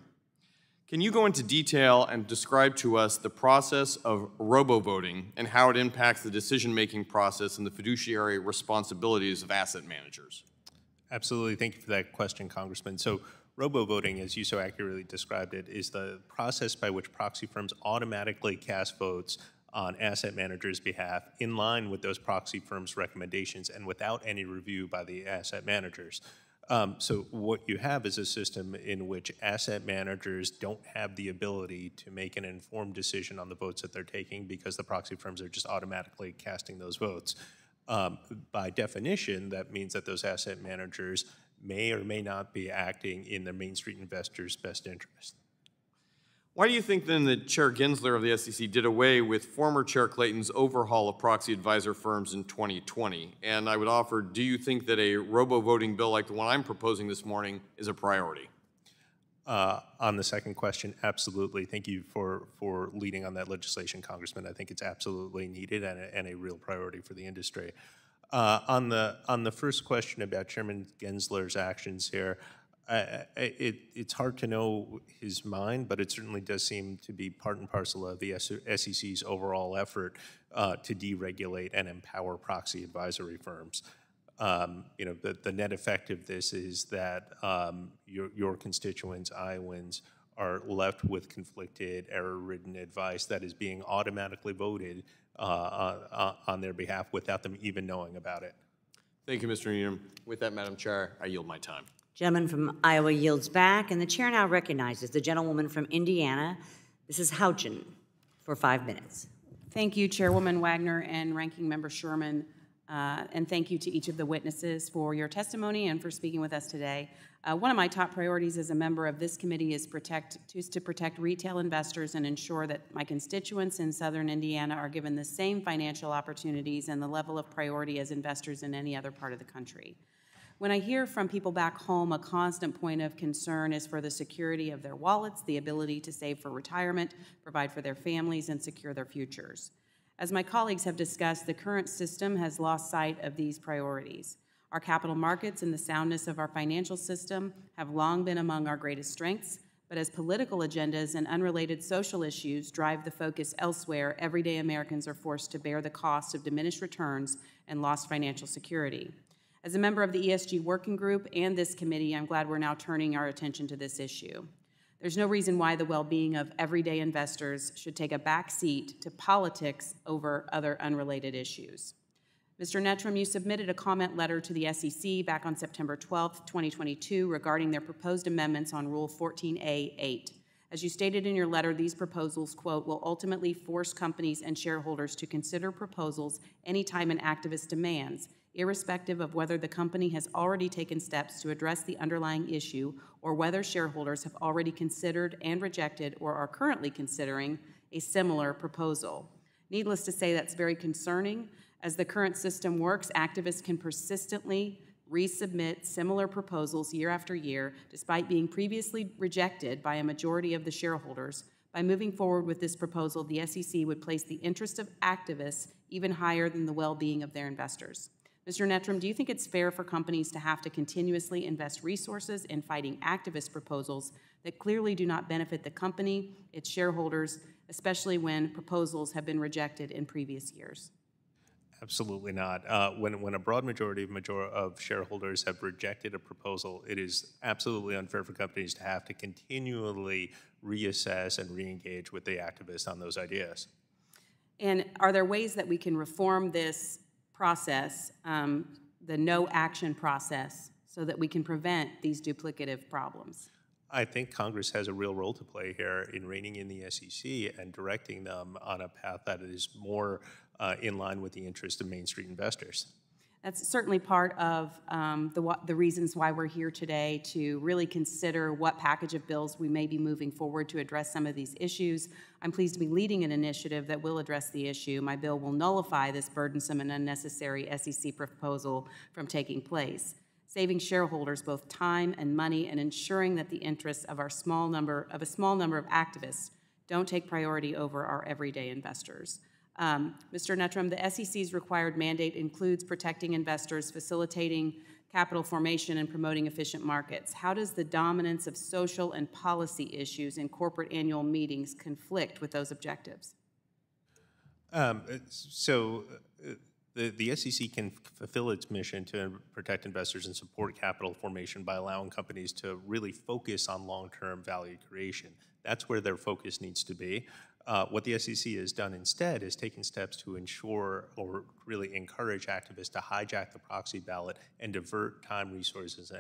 can you go into detail and describe to us the process of robo-voting and how it impacts the decision-making process and the fiduciary responsibilities of asset managers? Absolutely. Thank you for that question, Congressman. So robo-voting, as you so accurately described it, is the process by which proxy firms automatically cast votes on asset managers' behalf in line with those proxy firms' recommendations and without any review by the asset managers. So what you have is a system in which asset managers don't have the ability to make an informed decision on the votes that they're taking because the proxy firms are just automatically casting those votes. By definition, that means that those asset managers may or may not be acting in the Main Street investors' best interest. Why do you think then that Chair Gensler of the SEC did away with former Chair Clayton's overhaul of proxy advisor firms in 2020? And I would offer, do you think that a robo-voting bill like the one I'm proposing this morning is a priority? On the second question, absolutely. Thank you for leading on that legislation, Congressman. I think it's absolutely needed and a real priority for the industry. On the first question about Chairman Gensler's actions here, it's hard to know his mind, but it certainly does seem to be part and parcel of the SEC's overall effort to deregulate and empower proxy advisory firms. The net effect of this is that your constituents, Iowans, are left with conflicted, error-ridden advice that is being automatically voted on their behalf without them even knowing about it. Thank you, Mr. Needham. With that, Madam Chair, I yield my time. Gentleman from Iowa yields back, and the chair now recognizes the gentlewoman from Indiana, Mrs. Houchin, for 5 minutes. Thank you, Chairwoman Wagner and Ranking Member Sherman, and thank you to each of the witnesses for your testimony and for speaking with us today. One of my top priorities as a member of this committee is to protect retail investors and ensure that my constituents in Southern Indiana are given the same financial opportunities and the level of priority as investors in any other part of the country. When I hear from people back home, a constant point of concern is for the security of their wallets, the ability to save for retirement, provide for their families, and secure their futures. As my colleagues have discussed, the current system has lost sight of these priorities. Our capital markets and the soundness of our financial system have long been among our greatest strengths, but as political agendas and unrelated social issues drive the focus elsewhere, everyday Americans are forced to bear the cost of diminished returns and lost financial security. As a member of the ESG Working Group and this committee, I'm glad we're now turning our attention to this issue. There's no reason why the well-being of everyday investors should take a back seat to politics over other unrelated issues. Mr. Nettram, you submitted a comment letter to the SEC back on September 12, 2022, regarding their proposed amendments on Rule 14a-8. As you stated in your letter, these proposals, quote, will ultimately force companies and shareholders to consider proposals anytime an activist demands, irrespective of whether the company has already taken steps to address the underlying issue or whether shareholders have already considered and rejected or are currently considering a similar proposal. Needless to say, that's very concerning. As the current system works, activists can persistently resubmit similar proposals year after year, despite being previously rejected by a majority of the shareholders. By moving forward with this proposal, the SEC would place the interest of activists even higher than the well-being of their investors. Mr. Nettram, do you think it's fair for companies to have to continuously invest resources in fighting activist proposals that clearly do not benefit the company, its shareholders, especially when proposals have been rejected in previous years? Absolutely not. When a broad majority of shareholders have rejected a proposal, it is absolutely unfair for companies to have to continually reassess and reengage with the activists on those ideas. And are there ways that we can reform this process, the no action process, so that we can prevent these duplicative problems? I think Congress has a real role to play here in reining in the SEC and directing them on a path that is more in line with the interest of Main Street investors. That's certainly part of the reasons why we're here today, to really consider what package of bills we may be moving forward to address some of these issues. I'm pleased to be leading an initiative that will address the issue. My bill will nullify this burdensome and unnecessary SEC proposal from taking place, saving shareholders both time and money and ensuring that the interests of a small number of activists don't take priority over our everyday investors. Mr. Nettram, the SEC's required mandate includes protecting investors, facilitating capital formation, and promoting efficient markets. How does the dominance of social and policy issues in corporate annual meetings conflict with those objectives? The SEC can fulfill its mission to protect investors and support capital formation by allowing companies to really focus on long-term value creation. That's where their focus needs to be. What the SEC has done instead is taken steps to ensure or really encourage activists to hijack the proxy ballot and divert time, resources,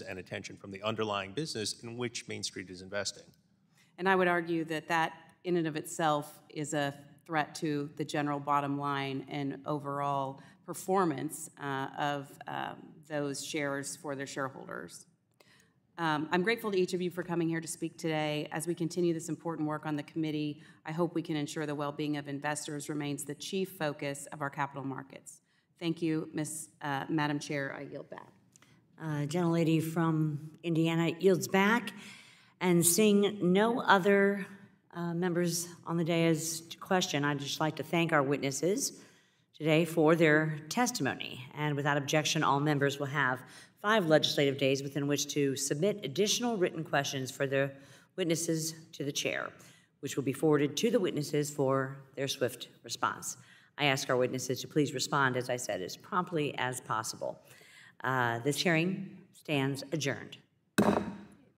and attention from the underlying business in which Main Street is investing. And I would argue that that in and of itself is a threat to the general bottom line and overall performance of those shares for their shareholders. I'm grateful to each of you for coming here to speak today. As we continue this important work on the committee, I hope we can ensure the well-being of investors remains the chief focus of our capital markets. Thank you, Madam Chair. I yield back. Gentlelady from Indiana yields back. And seeing no other members on the dais to question, I'd just like to thank our witnesses today for their testimony. And without objection, all members will have 5 legislative days within which to submit additional written questions for the witnesses to the chair, which will be forwarded to the witnesses for their swift response. I ask our witnesses to please respond, as I said, as promptly as possible. This hearing stands adjourned.